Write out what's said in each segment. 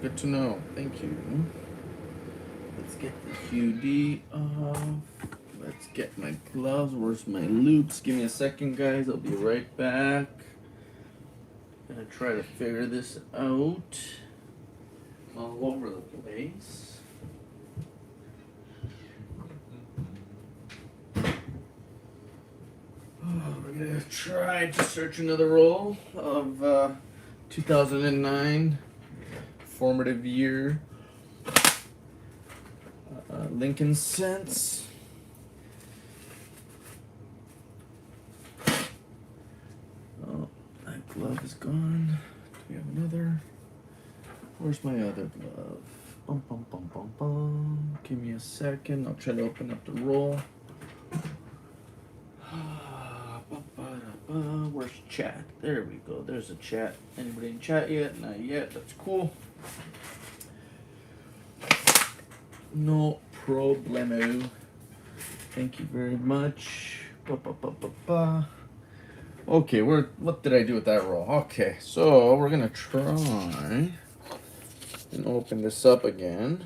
Good to know. Thank you. Let's get the QD off. Let's get my gloves. Where's my loops? Give me a second, guys. I'll be right back. Gonna try to figure this out. I'm all over the place. Oh, we're gonna try to search another roll of 2009 formative year Lincoln Cents. Oh, that glove is gone. Do we have another? Where's my other glove? Bum, bum, bum, bum, bum. Give me a second. I'll try to open up the roll. Where's chat? There we go. There's a chat. Anybody in chat yet? Not yet. That's cool. No problemo. Thank you very much. Okay, what did I do with that roll? Okay, so we're gonna try and open this up again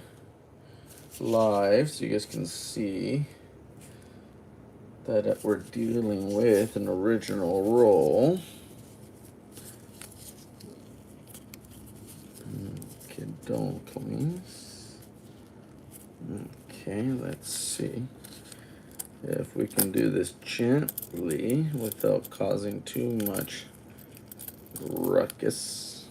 live so you guys can see that we're dealing with an original roll. Okay, donklings. Okay, let's see if we can do this gently without causing too much ruckus.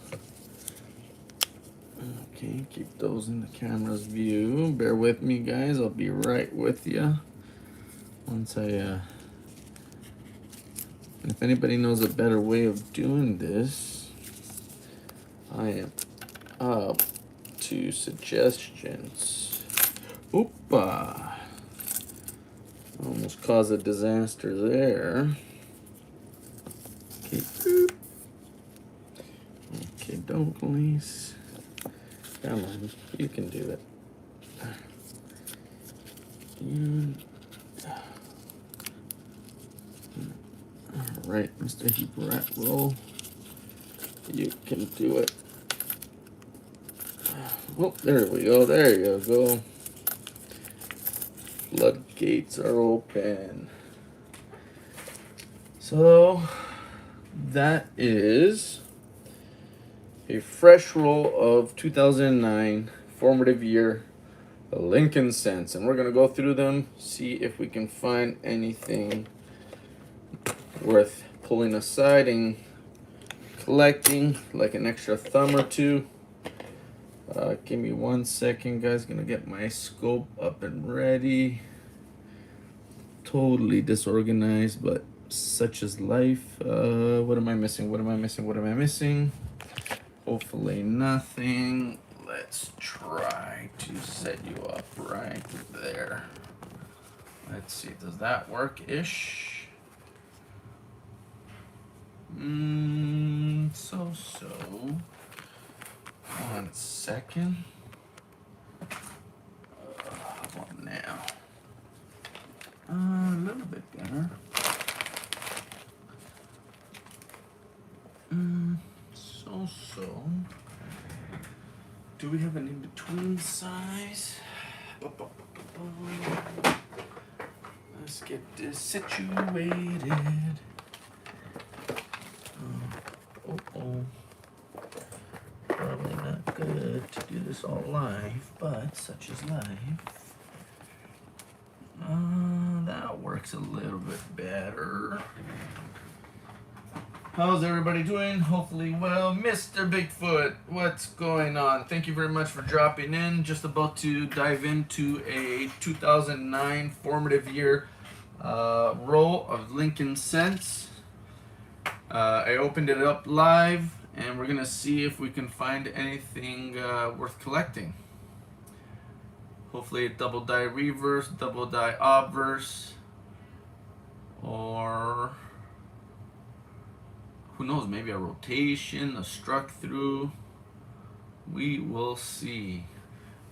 Okay, keep those in the camera's view. Bear with me, guys. I'll be right with you. Once if anybody knows a better way of doing this, I am up to suggestions. Oopa! Almost caused a disaster there. Okay. Okay, don't please. Come on, you can do it. All right, Mr. Hebrat Roll, you can do it. Oh, there we go. There you go. Floodgates are open. So that is a fresh roll of 2009 formative year Lincoln Cents, and we're gonna go through them, see if we can find anything worth pulling aside and collecting, like an extra thumb or two. Give me 1 second, guys. Gonna get my scope up and ready. Totally disorganized, but such is life. What am I missing? What am I missing? What am I missing? Hopefully nothing. Let's try to set you up right there. Let's see, does that work-ish? So. 1 second. How about now? A little bit better. So. Do we have an in-between size? Let's get this situated. Probably not good to do this all live, but such is life. That works a little bit better. How's everybody doing? Hopefully well. Mr. Bigfoot, what's going on? Thank you very much for dropping in. Just about to dive into a 2009 formative year roll of Lincoln Cents. I opened it up live, and we're gonna see if we can find anything worth collecting. Hopefully a double die reverse, double die obverse, or who knows, maybe a rotation, a struck through. We will see.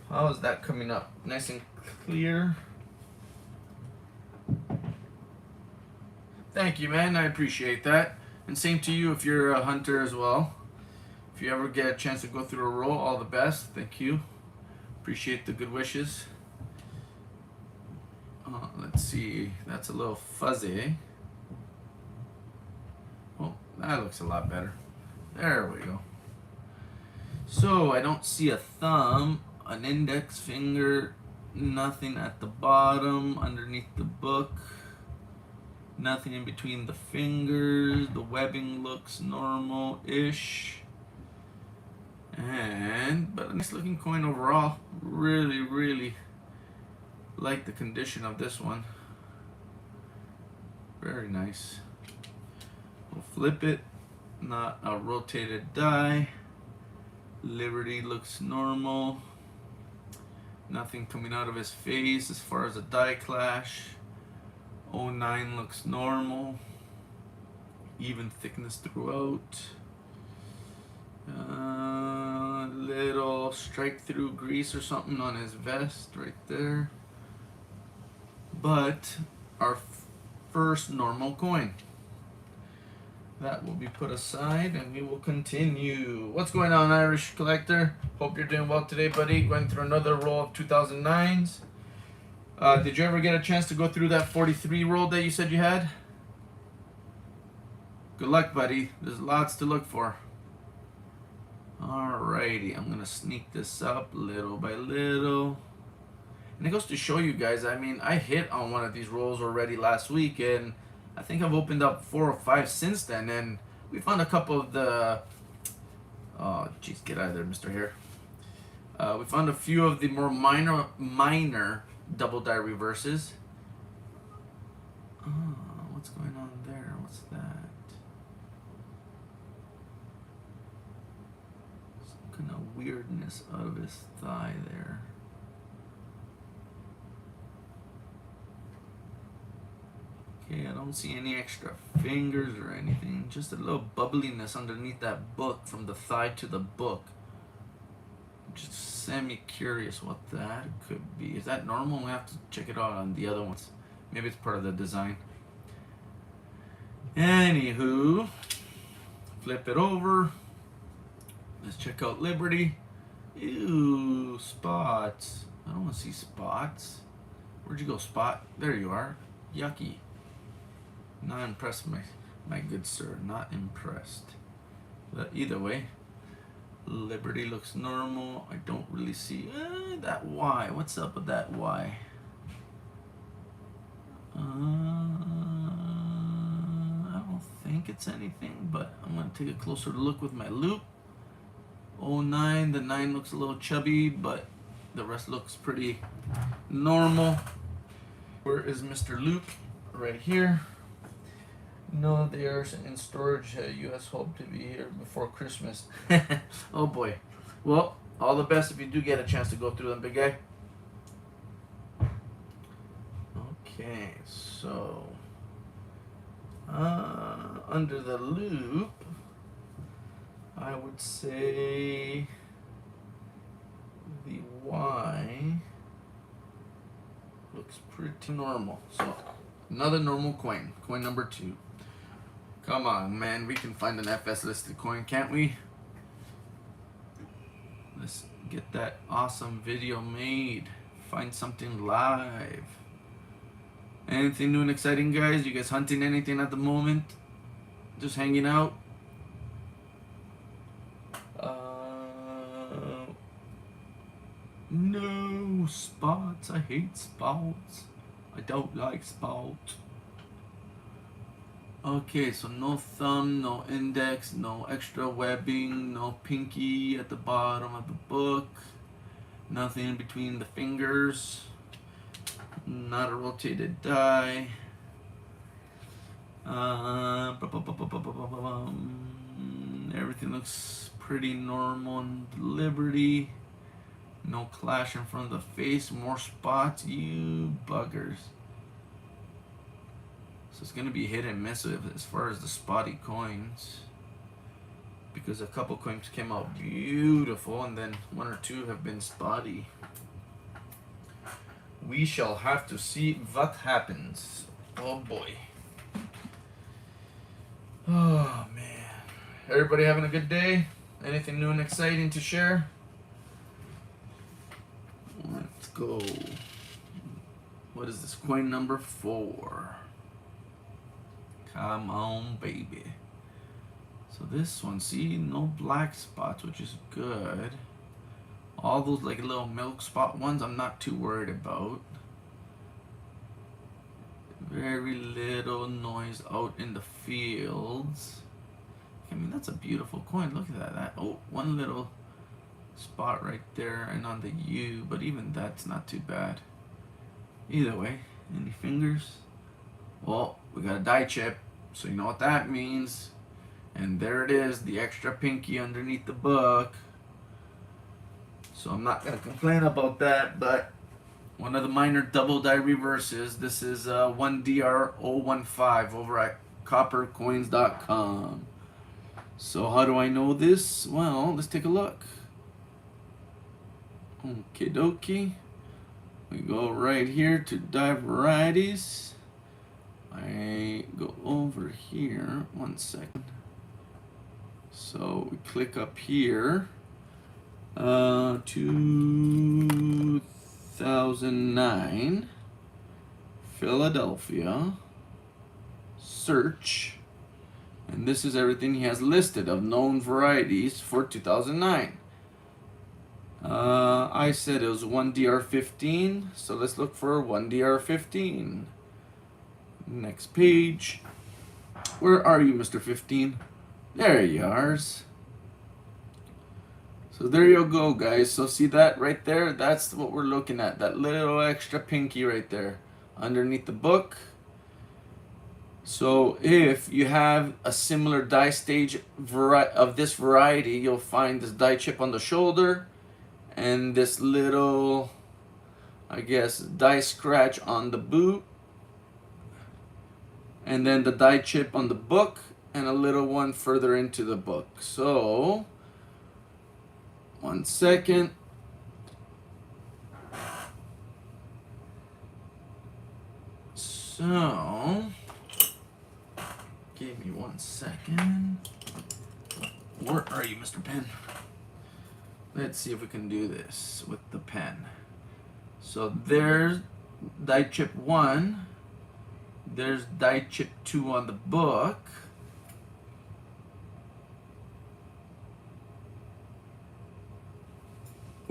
How is that coming up? Nice and clear. Thank you, man. I appreciate that. And same to you if you're a hunter as well. If you ever get a chance to go through a roll, all the best. Thank you. Appreciate the good wishes. Let's see. That's a little fuzzy. Oh, that looks a lot better. There we go. So I don't see a thumb, an index finger, nothing at the bottom, underneath the book. Nothing in between the fingers. The webbing looks normal-ish. But a nice looking coin overall. Really, really like the condition of this one. Very nice. We'll flip it. Not a rotated die. Liberty looks normal. Nothing coming out of his face as far as a die clash. 09 looks normal. Even thickness throughout. Little strike through grease or something on his vest right there. But our first normal coin. That will be put aside and we will continue. What's going on, Irish collector? Hope you're doing well today, buddy. Going through another roll of 2009s. Did you ever get a chance to go through that 43 roll that you said you had? Good luck, buddy. There's lots to look for. Alrighty, I'm gonna sneak this up little by little. And it goes to show you guys, I mean, I hit on one of these rolls already last week, and I think I've opened up 4 or 5 since then, and we found a couple of the... Oh, jeez, get out of there, Mr. Hair. We found a few of the more minor double die reverses. Oh, what's going on there? What's that? Some kind of weirdness out of his thigh there. Okay, I don't see any extra fingers or anything. Just a little bubbliness underneath that book from the thigh to the book. Just semi-curious what that could be. Is that normal? We have to check it out on the other ones. Maybe it's part of the design. Anywho, flip it over. Let's check out Liberty. Ew, spots. I don't want to see spots. Where'd you go, Spot? There you are. Yucky. Not impressed, my good sir. Not impressed. But either way, Liberty looks normal. I don't really see that Y. What's up with that Y? I don't think it's anything, but I'm going to take a closer look with my loop. 09, the 9 looks a little chubby, but the rest looks pretty normal. Where is Mr. Loop? Right here. No, they are in storage. U.S. hope to be here before Christmas. Oh boy. Well, all the best if you do get a chance to go through them, big guy. Okay, so under the loop, I would say the Y looks pretty normal. So another normal coin, coin number 2. Come on, man, we can find an FS listed coin, can't we? Let's get that awesome video made. Find something live. Anything new and exciting, guys? You guys hunting anything at the moment? Just hanging out? No, spots. I hate spots. I don't like spots. Okay, so no thumb, no index, no extra webbing, no pinky at the bottom of the book, nothing in between the fingers, not a rotated die. Everything looks pretty normal on Liberty. No clash in front of the face, more spots, you buggers. So it's going to be hit and miss as far as the spotty coins, because a couple coins came out beautiful and then 1 or 2 have been spotty. We shall have to see what happens. Oh boy. Oh man. Everybody having a good day? anything new and exciting to share? Let's go. What is this? Coin number 4. Come on, baby. So this one, see, no black spots, which is good. All those like little milk spot ones, I'm not too worried about. Very little noise out in the fields. I mean, that's a beautiful coin. Look at that. Oh, one little spot right there and on the U, but even that's not too bad. Either way, any fingers? Well, we got a die chip, so you know what that means. And there it is, the extra pinky underneath the book. So I'm not going to complain about that, but one of the minor double die reverses. This is 1DR015 over at coppercoins.com. So how do I know this? Well, let's take a look. Okie dokie. We go right here to die varieties. I go over here, 1 second. So we click up here, 2009, Philadelphia, search, and this is everything he has listed of known varieties for 2009. I said it was 1DR15, so let's look for 1DR15. Next page. Where are you, Mr. 15? There you are. So there you go, guys. So see that right there? That's what we're looking at. That little extra pinky right there underneath the book. So if you have a similar die stage of this variety, you'll find this die chip on the shoulder and this little, I guess, die scratch on the boot, and then the die chip on the book and a little one further into the book. So 1 second. So give me 1 second. Where are you, Mr. Pen? Let's see if we can do this with the pen. So there's die chip 1. There's die chip 2 on the book.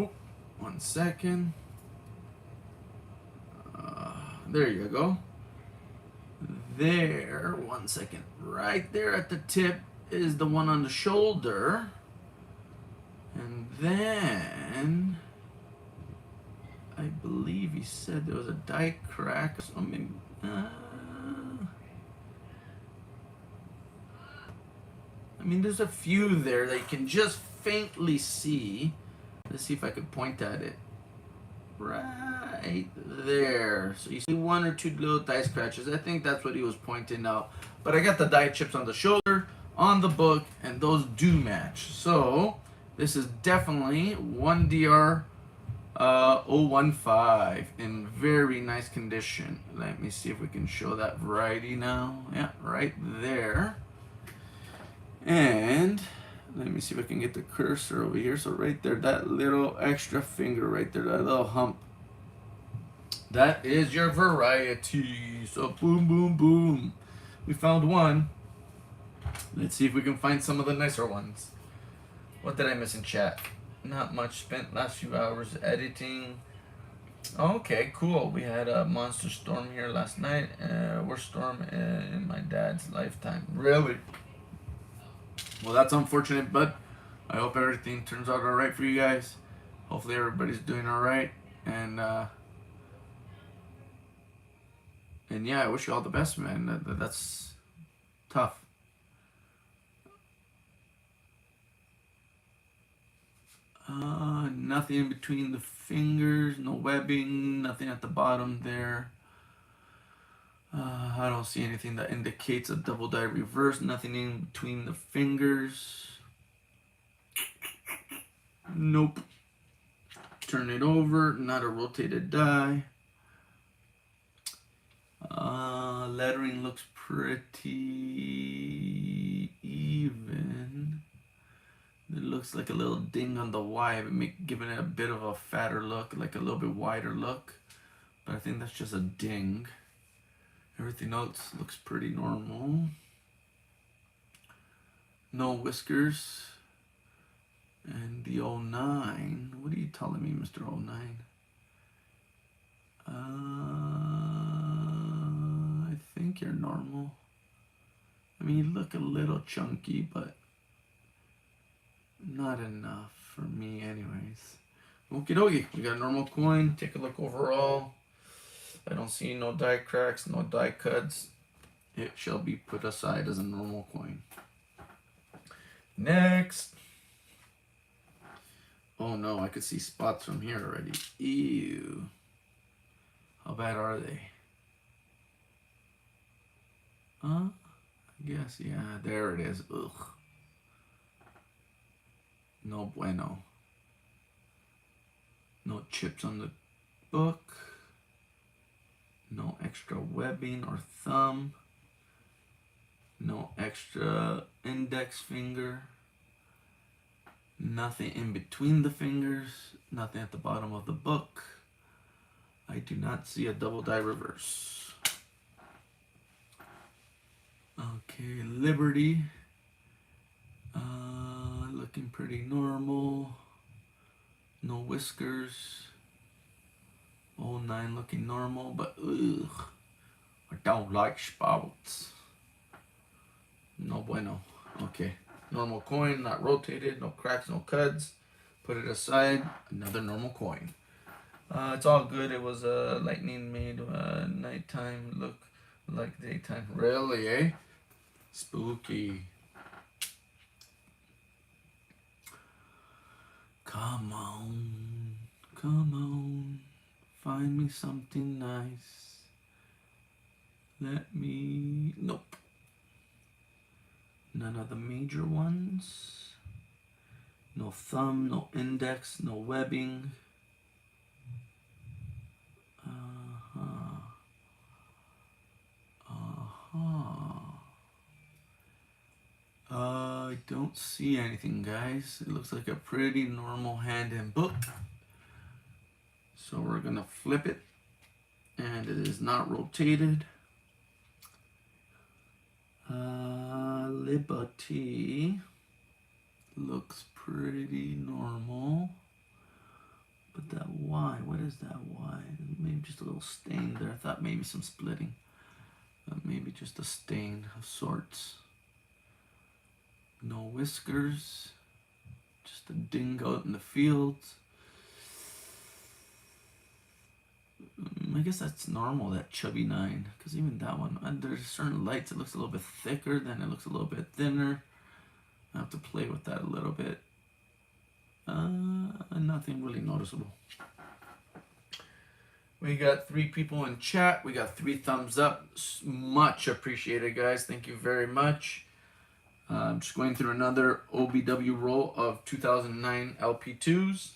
Oop, 1 second. There you go. There, 1 second. Right there at the tip is the one on the shoulder. And then I believe he said there was a die crack or something. I mean, there's a few there that you can just faintly see. Let's see if I could point at it. Right there. So you see 1 or 2 little die scratches. I think that's what he was pointing out. But I got the die chips on the shoulder, on the book, and those do match. So this is definitely 1DR015 in very nice condition. Let me see if we can show that variety now. Yeah, right there. And let me see if I can get the cursor over here. So right there, that little extra finger right there, that little hump. That is your variety. So boom, boom, boom. We found one. Let's see if we can find some of the nicer ones. What did I miss in chat? Not much. Spent last few hours editing. Okay, cool. We had a monster storm here last night. Worst storm in my dad's lifetime. Really? Well, that's unfortunate, but I hope everything turns out all right for you guys. Hopefully everybody's doing all right. And yeah, I wish you all the best, man. That's tough. Nothing in between the fingers, no webbing, nothing at the bottom there. I don't see anything that indicates a double die reverse, nothing in between the fingers. Nope. Turn it over, not a rotated die. Lettering looks pretty even. It looks like a little ding on the Y, giving it a bit of a fatter look, like a little bit wider look. But I think that's just a ding. Everything else looks pretty normal. No whiskers. And the 09. What are you telling me, Mr. 09? I think you're normal. I mean, you look a little chunky, but not enough for me anyways. Okie dokie, we got a normal coin. Take a look overall. I don't see no die cracks, no die cuts. It shall be put aside as a normal coin. Next. Oh no, I could see spots from here already. Ew. How bad are they? I guess, yeah, there it is. Ugh. No bueno. No chips on the book. No extra webbing or thumb. No extra index finger. Nothing in between the fingers. Nothing at the bottom of the book. I do not see a double die reverse. Okay, Liberty. Looking pretty normal. No whiskers. 09 looking normal, but ugh. I don't like spots. No bueno. Okay. Normal coin, not rotated, no cracks, no cuts. Put it aside. Another normal coin. It's all good. It was lightning made nighttime look like daytime. Really, eh? Spooky. Come on. Come on. Find me something nice. Let me... Nope. None of the major ones. No thumb, no index, no webbing. I don't see anything, guys. It looks like a pretty normal hand and book. So we're gonna flip it, and it is not rotated. Liberty looks pretty normal, but that Y, what is that Y? Maybe just a little stain there. I thought maybe some splitting, but maybe just a stain of sorts. No whiskers, just a ding out in the fields. I guess that's normal, that chubby 9, because even that one, under certain lights, it looks a little bit thicker, then it looks a little bit thinner. I have to play with that a little bit. Nothing really noticeable. We got 3 people in chat. We got 3 thumbs up. Much appreciated, guys. Thank you very much. I'm just going through another OBW roll of 2009 LP2s.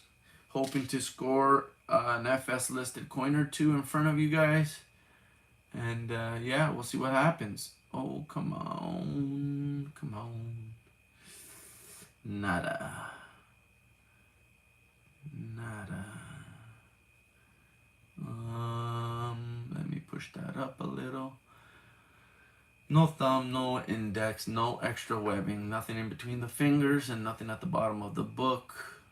Hoping to score an FS listed coin or 2 in front of you guys. And yeah, we'll see what happens. Oh, come on. Come on. Nada. Nada. Let me push that up a little. No thumb, no index, no extra webbing, nothing in between the fingers, and nothing at the bottom of the book.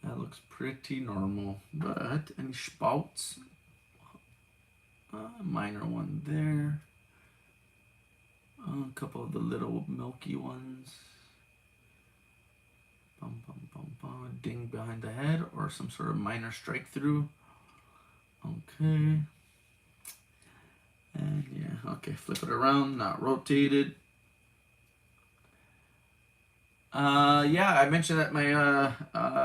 That looks pretty normal, but any spouts? Minor one there. A couple of the little milky ones. Bum, bum, bum, bum. Ding behind the head, or some sort of minor strike through. Okay. And yeah, okay, flip it around, not rotated. Yeah, I mentioned at my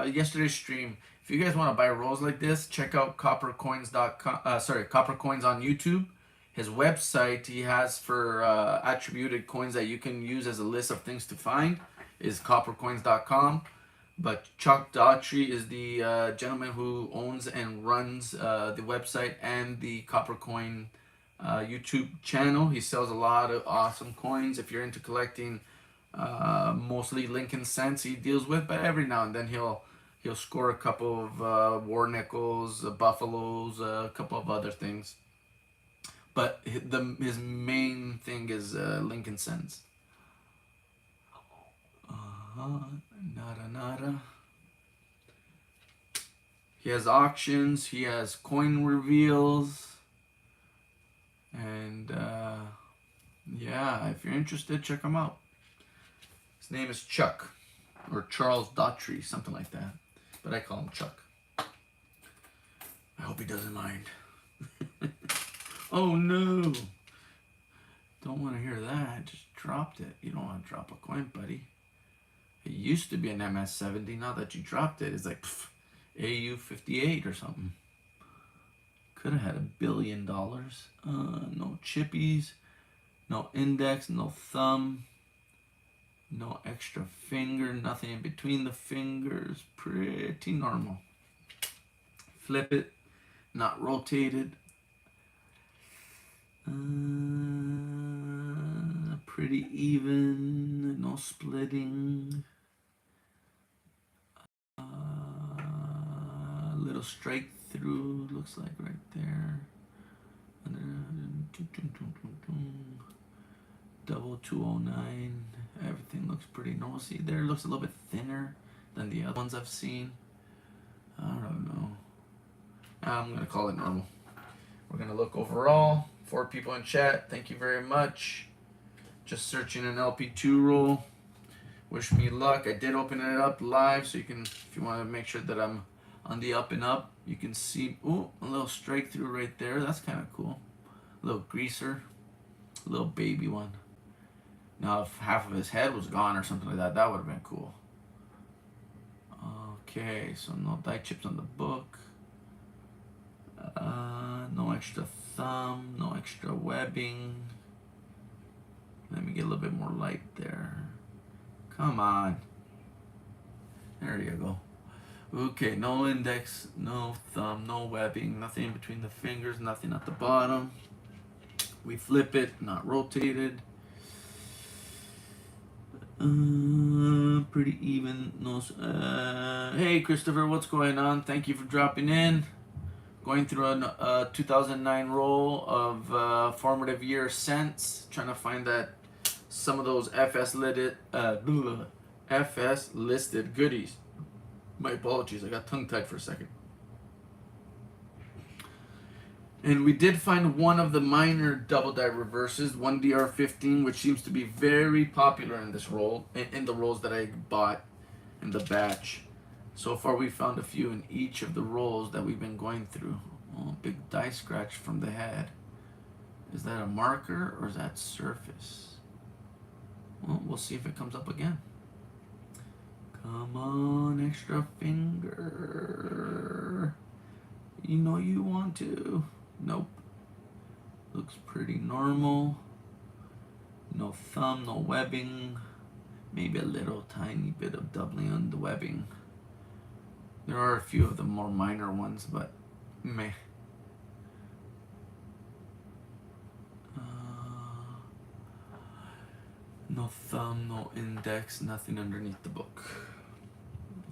yesterday's stream. If you guys want to buy rolls like this, check out coppercoins.com. Copper Coins on YouTube. His website he has for attributed coins that you can use as a list of things to find is coppercoins.com. But Chuck Daughtry is the gentleman who owns and runs the website and the Copper Coin YouTube channel. He sells a lot of awesome coins. If you're into collecting Mostly Lincoln cents he deals with, but every now and then he'll score a couple of war nickels, buffaloes, a couple of other things. But his main thing is Lincoln cents. Nada nada. He has auctions. He has coin reveals. And yeah, if you're interested, check him out. His name is Chuck, or Charles Daughtry, something like that. But I call him Chuck. I hope he doesn't mind. Oh no! Don't want to hear that. Just dropped it. You don't want to drop a coin, buddy. It used to be an MS-70. Now that you dropped it, it's like AU-58 or something. Could have had $1 billion. No chippies, no index, no thumb, no extra finger, nothing in between the fingers. Pretty normal. Flip it, not rotated. Pretty even, no splitting. Little strike through, looks like right there. Double 209. Everything looks pretty normal. See there, looks a little bit thinner than the other ones I've seen. I don't know. I'm gonna call it normal. We're gonna look overall. 4 people in chat. Thank you very much. Just searching an LP2 roll. Wish me luck. I did open it up live, so you can, if you want to make sure that I'm on the up and up, you can see, ooh, a little strike through right there. That's kind of cool. A little greaser, a little baby one. Now, if half of his head was gone or something like that, that would have been cool. Okay, so no die chips on the book. No extra thumb, no extra webbing. Let me get a little bit more light there. Come on. There you go. Okay, no index, no thumb, no webbing, nothing in between the fingers, nothing at the bottom. We flip it, not rotated. Pretty even. No. Hey, Christopher, what's going on? Thank you for dropping in. Going through a 2009 roll of formative year cents, trying to find that some of those FS listed goodies. My apologies, I got tongue-tied for a second. And we did find one of the minor double die reverses, 1DR15, which seems to be very popular in this roll, in the rolls that I bought in the batch. So far we found a few in each of the rolls that we've been going through. Oh, big die scratch from the head. Is that a marker or is that surface? Well, we'll see if it comes up again. Come on, extra finger. You know you want to. Nope. Looks pretty normal. No thumb, no webbing. Maybe a little tiny bit of doubling on the webbing. There are a few of the more minor ones, but meh. No thumb, no index, nothing underneath the book.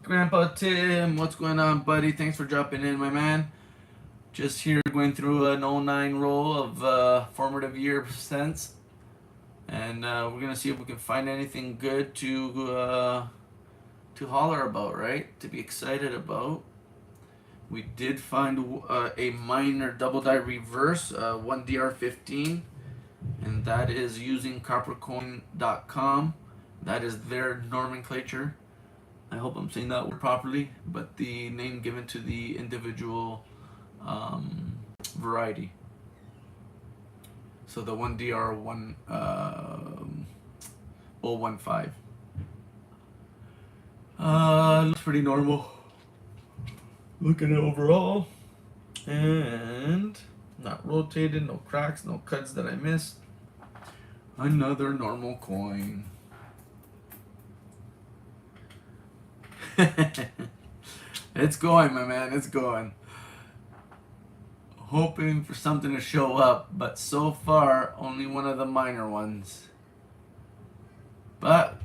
Grandpa Tim, what's going on, buddy? Thanks for dropping in, my man. Just here going through an 09 roll of formative year cents. And we're going to see if we can find anything good to holler about, right? To be excited about. We did find a minor double die reverse, 1DR15. And that is using coppercoin.com. That is their nomenclature. I hope I'm saying that word properly, but the name given to the individual variety. So the 1DR1015. Looks pretty normal. Looking at it overall. And not rotated, no cracks, no cuts that I missed. Another normal coin. It's going, my man, it's going. Hoping for something to show up, but so far only one of the minor ones. But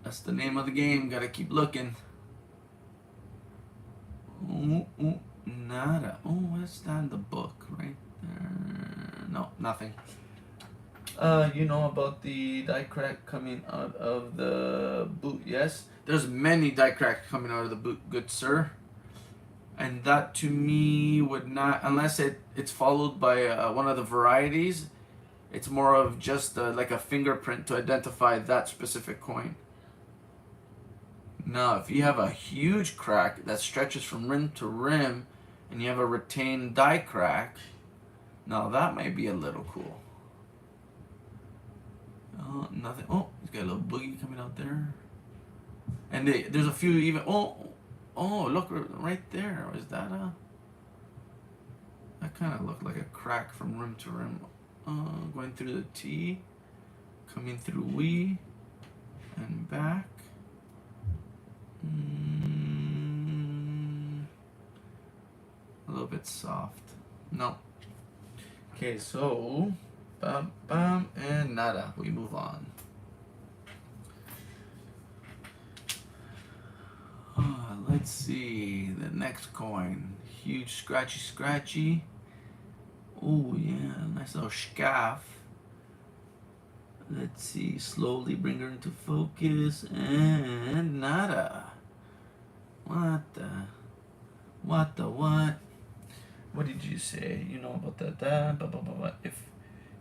That's the name of the game. Gotta keep looking. Oh, oh, nada. Oh, what's that in the book right there? No, nothing. You know about the die crack coming out of the boot? Yes, there's many die cracks coming out of the boot, good sir. And that to me would not, unless it's followed by one of the varieties, it's more of just like a fingerprint to identify that specific coin. Now, if you have a huge crack that stretches from rim to rim, and you have a retained die crack, now that might be a little cool. Oh, nothing. Oh, he's got a little boogie coming out there. And there's a few even. Oh, look right there. Is that a? That kind of looked like a crack from rim to rim. Going through the T, coming through we, and back. A little bit soft. No. Okay, so bam, bam, and nada. We move on. Let's see the next coin. Huge scratchy. Oh yeah, nice little scaff. Let's see, slowly bring her into focus, and nada. What? What did you say? You know about that? If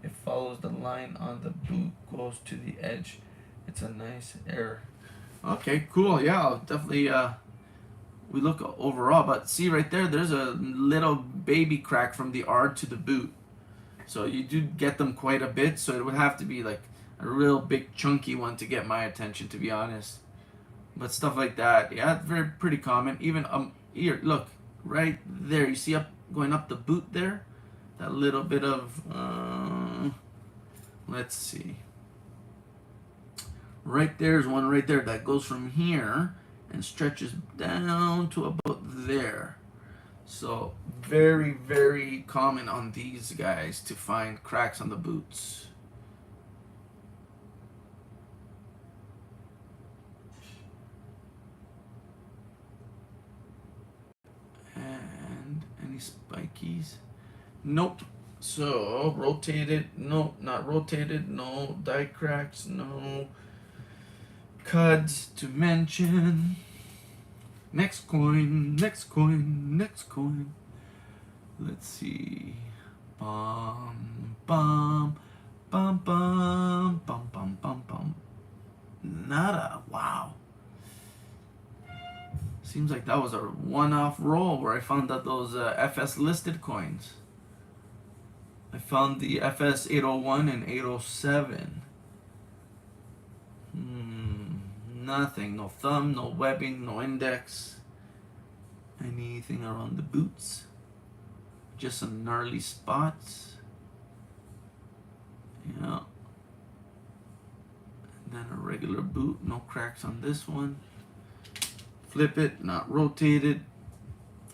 it follows the line on the boot, goes to the edge. It's a nice error. Okay, cool. Yeah, I'll definitely. We look overall, but see right there, there's a little baby crack from the R to the boot. So you do get them quite a bit. So it would have to be like a real big chunky one to get my attention, to be honest. But stuff like that, yeah, very pretty common. Even here, look right there. You see up going up the boot there, that little bit of. Let's see. Right there's one right there that goes from here and stretches down to about there. So very, very common on these guys to find cracks on the boots. And any spikies? Nope. So rotated, nope, not rotated, no die cracks, no cuts to mention. Next coin. Let's see. Bum. Nada. Wow. Seems like that was a one-off roll where I found out those FS listed coins. I found the FS 801 and 807. Nothing, no thumb, no webbing, no index, anything around the boots, just some gnarly spots, yeah, and then a regular boot, no cracks on this one. Flip it, not rotated,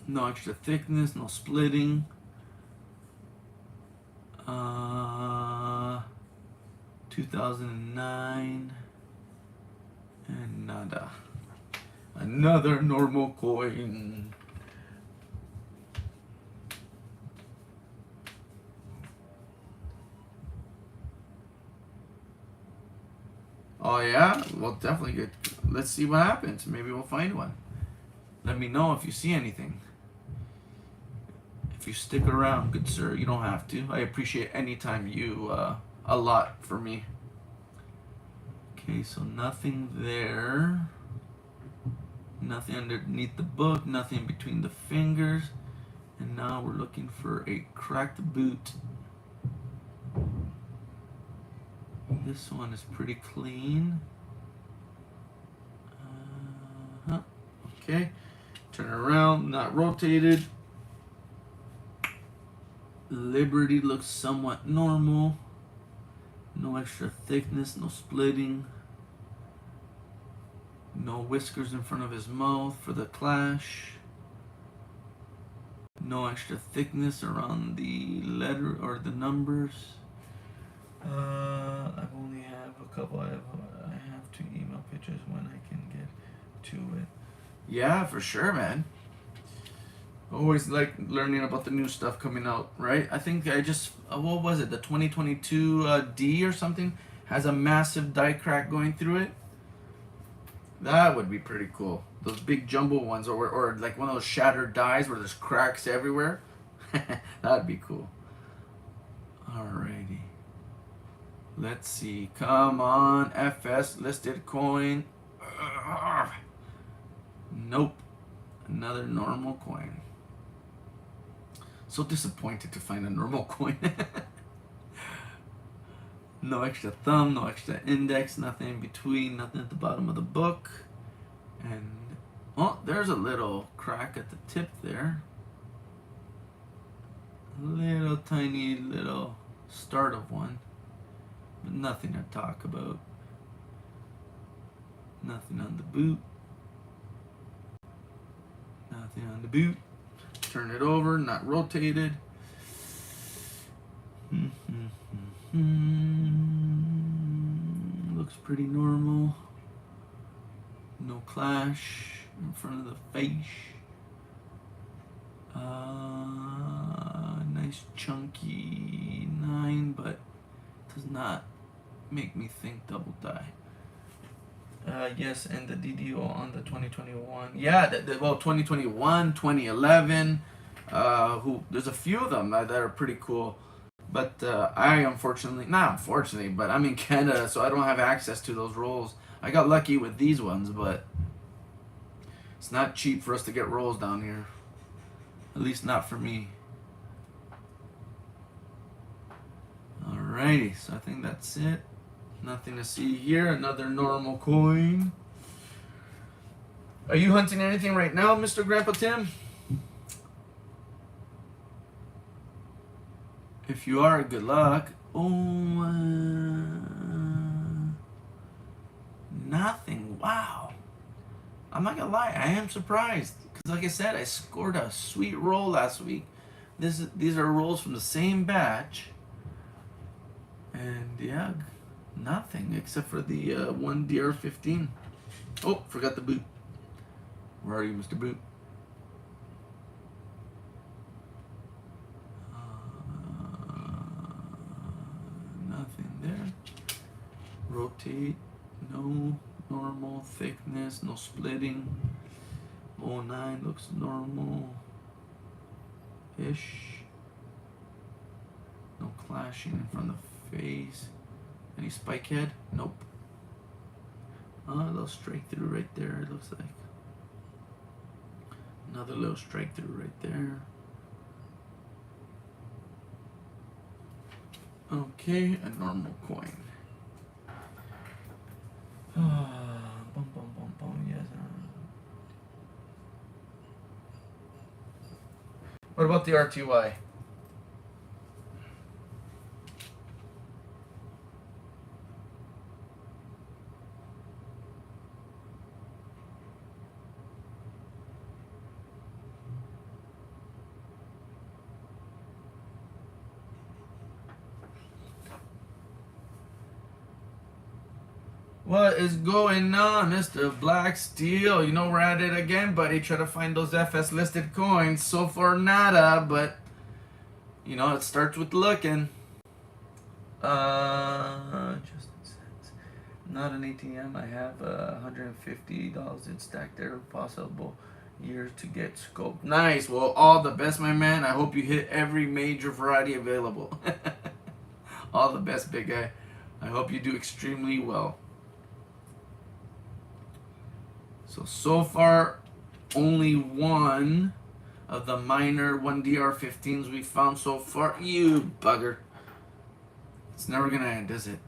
no extra thickness, no splitting. 2009. And nada. Another normal coin. Oh yeah? Well, definitely good. Let's see what happens. Maybe we'll find one. Let me know if you see anything. If you stick around, good sir, you don't have to. I appreciate any time you a lot for me. Okay, so nothing there. Nothing underneath the book, nothing between the fingers. And now we're looking for a cracked boot. This one is pretty clean. Okay, turn around, not rotated. Liberty looks somewhat normal. No extra thickness, no splitting. No whiskers in front of his mouth for the clash. No extra thickness around the letter or the numbers. I only have a couple. I have to email pictures when I can get to it. Yeah, for sure, man. Always like learning about the new stuff coming out, right? I think I just, what was it, the 2022 D or something has a massive die crack going through it. That would be pretty cool. Those big jumbo ones, or like one of those shattered dies where there's cracks everywhere. That'd be cool. Alrighty. Let's see. Come on, FS listed coin. Nope. Another normal coin. So disappointed to find a normal coin. No extra thumb, no extra index, nothing in between, nothing at the bottom of the book. And, oh, there's a little crack at the tip there. Little tiny little start of one. But nothing to talk about. Nothing on the boot. Nothing on the boot. Turn it over, not rotated. Looks pretty normal. No clash in front of the face. Nice chunky 9, but does not make me think double die. Yes, and the DDO on the 2021. Yeah, well, 2021, 2011. There's a few of them that are pretty cool. But I unfortunately, but I'm in Canada, so I don't have access to those rolls. I got lucky with these ones, but it's not cheap for us to get rolls down here. At least not for me. Alrighty, so I think that's it. Nothing to see here. Another normal coin. Are you hunting anything right now, Mr. Grandpa Tim? If you are, good luck. Oh, nothing. Wow. I'm not gonna lie, I am surprised. Because like I said, I scored a sweet roll last week. These are rolls from the same batch. And yeah, nothing except for the one DR15. Oh, forgot the boot. Where are you, Mr. Boot? Nothing there. Rotate. No normal thickness. No splitting. 09 looks normal-ish. No clashing in front of the face. Any spike head? Nope. A little strike through right there, it looks like. Another little strike through right there. Okay, a normal coin. Yes. What about the RTY? What is going on, Mr. Black Steel? You know we're at it again, buddy. Try to find those FS listed coins. So far, nada, but you know it starts with looking. Just not an ATM. I have $150 in stacked there. Possible years to get scoped. Nice. Well, all the best, my man. I hope you hit every major variety available. All the best, big guy. I hope you do extremely well. So far, only one of the minor 1DR15s we found so far. You bugger. It's never going to end, is it?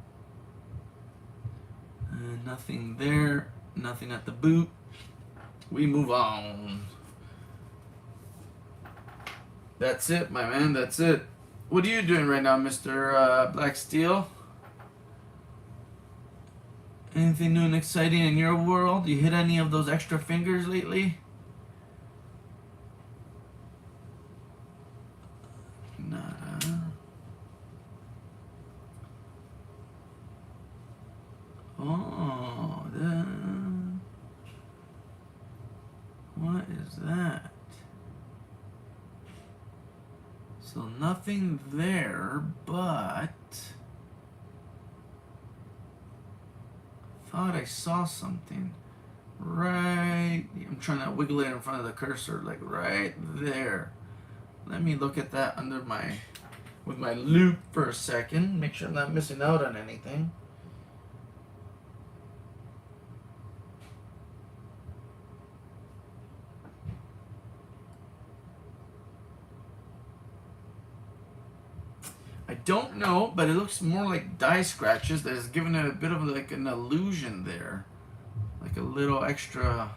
Nothing there. Nothing at the boot. We move on. That's it, my man. That's it. What are you doing right now, Mr. Black Steel? Anything new and exciting in your world? You hit any of those extra fingers lately? Nada. Oh. So nothing there, but thought I saw something right. I'm trying to wiggle it in front of the cursor, like right there. Let me look at that under my with my loop for a second. Make sure I'm not missing out on anything. I don't know, but it looks more like die scratches that is giving it a bit of like an illusion there. Like a little extra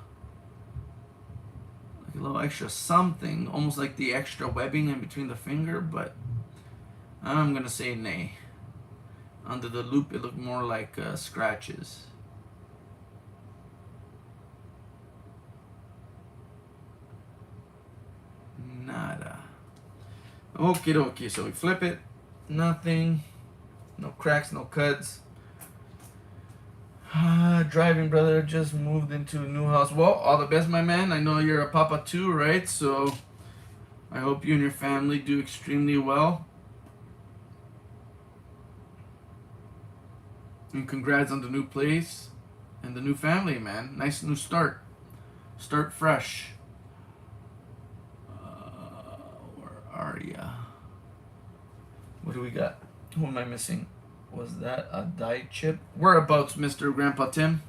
something, almost like the extra webbing in between the finger, but I'm gonna say nay. Under the loop it looked more like scratches. Nada. Okie dokie, so we flip it. Nothing. No cracks, no cuts. Driving brother just moved into a new house. Well, all the best, my man. I know you're a papa too, right? So I hope you and your family do extremely well. And congrats on the new place and the new family, man. Nice new start. Start fresh. Where are ya? What do we got? Who am I missing? Was that a die chip? Whereabouts, Mr. Grandpa Tim?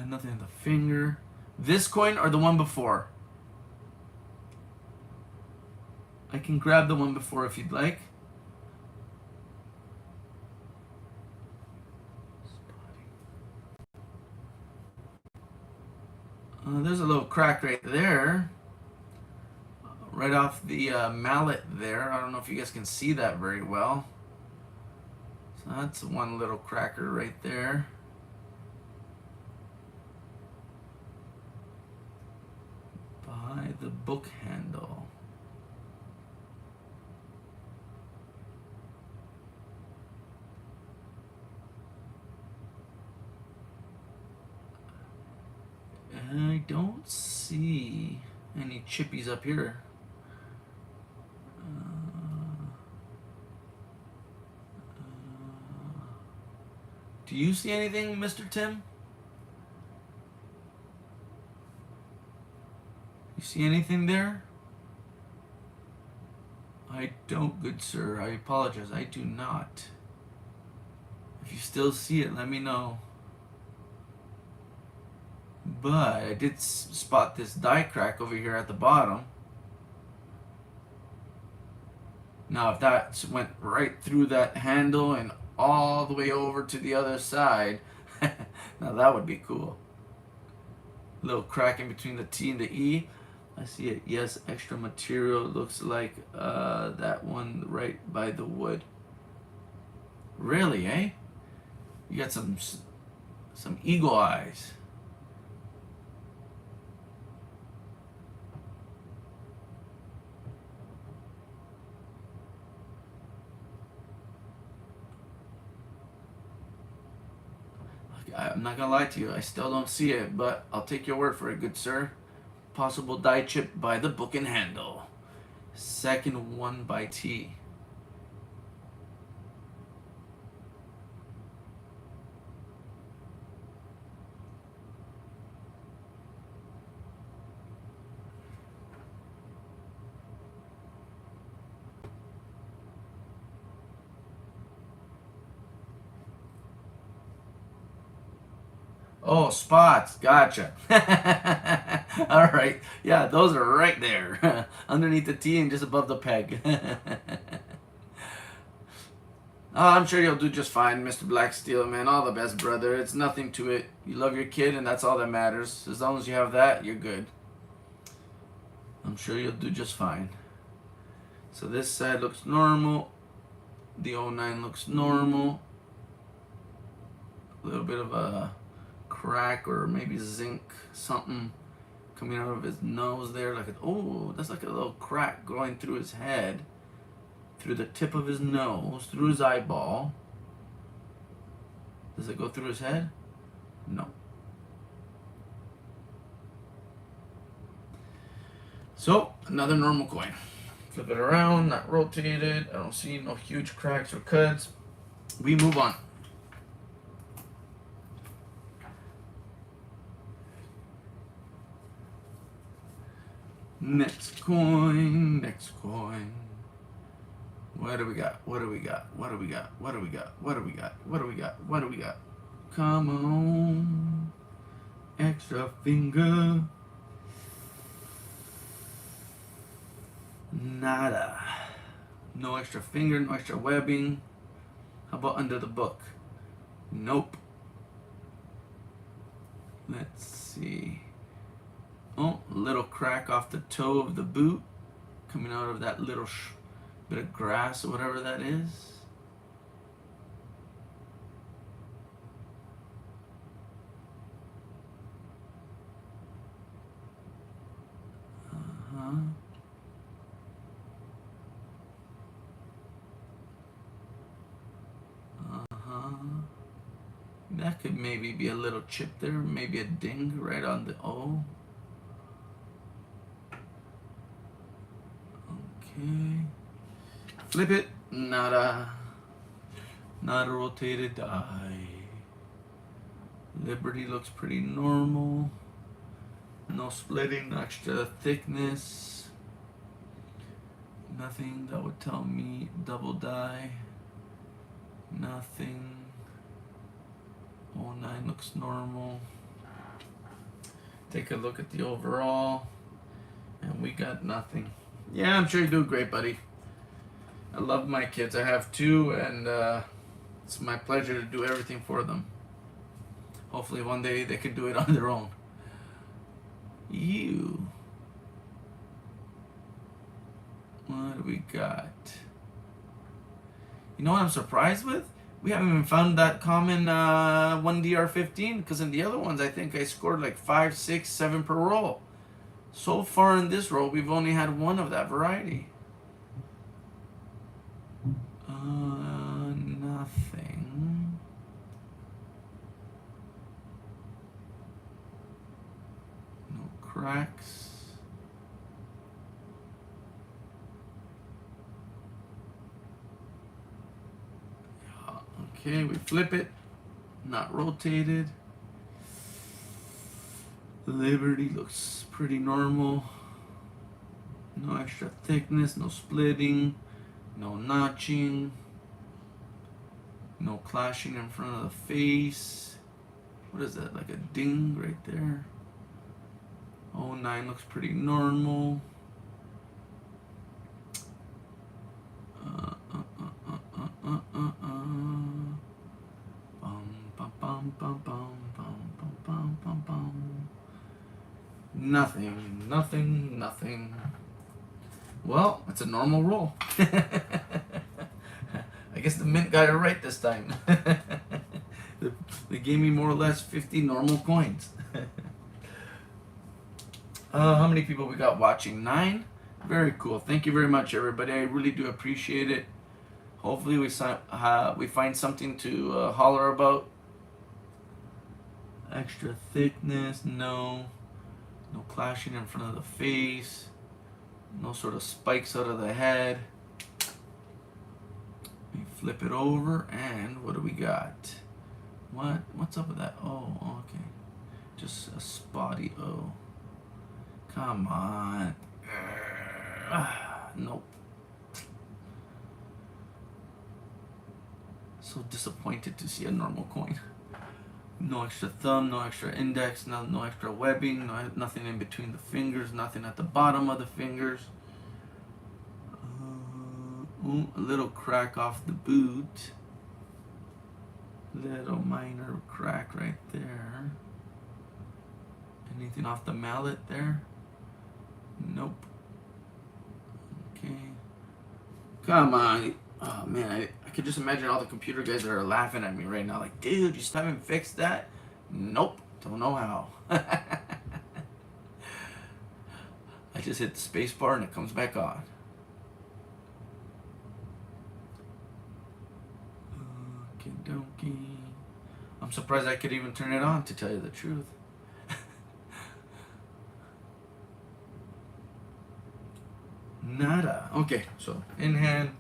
Nothing on the finger. This coin or the one before? I can grab the one before if you'd like. There's a little crack right there. Right off the mallet there. I don't know if you guys can see that very well. So that's one little cracker right there. By the book handle. I don't see any chippies up here. Do you see anything, Mr. Tim? You see anything there? I don't, good sir. I apologize. I do not. If you still see it, let me know. But I did spot this die crack over here at the bottom. Now, if that went right through that handle and all the way over to the other side, now that would be cool. Little crack in between the T and the E. I see it. Yes, extra material. Looks like that one right by the wood. Really, eh? You got some eagle eyes. I'm not gonna lie to you, I still don't see it, but I'll take your word for it, good sir. Possible die chip by the book and handle. Second one by T. Oh, spots. Gotcha. All right. Yeah, those are right there. Underneath the T and just above the peg. I'm sure you'll do just fine, Mr. Blacksteel, man. All the best, brother. It's nothing to it. You love your kid, and that's all that matters. As long as you have that, you're good. I'm sure you'll do just fine. So this side looks normal. The 09 looks normal. A little bit of a crack or maybe zinc something coming out of his nose there, like oh, that's like a little crack going through his head, through the tip of his nose, through his eyeball. Does it go through his head? No. So another normal coin. Flip it around, not rotated. I don't see no huge cracks or cuts. We move on. Next coin, next coin. What do we got? What do we got? What do we got? What do we got? What do we got? What do we got? What do we got? Come on. Extra finger. Nada. No extra finger, no extra webbing. How about under the book? Nope. Let's see. Oh, a little crack off the toe of the boot. Coming out of that little bit of grass or whatever that is. Uh-huh. That could maybe be a little chip there, maybe a ding right on the O. Okay. Flip it. Nada. Not a rotated die. Liberty looks pretty normal. No splitting, no extra thickness. Nothing that would tell me double die. Nothing. 09 looks normal. Take a look at the overall, and we got nothing. Yeah, I'm sure you do great, buddy. I love my kids. I have two, and it's my pleasure to do everything for them. Hopefully one day they can do it on their own. You. What do we got? You know what I'm surprised with? We haven't even found that common 1DR15, because in the other ones I think I scored like 5, 6, 7 per roll. So far in this roll we've only had one of that variety. Nothing. No cracks. Okay, we flip it, not rotated. Liberty looks pretty normal. No extra thickness, no splitting, no notching, no clashing in front of the face. What is that, like a ding right there? 09 looks pretty normal. Nothing, nothing, nothing. Well, it's a normal roll. I guess the mint got it right this time. They gave me more or less 50 normal coins. How many people we got watching? 9? Very cool. Thank you very much, everybody. I really do appreciate it. Hopefully we find something to holler about. Extra thickness, no. No clashing in front of the face. No sort of spikes out of the head. We flip it over, and what do we got? What's up with that? Oh, okay. Just a spotty O. Come on. Nope. So disappointed to see a normal coin. No extra thumb, no extra index, no extra webbing, nothing in between the fingers, nothing at the bottom of the fingers. A little crack off the boot. Little minor crack right there. Anything off the mallet there? Nope. Okay. Come on. Oh man, I could just imagine all the computer guys that are laughing at me right now, like, dude, you still haven't fixed that? Nope, don't know how. I just hit the space bar and it comes back on. Okie dokie. I'm surprised I could even turn it on, to tell you the truth. Nada. Okay, so in hand,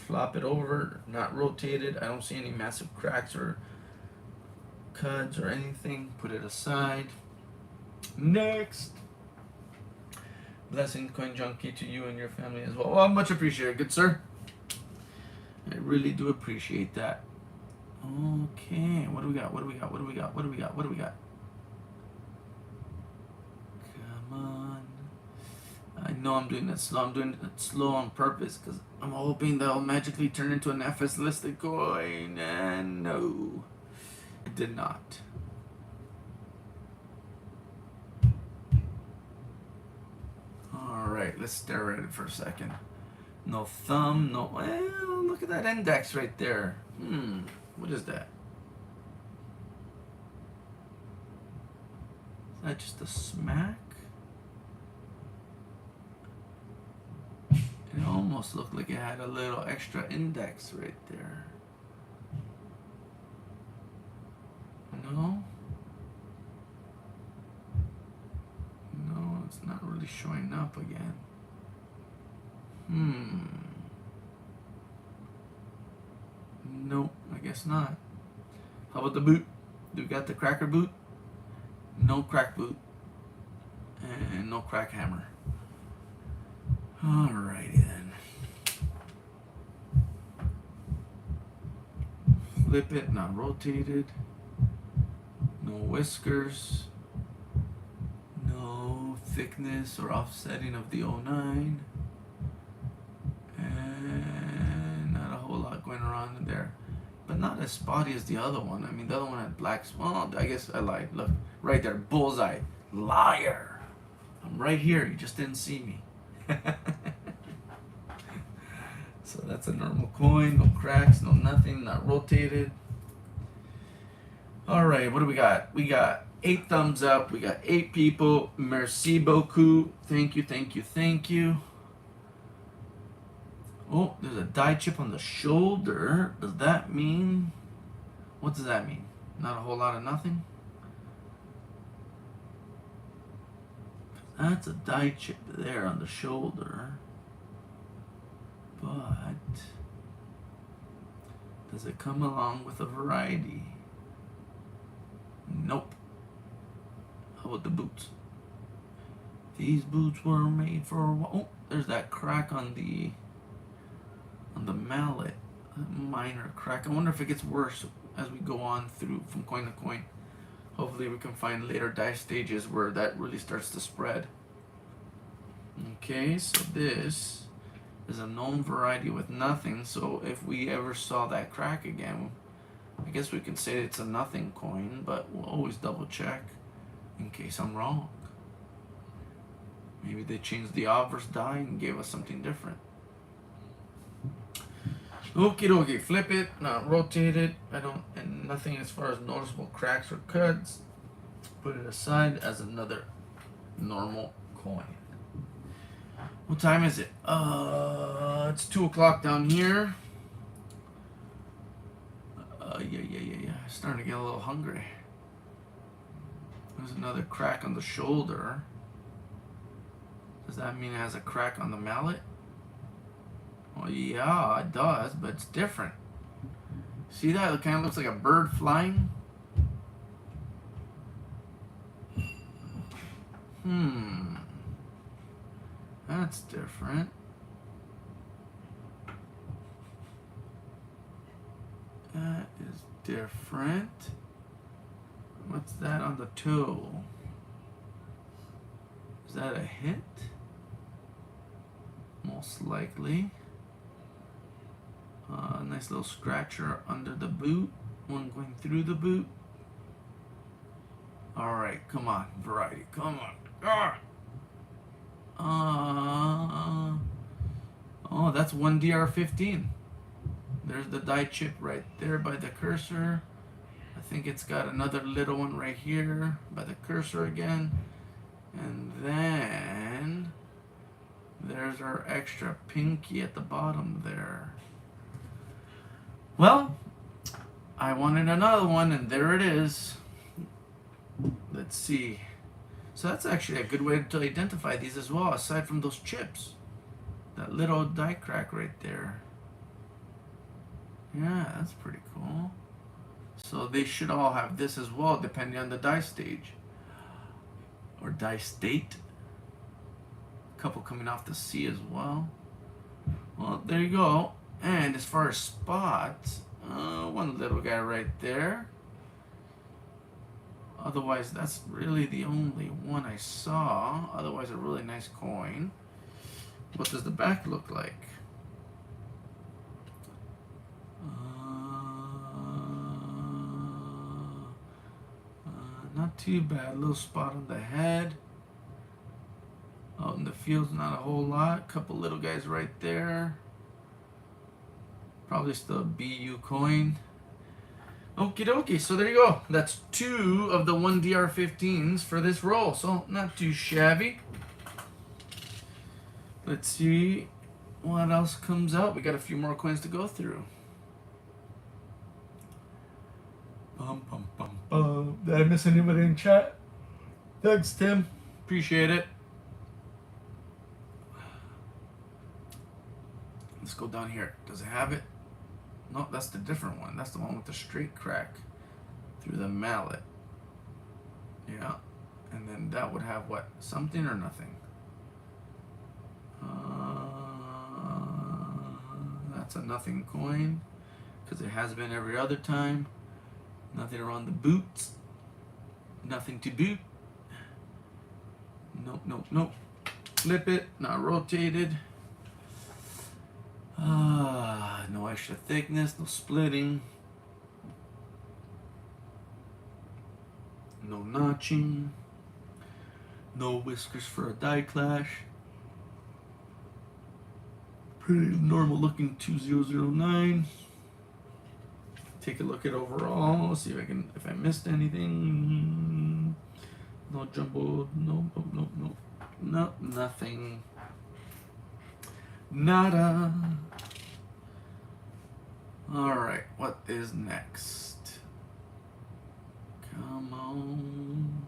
flop it over, not rotated. I don't see any massive cracks or cuts or anything. Put it aside. Next. Blessing Coin Junkie to you and your family as well. Well, much appreciated, good sir. I really do appreciate that. Okay, what do we got? What do we got? What do we got? What do we got? What do we got? Come on. I know I'm doing it slow. I'm doing it slow on purpose because I'm hoping that I'll magically turn into an FS listed coin. And no, it did not. Alright, let's stare at it for a second. No thumb, no. Well, look at that index right there. What is that? Is that just a smack? It almost looked like it had a little extra index right there. No? No, it's not really showing up again. Nope, I guess not. How about the boot? Do we got the cracker boot? No crack boot. And no crack hammer. Alrighty then. Flip it, not rotated. No whiskers. No thickness or offsetting of the 09. And not a whole lot going around in there. But not as spotty as the other one. I mean, the other one had black. Well, I guess I lied. Look, right there, bullseye. Liar. I'm right here. You just didn't see me. So that's a normal coin. No cracks, no nothing. Not rotated. All right, what do we got? We got 8 thumbs up. We got 8 people. Merci beaucoup. Thank you, thank you, thank you. Oh, there's a die chip on the shoulder. Does that mean... What does that mean? Not a whole lot of nothing? That's a die chip there on the shoulder. But... does it come along with a variety? Nope. How about the boots? These boots were made for... Oh, there's that crack on the mallet. A minor crack. I wonder if it gets worse as we go on through from coin to coin. Hopefully we can find later die stages where that really starts to spread. Okay, so this is a known variety with nothing. So if we ever saw that crack again, I guess we can say it's a nothing coin, but we'll always double check in case I'm wrong. Maybe they changed the obverse die and gave us something different. Okie dokie, flip it, not rotate it. And nothing as far as noticeable cracks or cuts. Put it aside as another normal coin. What time is it? It's 2 o'clock down here. Yeah. Starting to get a little hungry. There's another crack on the shoulder. Does that mean it has a crack on the mallet? Well, yeah, it does, but it's different. See that? It kind of looks like a bird flying. That's different. That is different. What's that on the toe? Is that a hit? Most likely. Nice little scratcher under the boot. One going through the boot. Alright, come on, variety, come on. Oh, that's 1DR15. There's the die chip right there by the cursor. I think it's got another little one right here by the cursor again. And then there's our extra pinky at the bottom there. Well, I wanted another one, and there it is. Let's see. So that's actually a good way to identify these as well, aside from those chips. That little die crack right there. Yeah, that's pretty cool. So they should all have this as well, depending on the die stage. Or die state. A couple coming off the C as well. Well, there you go. And as far as spots, one little guy right there. Otherwise, that's really the only one I saw. Otherwise, a really nice coin. What does the back look like? Not too bad. Little spot on the head. Out in the fields, not a whole lot. Couple little guys right there. Probably still a BU coin. Okie dokie, so there you go. That's 2 of the 1DR15s for this roll. So not too shabby. Let's see what else comes out. We got a few more coins to go through. Did I miss anybody in chat? Thanks, Tim. Appreciate it. Let's go down here. Does it have it? No, that's the different one. That's the one with the straight crack through the mallet. Yeah. And then that would have what? Something or nothing? That's a nothing coin because it has been every other time. Nothing around the boots. Nothing to boot. Nope, nope, nope. Flip it. Not rotated. No extra thickness. No splitting. No notching. No whiskers for a die clash. Pretty normal looking 2009. Take a look at overall. See if I missed anything. No jumbo. No. No, nothing. Nada. All right. What is next? Come on.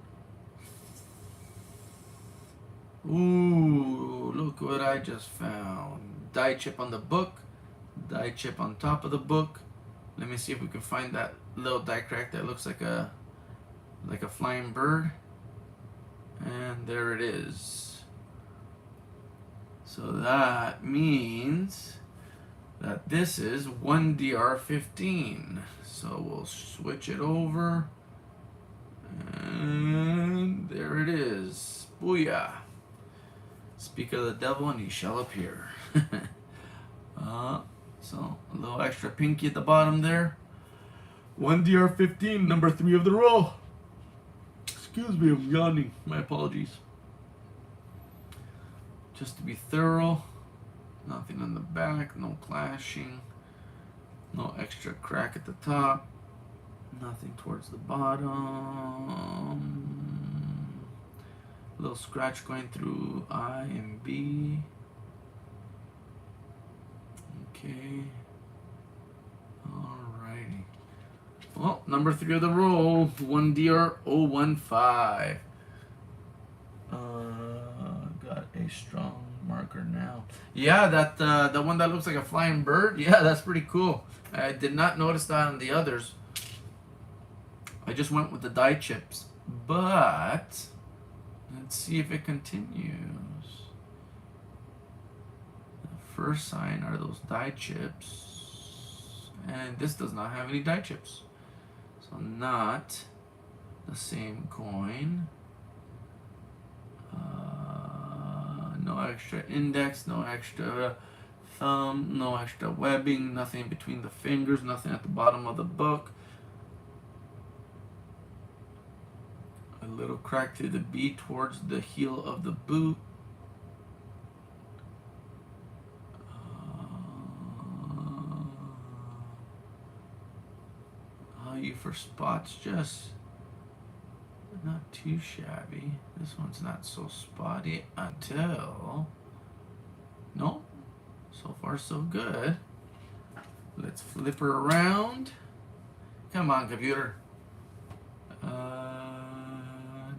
Ooh, look what I just found. Die chip on the book. Die chip on top of the book. Let me see if we can find that little die crack that looks like a flying bird. And there it is. So that means that this is 1DR15. So we'll switch it over. And there it is. Booyah. Speak of the devil and he shall appear. So a little extra pinky at the bottom there. 1DR15, number 3 of the roll. Excuse me, I'm yawning. My apologies. Just to be thorough, nothing on the back, no clashing, no extra crack at the top, nothing towards the bottom. A little scratch going through I and B. Okay. Alrighty. Well, number 3 of the roll, 1DR015. Got a strong marker now. Yeah, that the one that looks like a flying bird. Yeah, that's pretty cool. I did not notice that on the others. I just went with the die chips. But let's see if it continues. The first sign are those die chips. And this does not have any die chips. So not the same coin. No extra index, no extra thumb, no extra webbing, nothing between the fingers, nothing at the bottom of the book. A little crack through the B towards the heel of the boot. Value for spots, just not too shabby. This one's not so spotty until... Nope. So far so good. Let's flip her around. Come on, computer.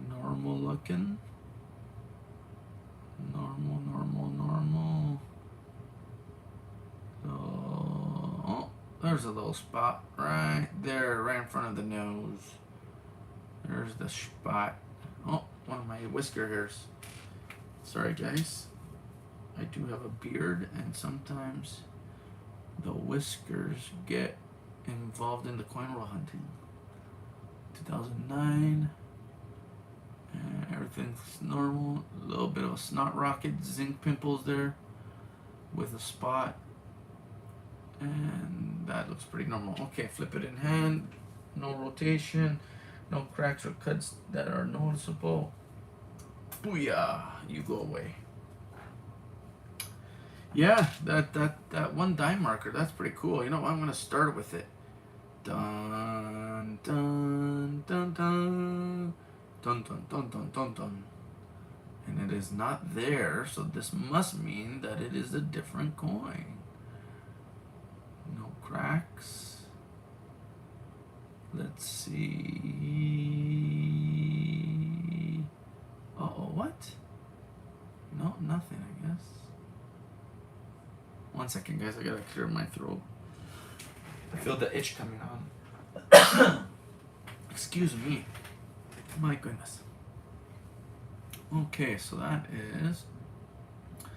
Normal looking. Normal. There's a little spot right there, right in front of the nose. There's the spot. Oh, one of my whisker hairs. Sorry, guys. I do have a beard, and sometimes the whiskers get involved in the coin roll hunting. 2009. And everything's normal. A little bit of a snot rocket, zinc pimples there with a spot. And that looks pretty normal. Okay, flip it in hand. No rotation. No cracks or cuts that are noticeable. Booyah! You go away. Yeah, that one die marker, that's pretty cool. You know what? I'm gonna start with it. Dun dun dun dun dun dun dun dun dun dun. And it is not there, so this must mean that it is a different coin. No cracks. Let's see. Uh-oh, what? No, nothing, I guess. 1 second, guys. I gotta clear my throat. I feel the itch coming on. Excuse me. My goodness. Okay, so that is a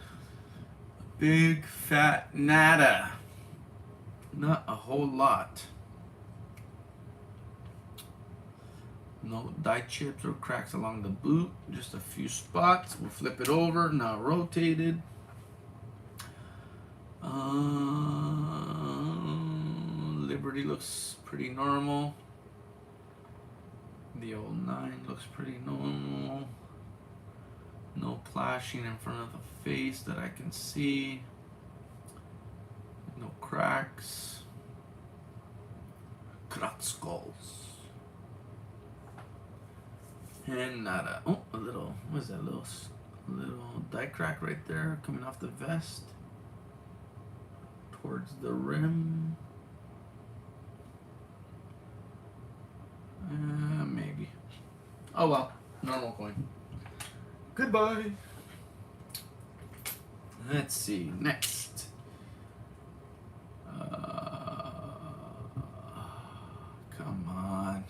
big fat nada. Not a whole lot. No die chips or cracks along the boot. Just a few spots. We'll flip it over. Now rotated. Liberty looks pretty normal. The old 9 looks pretty normal. No plashing in front of the face that I can see. No cracks. Cracked skulls. And nada. Oh, a little, what is that? Little die crack right there coming off the vest. Towards the rim. Maybe. Oh well, normal coin. Goodbye. Let's see, next. Come on.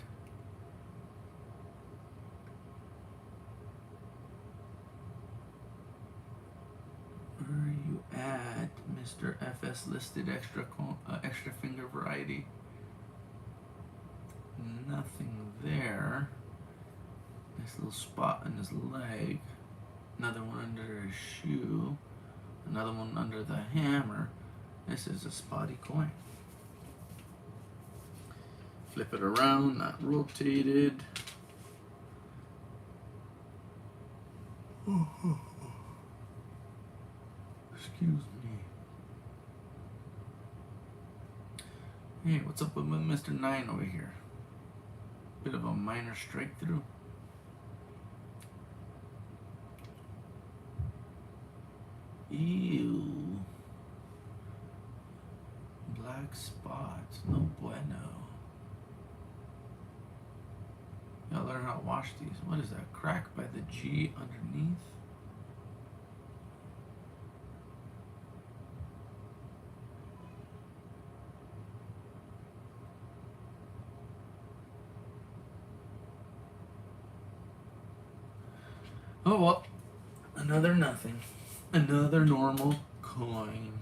Where are you at, Mr. FS listed extra finger variety? Nothing there. Nice little spot on his leg. Another one under his shoe. Another one under the hammer. This is a spotty coin. Flip it around, not rotated. Excuse me. Hey, what's up with Mr. 9 over here? Bit of a minor strike through. Ew. Black spots. No bueno. Gotta learn how to wash these. What is that? Crack by the G underneath? Oh well, another nothing. Another normal coin.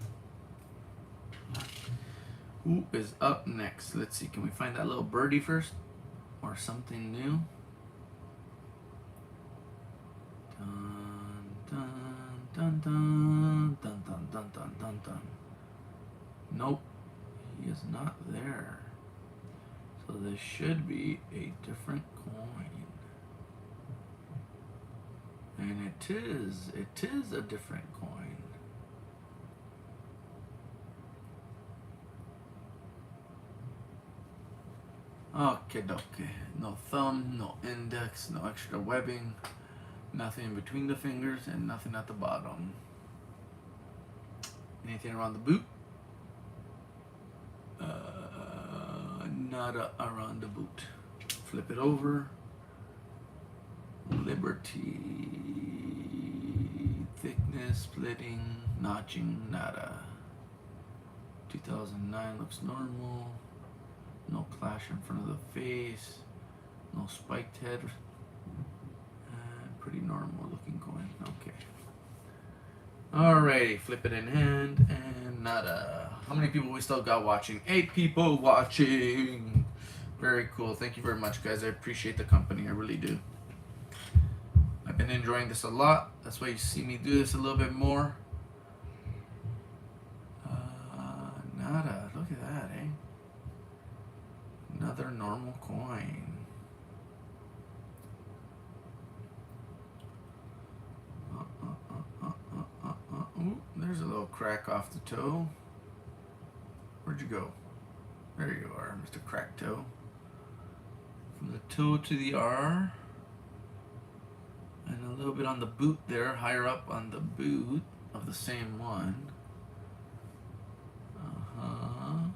Who is up next? Let's see, can we find that little birdie first? Or something new? Dun dun dun dun dun dun dun dun dun dun. Nope, he is not there. So this should be a different coin. And it is a different coin. Okay, okay. No thumb, no index, no extra webbing, nothing in between the fingers, and nothing at the bottom. Anything around the boot? Nada around the boot. Flip it over. Liberty, thickness, splitting, notching, nada. 2009 looks normal. No clash in front of the face. No spiked head. Pretty normal looking coin. Okay. Alrighty, flip it in hand and nada. How many people we still got watching? 8 people watching. Very cool. Thank you very much, guys. I appreciate the company. I really do. I've been enjoying this a lot. That's why you see me do this a little bit more. Nada. Look at that, eh? Another normal coin. Ooh, there's a little crack off the toe. Where'd you go? There you are, Mr. Crack Toe. From the toe to the R. And a little bit on the boot there, higher up on the boot of the same one. Alright.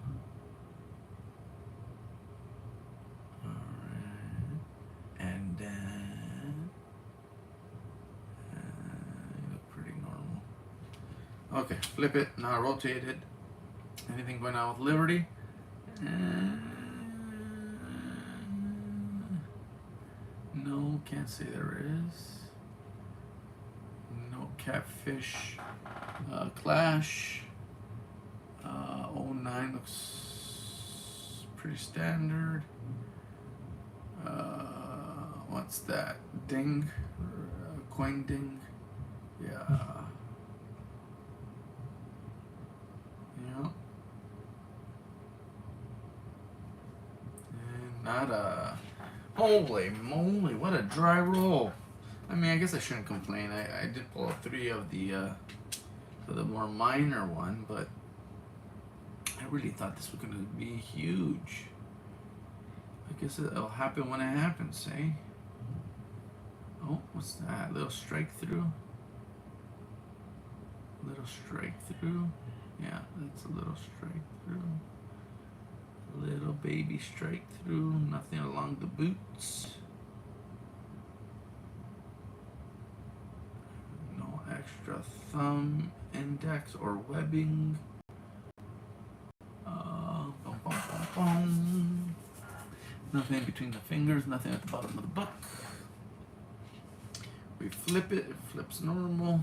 And then... you look pretty normal. Okay, flip it, now rotate it. Anything going on with Liberty? No, can't say there is. No Catfish. Clash. 09 looks pretty standard. What's that? Ding? Coin ding? Yeah. Yeah. And nada. Holy moly, what a dry roll. I mean, I guess I shouldn't complain. I did pull out 3 of the more minor one, but I really thought this was going to be huge. I guess it'll happen when it happens, eh? Oh, what's that? Little strike through? Little strike through? Yeah, that's a little strike through. Little baby strike through. Nothing along the boots. No extra thumb, index, or webbing. Bum, bum, bum, bum. Nothing between the fingers, nothing at the bottom of the book. We flip it, it flips normal.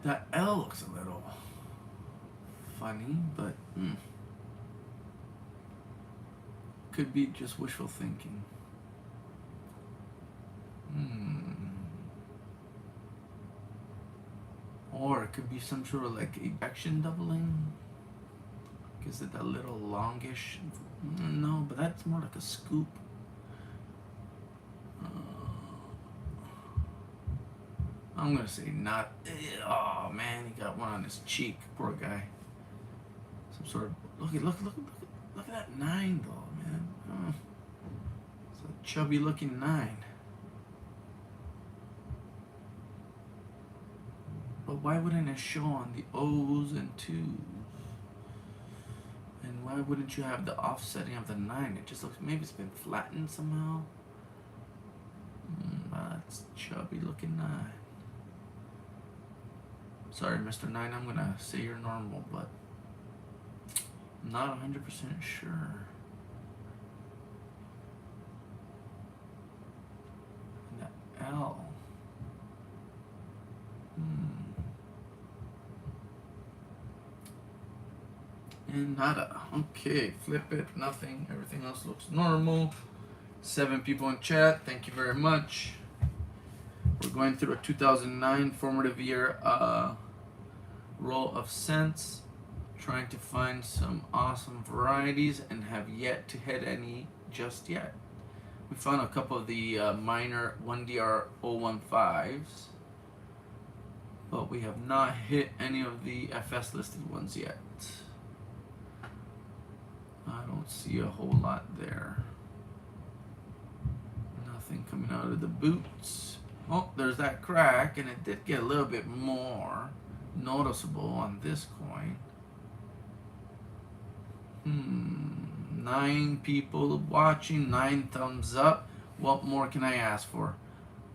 That L looks a little funny, but could be just wishful thinking. Or it could be some sort of like ejection doubling. Is it a little longish? No, but that's more like a scoop. I'm gonna say not. Oh man, he got one on his cheek. Poor guy. Some sort of look at that 9 though, man. It's a chubby looking 9. But why wouldn't it show on the O's and 2s? And why wouldn't you have the offsetting of the 9? It just looks, maybe it's been flattened somehow. That's chubby looking 9. Sorry, Mr. 9, I'm gonna say you're normal, but I'm not 100% sure. And the L. And nada. Okay, flip it, nothing. Everything else looks normal. 7 people in chat. Thank you very much. We're going through a 2009 formative year roll of cents, trying to find some awesome varieties, and have yet to hit any just yet. We found a couple of the minor 1DR 015s, but we have not hit any of the FS listed ones yet. I don't see a whole lot there. Nothing coming out of the boots. Oh, there's that crack, and it did get a little bit more noticeable on this coin. 9 people watching, 9 thumbs up. What more can I ask for?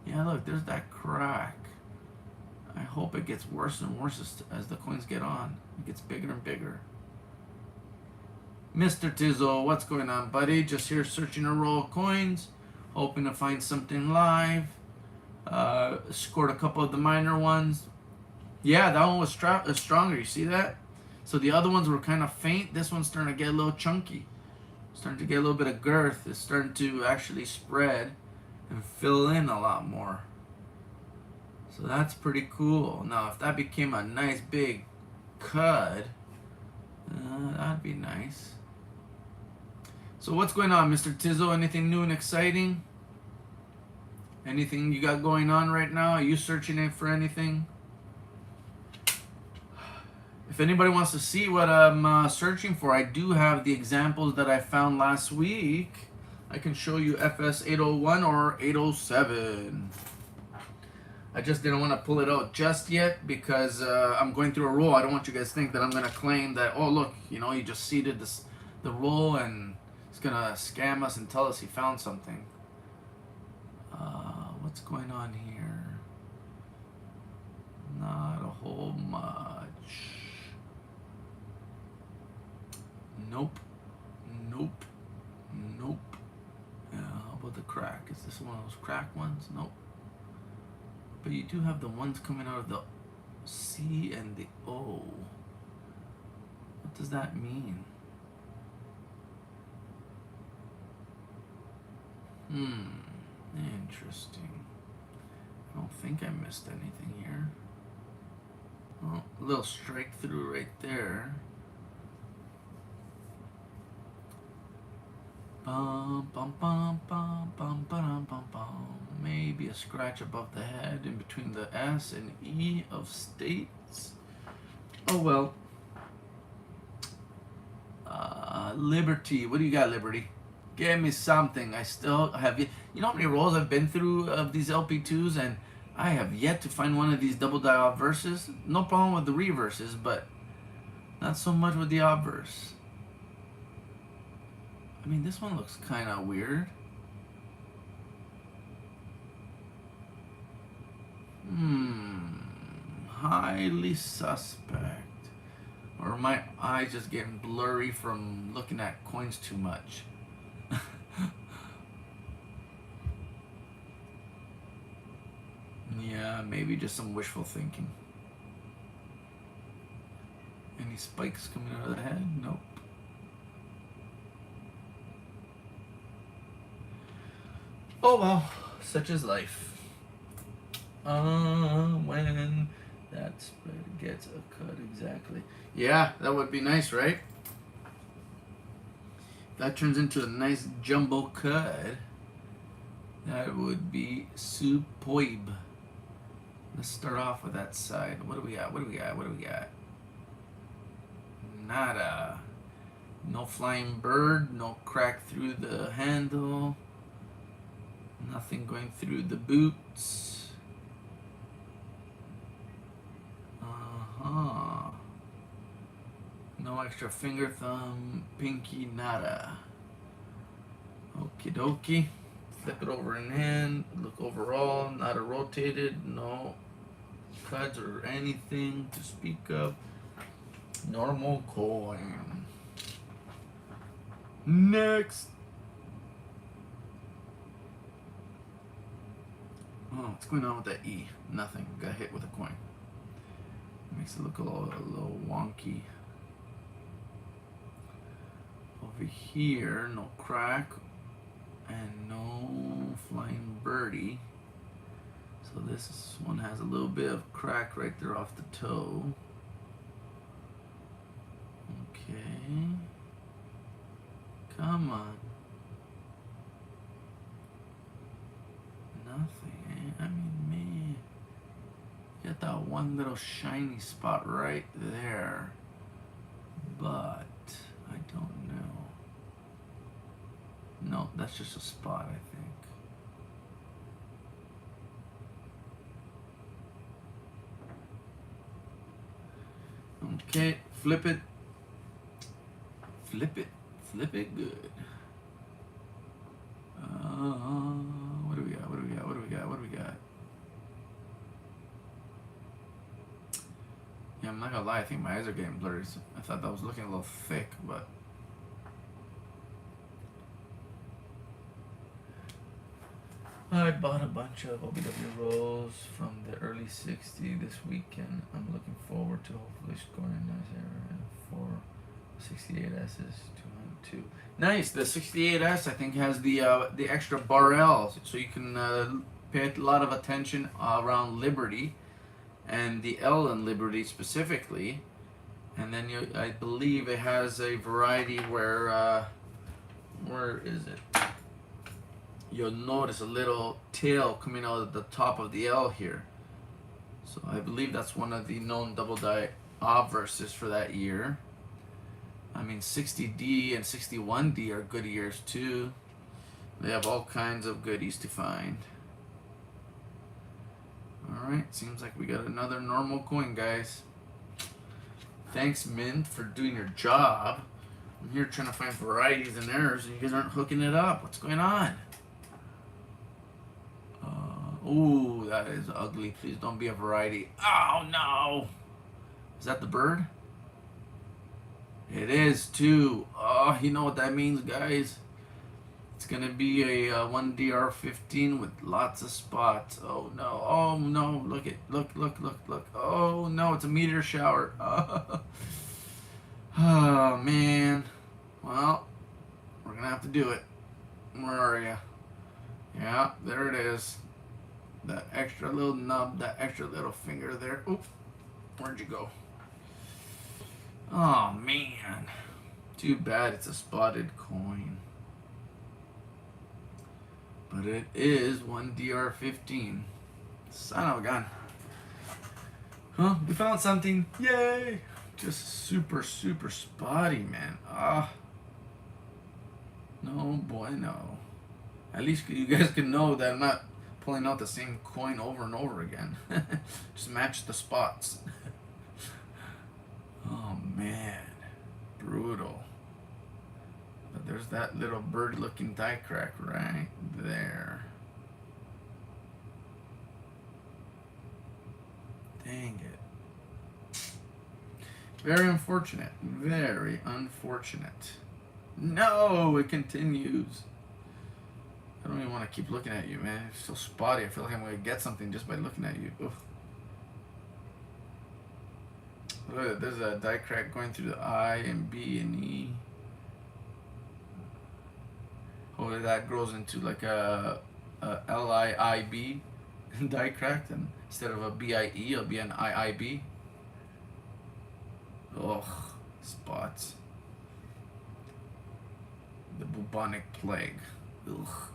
Yeah, look, there's that crack. I hope it gets worse and worse as the coins get on. It gets bigger and bigger. Mr. Tizzle, what's going on, buddy? Just here searching a row of coins, hoping to find something live. Scored a couple of the minor ones. Yeah, that one was stronger. You see that? So the other ones were kind of faint. This one's starting to get a little chunky. Starting to get a little bit of girth. It's starting to actually spread and fill in a lot more. So that's pretty cool. Now, if that became a nice big cud, that'd be nice. So what's going on, Mr. Tizzle? Anything new and exciting? Anything you got going on right now? Are you searching it for anything? If anybody wants to see what I'm searching for, I do have the examples that I found last week. I can show you FS 801 or 807. I just didn't want to pull it out just yet because I'm going through a roll. I don't want you guys to think that I'm going to claim that, oh, look, you know, he just seeded the roll and he's going to scam us and tell us he found something. What's going on here? Not a whole much. Nope. Nope. Nope. How about the crack? Is this one of those crack ones? Nope. But you do have the ones coming out of the C and the O. What does that mean? Interesting. I don't think I missed anything here. Oh, a little strike through right there. Bum, bum, bum, bum, bum, bum, bum, bum. Maybe a scratch above the head in between the S and E of states. Oh well. Liberty. What do you got, Liberty? Give me something. I still have you. You know how many rolls I've been through of these LP2s, and I have yet to find one of these double die obverses. No problem with the reverses, but not so much with the obverse. I mean, this one looks kind of weird. Highly suspect. Or are my eyes just getting blurry from looking at coins too much? Yeah, maybe just some wishful thinking. Any spikes coming out of the head? Nope. Oh well, such is life. When that spread gets a cut exactly. Yeah, that would be nice, right? That turns into a nice jumbo cud. That would be superb. Let's start off with that side. What do we got? What do we got? What do we got? Nada. No flying bird. No crack through the handle. Nothing going through the boots. No extra finger, thumb, pinky, nada. Okie dokie. Flip it over in hand. Look overall. Not a rotated. No cuts or anything to speak of. Normal coin. Next. Oh, what's going on with that E? Nothing. Got hit with a coin. Makes it look a little wonky. Over here, no crack and no flying birdie. So this one has a little bit of crack right there off the toe. Okay. Come on. Nothing. I mean, man. Get that one little shiny spot right there. But I don't know. No, that's just a spot, I think. Okay, flip it. Flip it. Flip it good. What do we got? What do we got? What do we got? What do we got? Yeah, I'm not gonna lie, I think my eyes are getting blurry. So I thought that was looking a little thick, but I bought a bunch of OBW rolls from the early '60s this weekend. I'm looking forward to hopefully scoring a nice error for 68S's 202. Nice. The 68S I think has the extra barrels, so you can pay a lot of attention around Liberty and the L in Liberty specifically. And then I believe it has a variety where is it? You'll notice a little tail coming out of the top of the L here. So I believe that's one of the known double die obverses for that year. I mean, 60D and 61D are good years too. They have all kinds of goodies to find. Alright, seems like we got another normal coin, guys. Thanks, Mint, for doing your job. I'm here trying to find varieties and errors, and you guys aren't hooking it up. What's going on? Ooh, that is ugly. Please don't be a variety. Oh, no. Is that the bird? It is, too. Oh, you know what that means, guys? It's going to be a 1DR15 with lots of spots. Oh, no. Oh, no. Look. Oh, no. It's a meteor shower. Oh, man. Well, we're going to have to do it. Where are you? Yeah, there it is. That extra little nub, that extra little finger there. Oop. Where'd you go? Oh, man. Too bad it's a spotted coin. But it is 1DR15. Son of a gun. Huh? We found something. Yay! Just super spotty, man. Ah. No, boy, no. At least you guys can know that I'm not pulling out the same coin over and over again. Just match the spots. Oh, man. Brutal. But there's that little bird-looking die crack right there. Dang it. Very unfortunate. Very unfortunate. No, it continues. I don't even want to keep looking at you, man. It's so spotty. I feel like I'm going to get something just by looking at you. Ugh. Look, there's a die crack going through the I and B and E. Hopefully that grows into like a LIIB die crack, and instead of a BIE, it'll be an IIB. Ugh, spots. The bubonic plague. Ugh.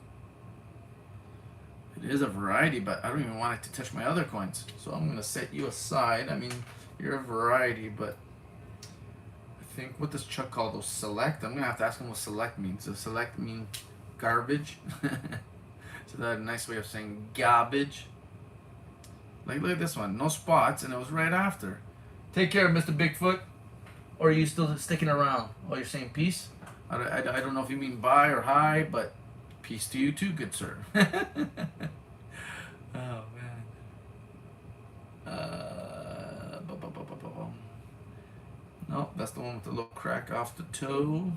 It is a variety, but I don't even want it to touch my other coins. So I'm going to set you aside. I mean, you're a variety, but I think, what does Chuck call those? Select? I'm going to have to ask him what select means. Does select mean garbage? So that's a nice way of saying garbage. Like, look at this one. No spots, and it was right after. Take care, Mr. Bigfoot. Or are you still sticking around? Oh, you're saying peace? I don't know if you mean bye or hi, but peace to you too, good sir. Oh, man. Nope, that's the one with the little crack off the toe.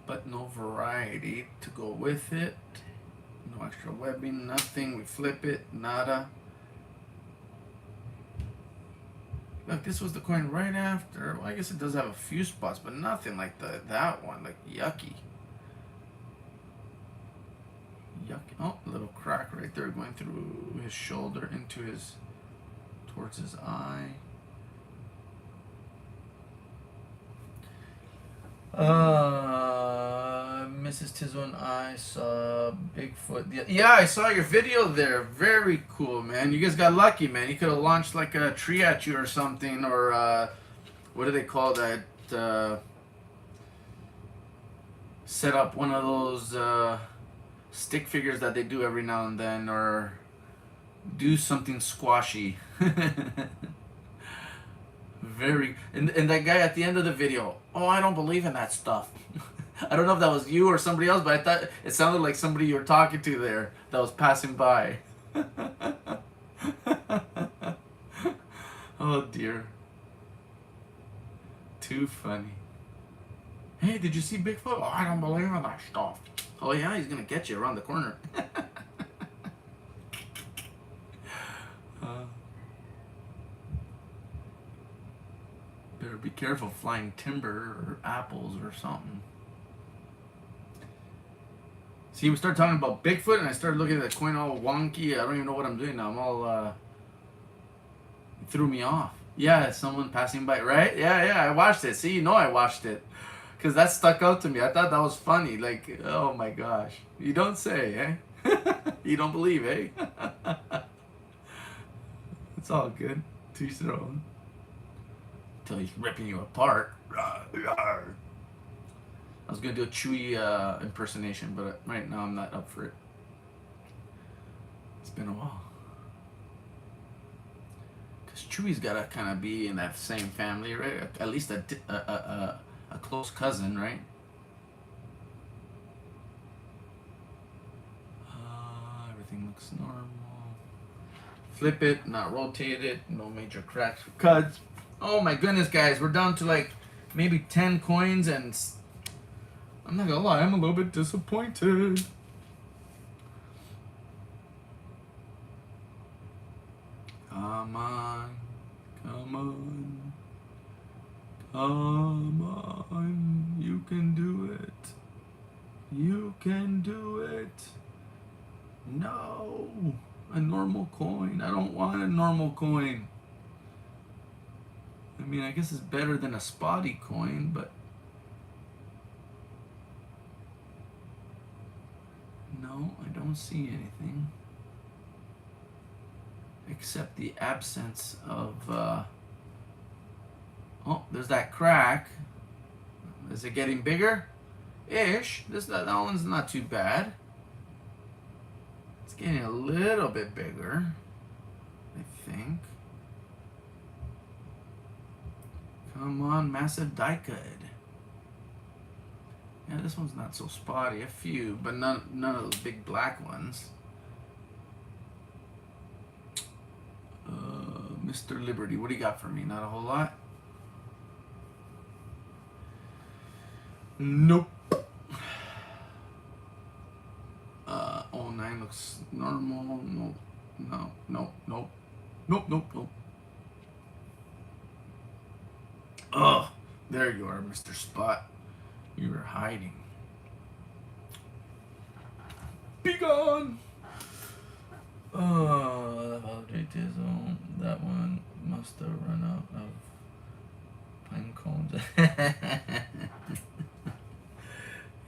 But no variety to go with it. No extra webbing, nothing. We flip it, nada. Look, this was the coin right after. Well, I guess it does have a few spots, but nothing like that one. Like, yucky. Yucky. Oh, a little crack right there going through his shoulder into towards his eye. Mrs. Tizzle and I saw Bigfoot. Yeah, I saw your video there. Very cool, man. You guys got lucky, man. You could have launched like a tree at you or something, or what do they call that? Set up one of those stick figures that they do every now and then, or do something squashy. And that guy at the end of the video, oh, I don't believe in that stuff. I don't know if that was you or somebody else, but I thought it sounded like somebody you were talking to there that was passing by. Oh dear. Too funny. Hey, did you see Bigfoot? Oh, I don't believe in that stuff. Oh yeah, he's gonna get you around the corner. uh, better be careful flying timber or apples or something. See, we started talking about Bigfoot, and I started looking at the coin all wonky. I don't even know what I'm doing now. I'm all, it threw me off. Yeah, someone passing by, right? Yeah, I watched it. See, you know I watched it. Because that stuck out to me. I thought that was funny. Like, oh my gosh. You don't say, eh? You don't believe, eh? It's all good. To each their own. Until he's ripping you apart. I was going to do a Chewy impersonation, but right now I'm not up for it. It's been a while. Because Chewy's got to kind of be in that same family, right? At least a close cousin, right? Everything looks normal. Flip it, not rotate it, no major cracks or cuts. Oh my goodness, guys, we're down to like maybe 10 coins, and I'm not gonna lie, I'm a little bit disappointed. Come on, come on, come on, you can do it. You can do it. No, a normal coin. I don't want a normal coin. I mean, I guess it's better than a spotty coin, but no, I don't see anything. Except the absence of, oh, there's that crack. Is it getting bigger? Ish. That one's not too bad. It's getting a little bit bigger, I think. Come on, massive die cut. Yeah, this one's not so spotty. A few, but none of those big black ones. Mr. Liberty, what do you got for me? Not a whole lot. Nope. 09 looks normal. Nope. Oh, there you are, Mr. Spot. You were hiding. Be gone! Oh, that one must have run out of pine cones.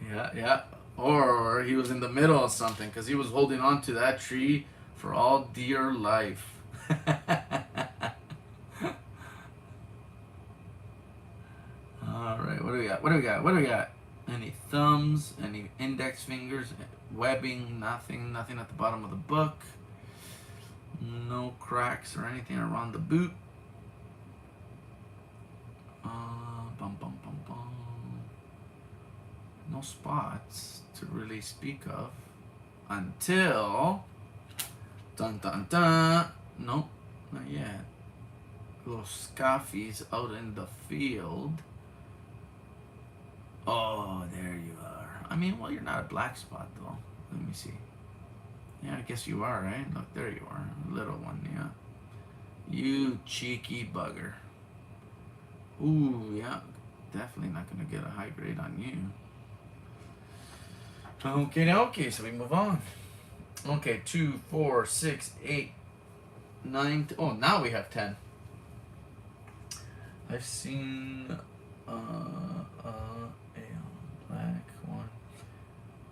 Yeah. Or he was in the middle of something, because he was holding on to that tree for all dear life. Alright, what do we got? Any thumbs? Any index fingers? Webbing? Nothing at the bottom of the book. No cracks or anything around the boot. No spots to really speak of until dun. Nope, not yet. Little scaffies out in the field. Oh, there you are. I mean, well, you're not a black spot though. Let me see. Yeah, I guess you are, right? Look, there you are. A little one, yeah. You cheeky bugger. Ooh, yeah. Definitely not going to get a high grade on you. Okay, so we move on. Okay, 2, 4, 6, 8, 9. Oh, now we have 10. I've seen a black one,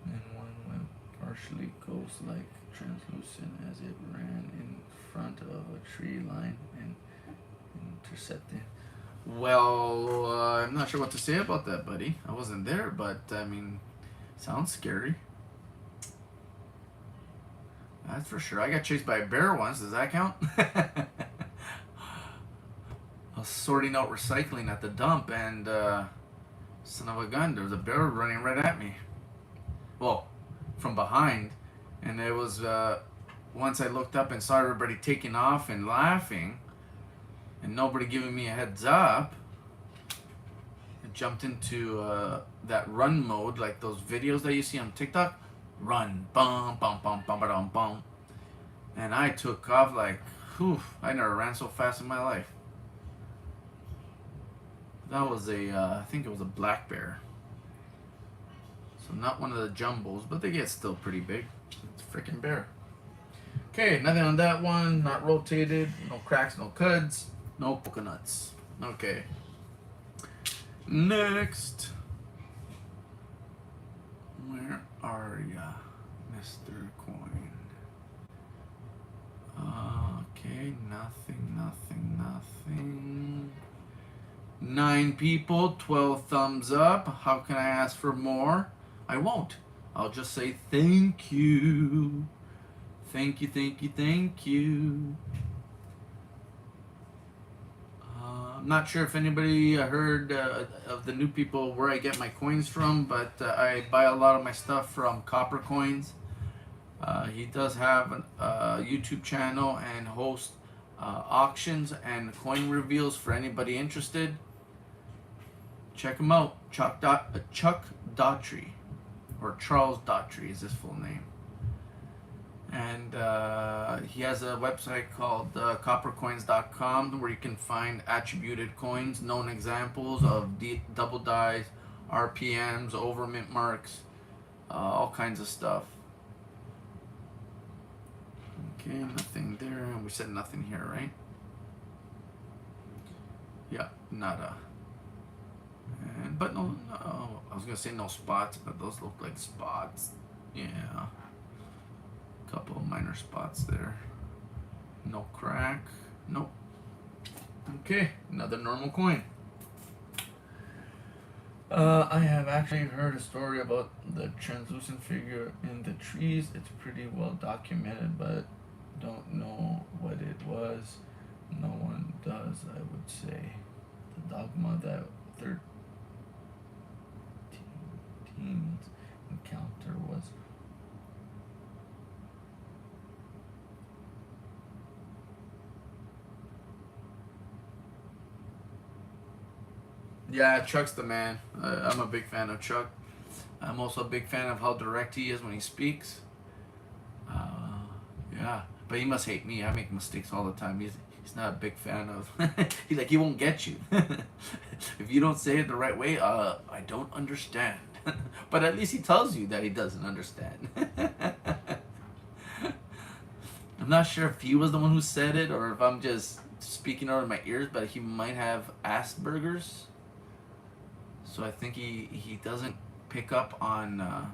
and one went partially ghost-like, translucent as it ran in front of a tree line and intercepted. Well, I'm not sure what to say about that, buddy. I wasn't there, but I mean, sounds scary. That's for sure. I got chased by a bear once. Does that count? I was sorting out recycling at the dump, and son of a gun, there was a bear running right at me. Well, from behind. And it was, once I looked up and saw everybody taking off and laughing, and nobody giving me a heads up, I jumped into that run mode, like those videos that you see on TikTok. Run, bum, bum, bum, bum, bum, bum. And I took off like, whew, I never ran so fast in my life. That was I think it was a black bear. So not one of the jumbos, but they get still pretty big. It's a freaking bear. Okay, nothing on that one. Not rotated. No cracks, no cuds, no coconuts. Okay. Next. Where are ya, Mr. Coin? Okay, nothing. 9 people, 12 thumbs up. How can I ask for more? I won't. I'll just say thank you. Thank you. I'm not sure if anybody heard of the new people where I get my coins from, but I buy a lot of my stuff from Copper Coins. He does have a YouTube channel and hosts auctions and coin reveals for anybody interested. Check him out. Chuck Daughtry, or Charles Daughtry is his full name. And he has a website called coppercoins.com where you can find attributed coins, known examples of double dies, RPMs, overmint marks, all kinds of stuff. Okay, nothing there. We said nothing here, right? Yeah, nada. But no, I was gonna say no spots, but those look like spots. Yeah, couple of minor spots there. No crack. Nope. Okay, another normal coin. I have actually heard a story about the translucent figure in the trees. It's pretty well documented, but don't know what it was. No one does, I would say. The dogma that 13th encounter was. Yeah, Chuck's the man. I'm a big fan of Chuck. I'm also a big fan of how direct he is when he speaks. Yeah, but he must hate me. I make mistakes all the time. He's not a big fan of. He won't get you. If you don't say it the right way, I don't understand. But at least he tells you that he doesn't understand. I'm not sure if he was the one who said it or if I'm just speaking out of my ears, but he might have Asperger's. So I think he doesn't pick up on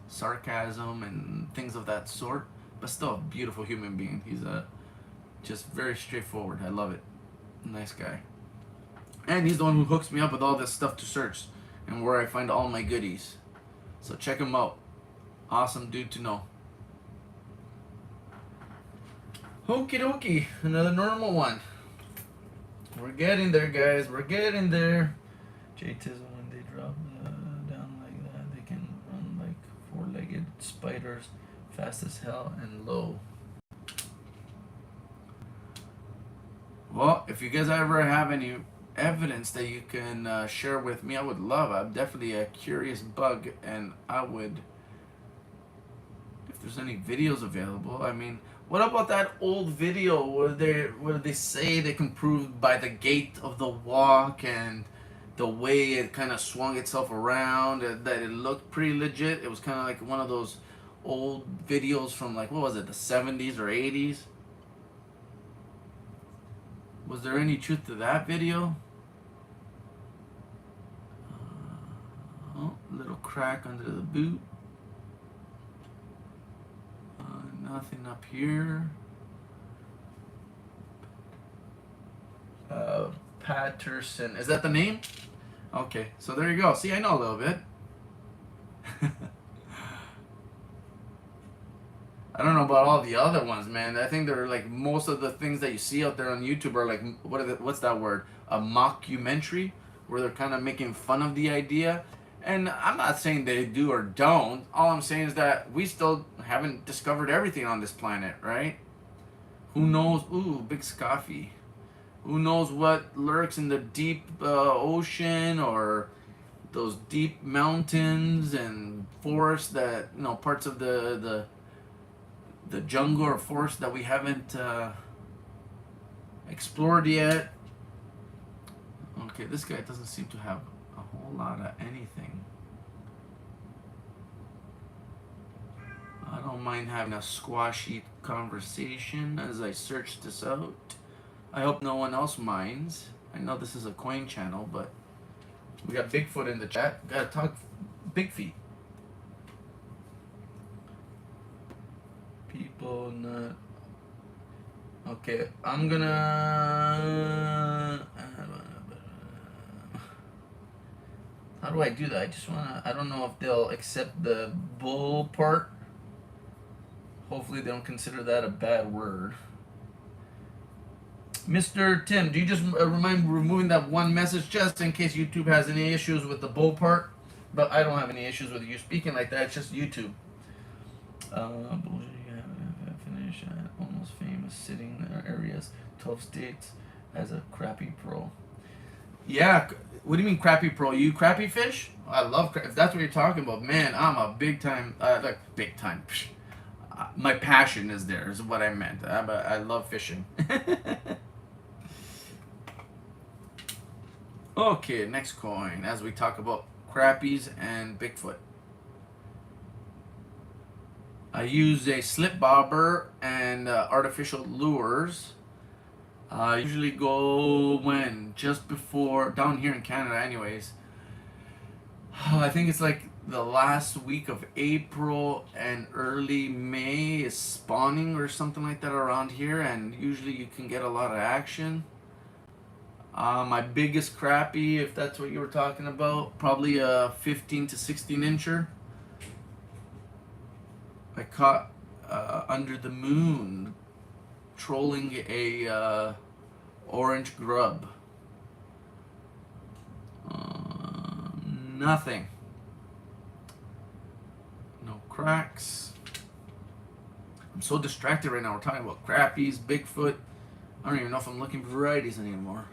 sarcasm and things of that sort. But still a beautiful human being. He's just very straightforward. I love it. Nice guy. And he's the one who hooks me up with all this stuff to search and where I find all my goodies. So check him out. Awesome dude to know. Okie dokie. Another normal one. We're getting there, guys. We're getting there. J-Tizzle, when they drop down like that, they can run like four-legged spiders, fast as hell and low. Well, if you guys ever have any evidence that you can share with me, I would love. I'm definitely a curious bug, and I would, if there's any videos available. I mean, what about that old video where they say they can prove by the gait of the walk and the way it kind of swung itself around that it looked pretty legit? It was kind of like one of those old videos from, like, what was it, the 70s or 80s? Was there any truth to that video? Oh, little crack under the boot. Nothing up here. Patterson. Is that the name? Okay, so there you go. See, I know a little bit. I don't know about all the other ones, man. I think they're like most of the things that you see out there on YouTube are like, what's that word? A mockumentary, where they're kind of making fun of the idea. And I'm not saying they do or don't. All I'm saying is that we still haven't discovered everything on this planet, right? Who knows? Ooh, big scoffy. Who knows what lurks in the deep ocean, or those deep mountains and forests that, you know, parts of the jungle or forest that we haven't explored yet. Okay, this guy doesn't seem to have a whole lot of anything. I don't mind having a squashy conversation as I search this out. I hope no one else minds. I know this is a coin channel, but we got Bigfoot in the chat. Gotta talk big feet. People not. Okay, I'm gonna. How do I do that? I just wanna. I don't know if they'll accept the bull part. Hopefully, they don't consider that a bad word. Mr. Tim, do you just remind removing that one message just in case YouTube has any issues with the bull part? But I don't have any issues with you speaking like that. It's just YouTube. Finish almost famous sitting areas, 12 states as a crappie pro. Yeah, what do you mean crappie pro? You crappie fish? I love if that's what you're talking about. Man, I'm a big time, like big time. My passion is there, is what I meant. I love fishing. Okay, next coin as we talk about crappies and Bigfoot. I use a slip bobber and artificial lures. I usually go when? Just before, down here in Canada anyways. I think it's like the last week of April and early May is spawning or something like that around here, and usually you can get a lot of action. My biggest crappie, if that's what you were talking about, probably a 15 to 16 incher. I caught under the moon trolling a orange grub. Nothing. No cracks. I'm so distracted right now. We're talking about crappies, Bigfoot. I don't even know if I'm looking for varieties anymore.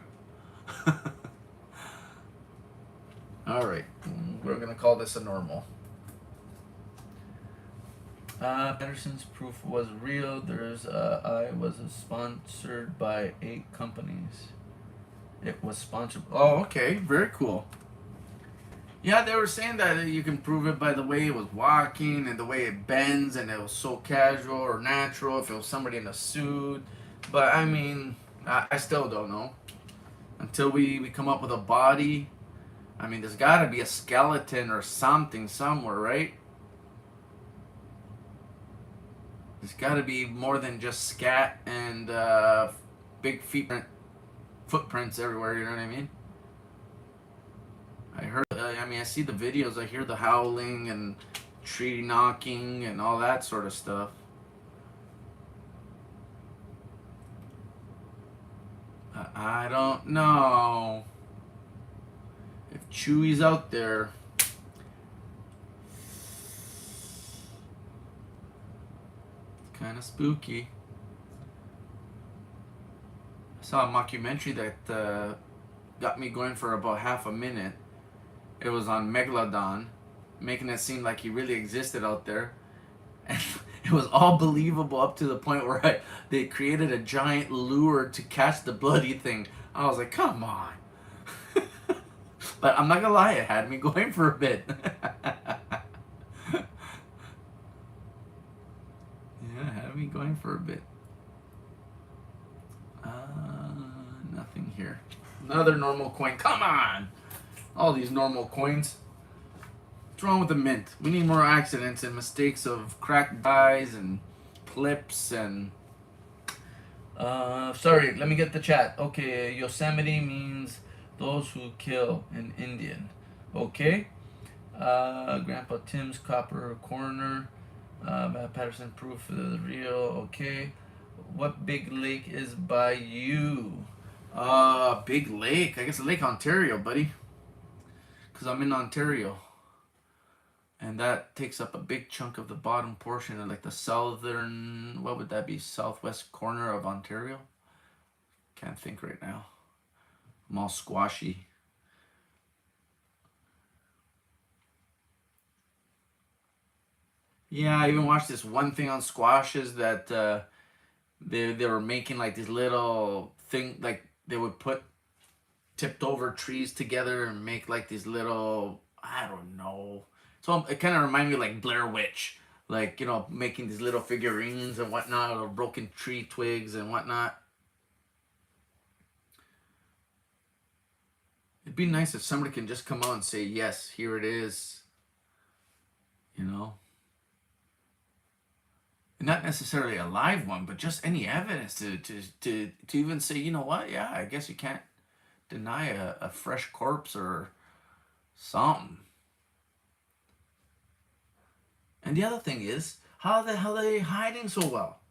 Alright, we're going to call this a normal. Patterson's proof was real. I was sponsored by 8 companies. It was sponsored. Oh, okay. Very cool. Yeah, they were saying that you can prove it by the way it was walking and the way it bends, and it was so casual or natural if it was somebody in a suit. But I mean, I still don't know. Until we come up with a body. I mean, there's got to be a skeleton or something somewhere, right? There's got to be more than just scat and big footprints everywhere, you know what I mean? I see the videos, I hear the howling and tree knocking and all that sort of stuff. I don't know. If Chewy's out there, kind of spooky. I saw a mockumentary that got me going for about half a minute. It was on Megalodon, making it seem like he really existed out there. And it was all believable up to the point where they created a giant lure to catch the bloody thing. I was like, come on. But I'm not gonna lie, it had me going for a bit. Yeah, it had me going for a bit. Nothing here. Another normal coin. Come on! All these normal coins. What's wrong with the mint? We need more accidents and mistakes of cracked dies and clips and... sorry, let me get the chat. Okay, Yosemite means those who kill an Indian. Okay. Grandpa Tim's copper corner. Patterson proof of the real. Okay. What big lake is by you? Big lake. I guess Lake Ontario, buddy. Because I'm in Ontario. And that takes up a big chunk of the bottom portion of like the southern, what would that be, southwest corner of Ontario? Can't think right now. I'm all squashy. Yeah, I even watched this one thing on squashes that they were making like this little thing, like they would put tipped over trees together and make like these little, I don't know. So it kind of reminded me of like Blair Witch, like, you know, making these little figurines and whatnot, or broken tree twigs and whatnot. It'd be nice if somebody can just come out and say, yes, here it is, you know. And not necessarily a live one, but just any evidence to even say, you know what, yeah, I guess you can't deny a fresh corpse or something. And the other thing is, how the hell are they hiding so well?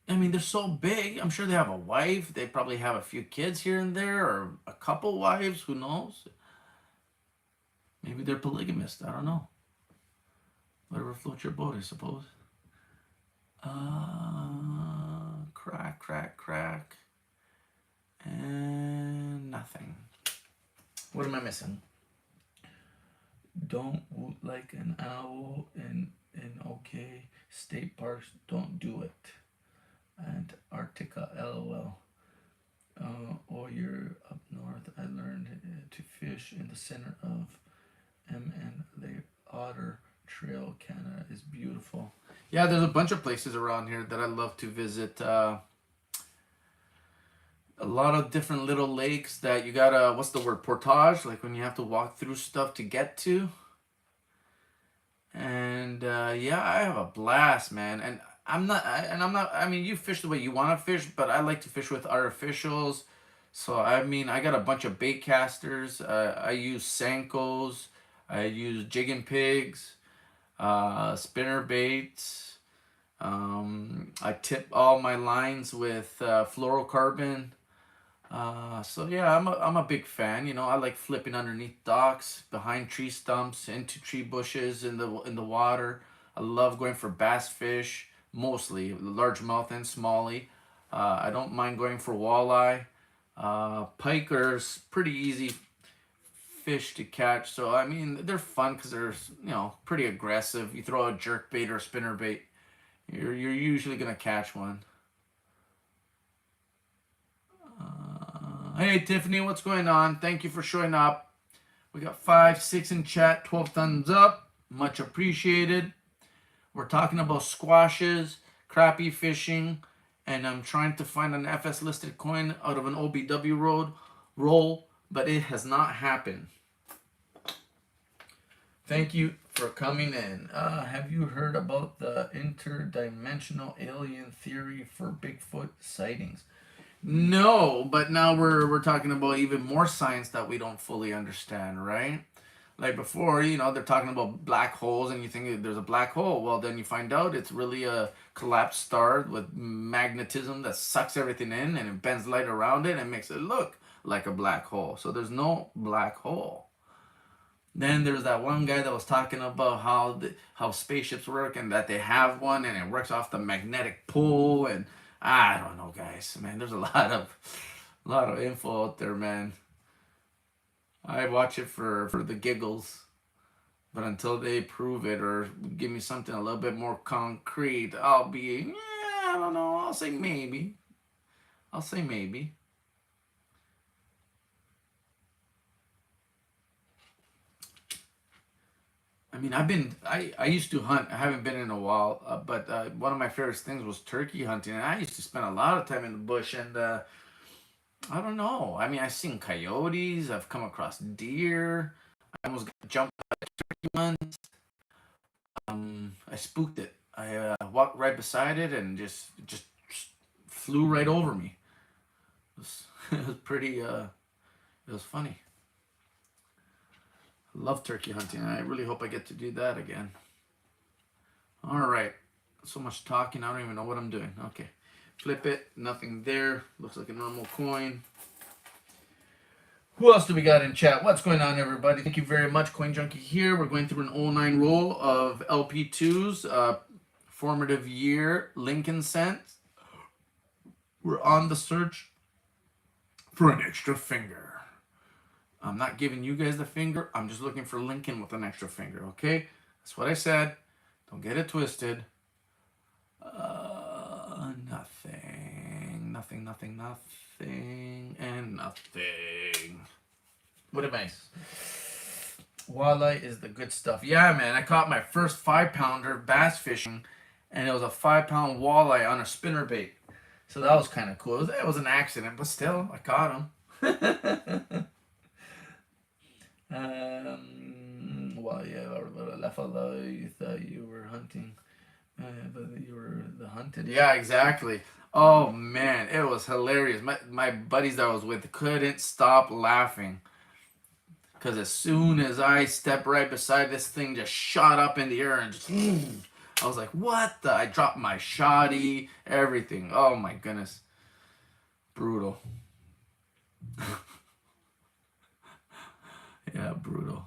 I mean, they're so big. I'm sure they have a wife. They probably have a few kids here and there, or a couple wives. Who knows? Maybe they're polygamist. I don't know. Whatever floats your boat, I suppose. Crack, crack, crack. And nothing. What am I missing? Don't woot like an owl in OK state parks. Don't do it. Antarctica, LOL. Or you're up north. I learned to fish in the center of MN Lake Otter Trail. Canada is beautiful. Yeah, there's a bunch of places around here that I love to visit. A lot of different little lakes that you gotta, what's the word, portage, like when you have to walk through stuff to get to. And yeah, I have a blast, man. And I'm not, I mean, you fish the way you want to fish, but I like to fish with artificials. So, I mean, I got a bunch of bait casters. I use Senkos. I use jig and pigs, spinner baits. I tip all my lines with fluorocarbon. So yeah, I'm a big fan. You know, I like flipping underneath docks, behind tree stumps, into tree bushes in the water. I love going for bass fish, mostly largemouth and smallie. I don't mind going for walleye. Pike are pretty easy fish to catch. So I mean, they're fun because they're, you know, pretty aggressive. You throw a jerk bait or a spinner bait, you're usually gonna catch one. Hey Tiffany, what's going on? Thank you for showing up. We got 5, 6 in chat, 12 thumbs up. Much appreciated. We're talking about squashes, crappie fishing, and I'm trying to find an FS listed coin out of an OBW roll, but it has not happened. Thank you for coming in. Have you heard about the interdimensional alien theory for Bigfoot sightings? No, but now we're talking about even more science that we don't fully understand, right? Like before, you know, they're talking about black holes, and you think there's a black hole. Well, then you find out it's really a collapsed star with magnetism that sucks everything in, and it bends light around it and makes it look like a black hole. So there's no black hole. Then there's that one guy that was talking about how spaceships work, and that they have one and it works off the magnetic pull, and I don't know, guys. Man, there's a lot of info out there, man. I watch it for the giggles, but until they prove it or give me something a little bit more concrete, I'll be, yeah, I don't know. I'll say maybe. I'll say maybe. I mean, I used to hunt. I haven't been in a while, but one of my favorite things was turkey hunting, and I used to spend a lot of time in the bush. And I don't know. I mean, I've seen coyotes. I've come across deer. I almost got jumped by a turkey once. I spooked it. I walked right beside it and just flew right over me. It was pretty. It was funny. Love turkey hunting. I really hope I get to do that again. All right. So much talking. I don't even know what I'm doing. Okay. Flip it. Nothing there. Looks like a normal coin. Who else do we got in chat? What's going on, everybody? Thank you very much. Coin Junkie here. We're going through an 09 roll of LP2s. Formative year. Lincoln cent. We're on the search for an extra finger. I'm not giving you guys the finger. I'm just looking for Lincoln with an extra finger, okay? That's what I said. Don't get it twisted. Nothing, and nothing. What am I? Walleye is the good stuff. Yeah, man, I caught my first 5-pounder bass fishing, and it was a 5-pound walleye on a spinnerbait. So that was kind of cool. It was an accident, but still, I caught him. Well, yeah, you thought you were hunting, but you were the hunted. Yeah, exactly. Oh man, it was hilarious. My buddies that I was with couldn't stop laughing. Because as soon as I stepped right beside this thing, just shot up in the air and just, I was like, what the? I dropped my shoddy, everything. Oh my goodness. Brutal. Yeah, brutal.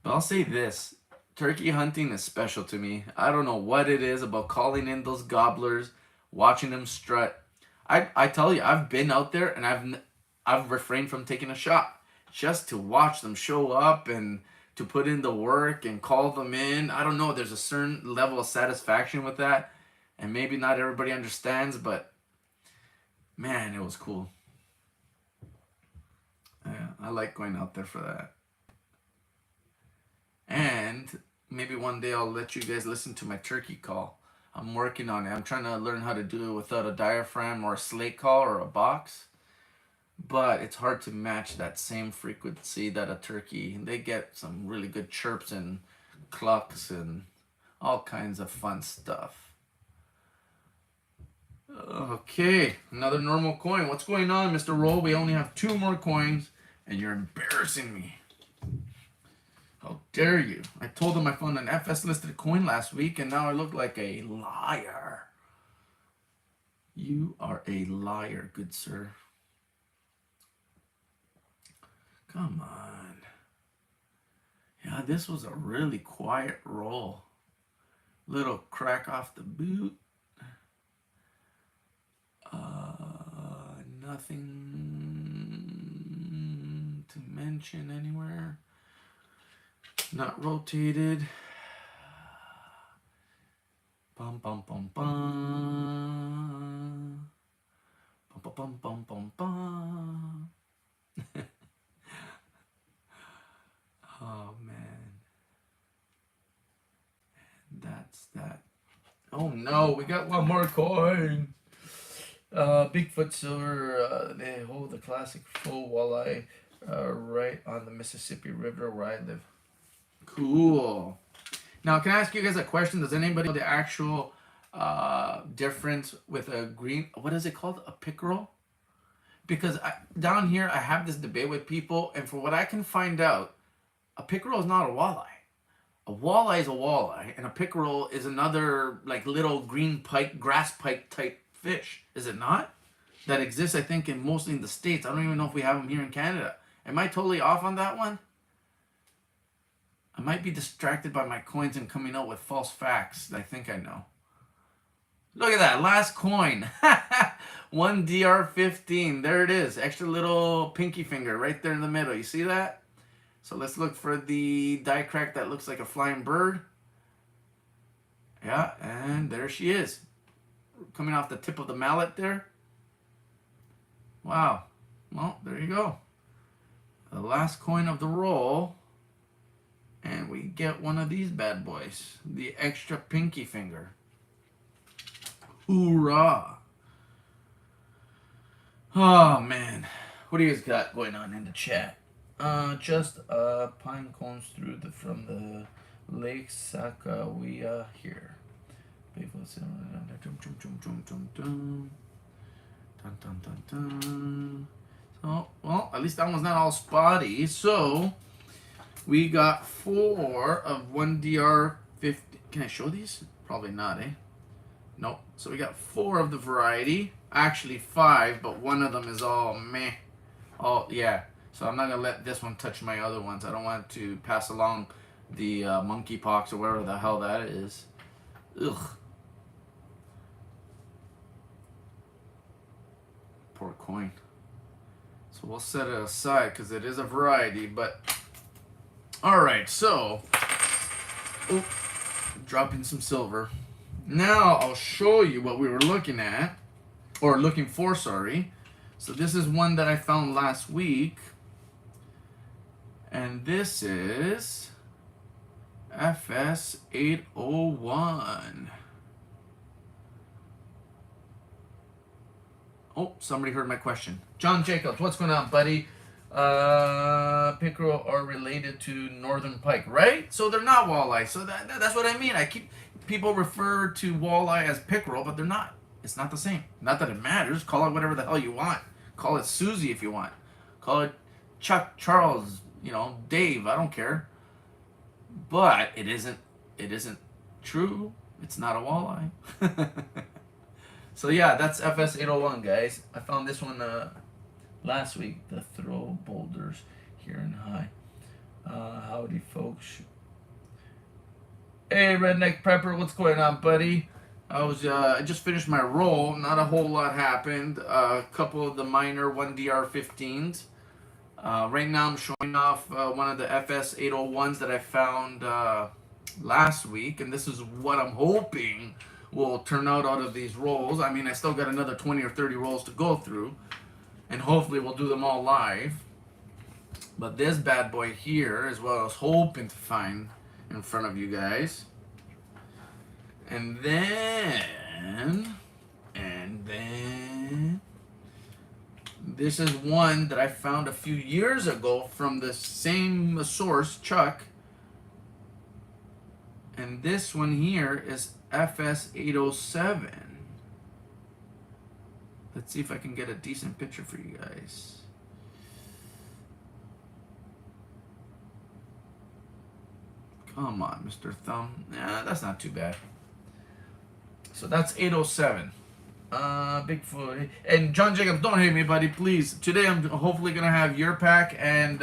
But I'll say this. Turkey hunting is special to me. I don't know what it is about calling in those gobblers, watching them strut. I tell you, I've been out there and I've refrained from taking a shot just to watch them show up and to put in the work and call them in. I don't know, there's a certain level of satisfaction with that, and maybe not everybody understands, but man, it was cool. Yeah, I like going out there for that. And maybe one day I'll let you guys listen to my turkey call. I'm working on it. I'm trying to learn how to do it without a diaphragm or a slate call or a box. But it's hard to match that same frequency that a turkey. They get some really good chirps and clucks and all kinds of fun stuff. Okay, another normal coin. What's going on, Mr. Roll? We only have 2 more coins, and you're embarrassing me. How dare you? I told him I found an FS listed coin last week, and now I look like a liar. You are a liar, good sir. Come on. Yeah, this was a really quiet roll. Little crack off the boot. Nothing to mention anywhere. Not rotated. Bum bum bum bum. Bum bum bum bum bum bum. Oh man. That's that. Oh no, we got one more coin. Bigfoot silver. They hold the classic full walleye right on the Mississippi River where I live. Cool. Now, can I ask you guys a question? Does anybody know the actual difference with a green? What is it called? A pickerel? Because down here, I have this debate with people, and for what I can find out, a pickerel is not a walleye. A walleye is a walleye, and a pickerel is another like little green pike, grass pike type fish. Is it not? That exists, I think, in mostly in the States. I don't even know if we have them here in Canada. Am I totally off on that one? I might be distracted by my coins and coming out with false facts that I think I know. Look at that, last coin. 1 DR15. There it is. Extra little pinky finger right there in the middle. You see that? So let's look for the die crack that looks like a flying bird. Yeah, and there she is. Coming off the tip of the mallet there. Wow. Well, there you go. The last coin of the roll. And we get one of these bad boys. The extra pinky finger. Hoorah. Oh, man. What do you guys got going on in the chat? Just pine cones from the Lake Sakawea here. So, well, at least that one's not all spotty. So, we got 4 of 1DR50. Can I show these? Probably not, eh? Nope. So we got 4 of the variety. Actually 5, but one of them is all meh. Oh, yeah. So I'm not going to let this one touch my other ones. I don't want to pass along the monkeypox or whatever the hell that is. Ugh. Poor coin. So we'll set it aside because it is a variety. But all right, so dropping some silver. Now I'll show you what we were looking at, or looking for, sorry. So this is one that I found last week. And this is FS801. Oh, somebody heard my question. John Jacobs, what's going on, buddy? Pickerel are related to northern pike, right? So they're not walleye. So that's what I mean. People refer to walleye as pickerel, but they're not. It's not the same. Not that it matters. Call it whatever the hell you want. Call it Susie if you want. Call it Chuck, Charles, Dave. I don't care. But it isn't true. It's not a walleye. So yeah, that's FS801, guys. I found this one last week. The throw boulders here in high. Howdy, folks. Hey, Redneck Prepper, what's going on, buddy? I just finished my roll. Not a whole lot happened. A couple of the minor 1DR15s. Right now I'm showing off one of the FS801s that I found last week, and this is what I'm hoping will turn out of these rolls. I mean, I still got another 20 or 30 rolls to go through, and hopefully we'll do them all live. But this bad boy here is what I was hoping to find in front of you guys. And then this is one that I found a few years ago from the same source, Chuck. And this one here is FS807. Let's see if I can get a decent picture for you guys. Come on, Mr. Thumb. Nah, that's not too bad. So that's 807. Bigfoot. And John Jacobs, don't hate me, buddy, please. Today I'm hopefully gonna have your pack and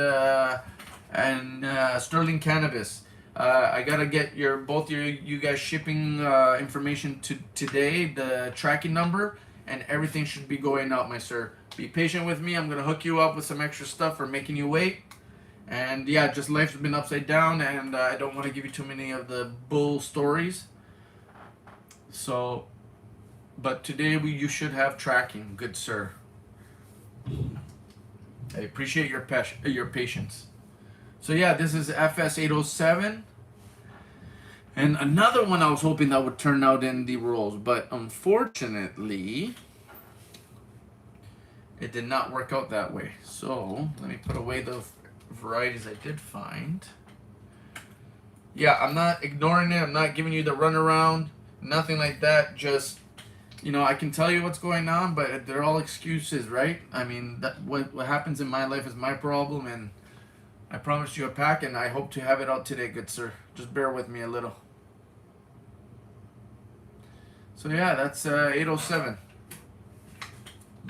Sterling Cannabis. I gotta get you guys shipping information today, the tracking number, and everything should be going out, my sir. Be patient with me. I'm gonna hook you up with some extra stuff for making you wait. And yeah, just life's been upside down, and I don't want to give you too many of the bull stories. So, but today you should have tracking, good sir. I appreciate your patience. So yeah, this is FS807. And another one I was hoping that would turn out in the rolls, but unfortunately, it did not work out that way. So let me put away the varieties I did find. Yeah, I'm not ignoring it. I'm not giving you the runaround. Nothing like that. Just, I can tell you what's going on, but they're all excuses, right? I mean, what happens in my life is my problem, and I promised you a pack, and I hope to have it out today, good sir. Just bear with me a little. So yeah, that's 807.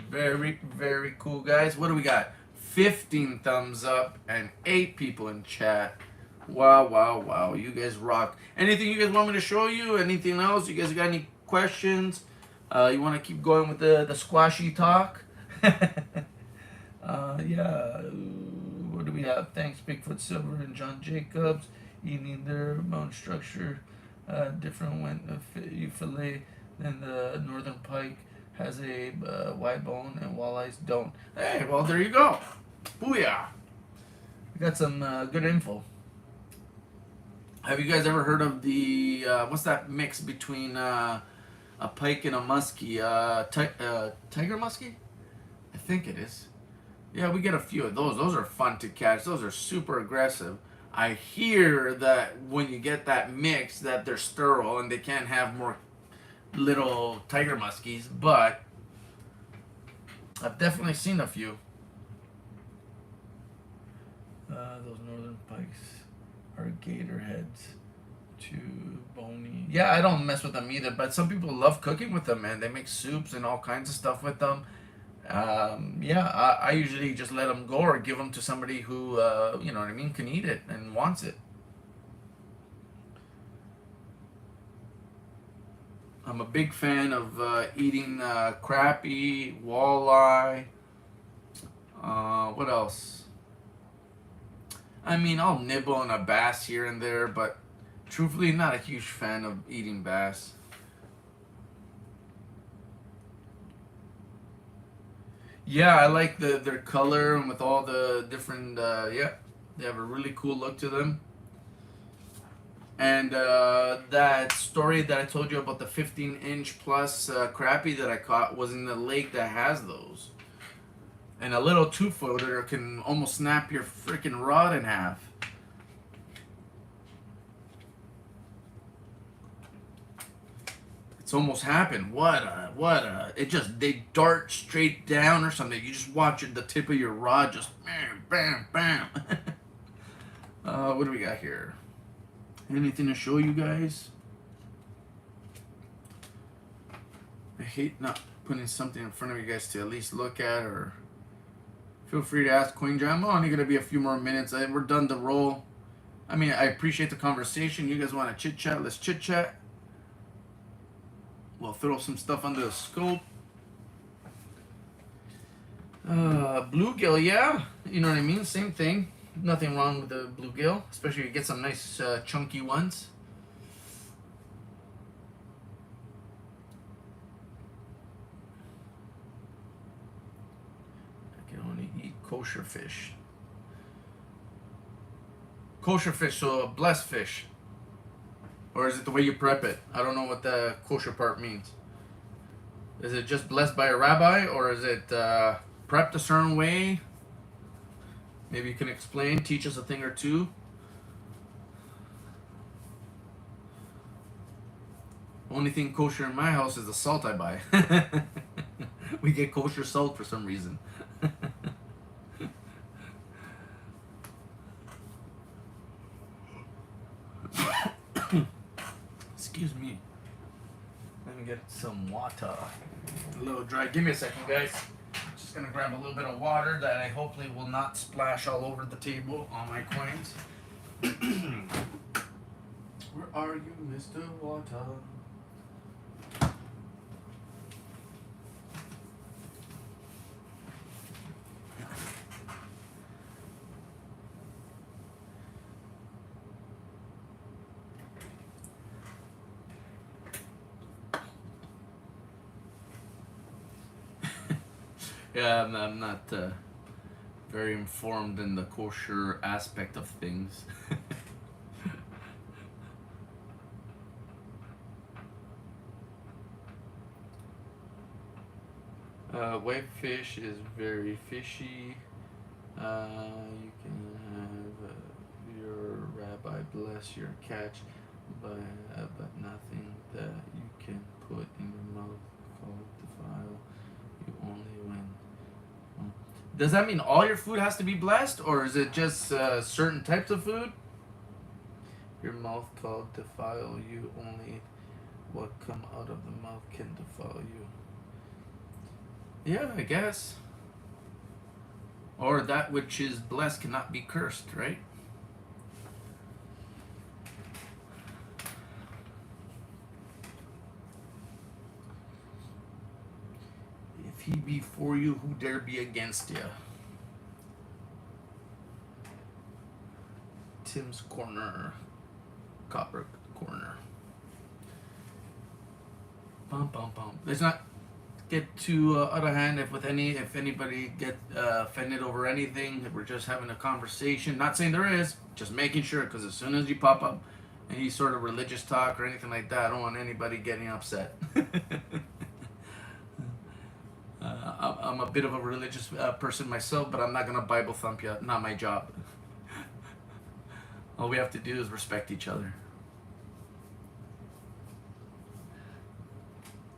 Very, very cool, guys. What do we got? 15 thumbs up and 8 people in chat. Wow, wow, wow. You guys rock. Anything you guys want me to show you? Anything else? You guys got any questions? You want to keep going with the squashy talk? Yeah. What do we have? Thanks, Bigfoot Silver and John Jacobs. Eating their bone structure different when you fillet than the northern pike has a wide bone and walleyes don't. Hey, well, there you go. Booyah. We got some good info. Have you guys ever heard of the, what's that mix between a pike and a muskie? Tiger muskie? I think it is. Yeah, we get a few of those. Those are fun to catch. Those are super aggressive. I hear that when you get that mix that they're sterile and they can't have more little tiger muskies, but I've definitely seen a few. Those northern pikes are gator heads, too bony. Yeah, I don't mess with them either, but some people love cooking with them, man. They make soups and all kinds of stuff with them. Yeah, I usually just let them go or give them to somebody who, you know what I mean, can eat it and wants it. I'm a big fan of eating crappie, walleye, What else? I mean, I'll nibble on a bass here and there, but truthfully, not a huge fan of eating bass. Yeah, I like their color and with all the different. Yeah, they have a really cool look to them. And that story that I told you about the 15-inch plus crappie that I caught was in the lake that has those. And a little 2-footer can almost snap your freaking rod in half. It's almost happened. It just, they dart straight down or something. You just watch it, the tip of your rod just bam, bam, bam. What do we got here? Anything to show you guys? I hate not putting something in front of you guys to at least look at, or feel free to ask Queen Jam. I'm only gonna be a few more minutes. We're done the roll. I mean, I appreciate the conversation. You guys want to chit chat? Let's chit chat. We'll throw some stuff under the scope. Bluegill, yeah. You know what I mean? Same thing. Nothing wrong with the bluegill, especially if you get some nice chunky ones. I can only eat kosher fish. Kosher fish, so blessed fish. Or is it the way you prep it? I don't know what the kosher part means. Is it just blessed by a rabbi, or is it prepped a certain way? Maybe you can explain, teach us a thing or two. Only thing kosher in my house is the salt I buy. We get kosher salt for some reason. Excuse me. Let me get some water. A little dry. Give me a second, guys. Just gonna grab a little bit of water that I hopefully will not splash all over the table on my coins. Where are you, Mr. Water? Yeah, I'm not very informed in the kosher aspect of things. Whitefish is very fishy. You can have your rabbi bless your catch, but nothing that you can put in your mouth called defile you only when. Does that mean all your food has to be blessed, or is it just certain types of food? Your mouth called defile you, only what come out of the mouth can defile you. Yeah, I guess. Or that which is blessed cannot be cursed, right? If he be for you, who dare be against you? Tim's Corner. Copper Corner. Bum, bum, bum. Let's not get too out of hand if anybody get offended over anything. If we're just having a conversation. Not saying there is, just making sure, because as soon as you pop up any sort of religious talk or anything like that, I don't want anybody getting upset. I'm a bit of a religious person myself, but I'm not going to Bible thump you. Not my job. All we have to do is respect each other.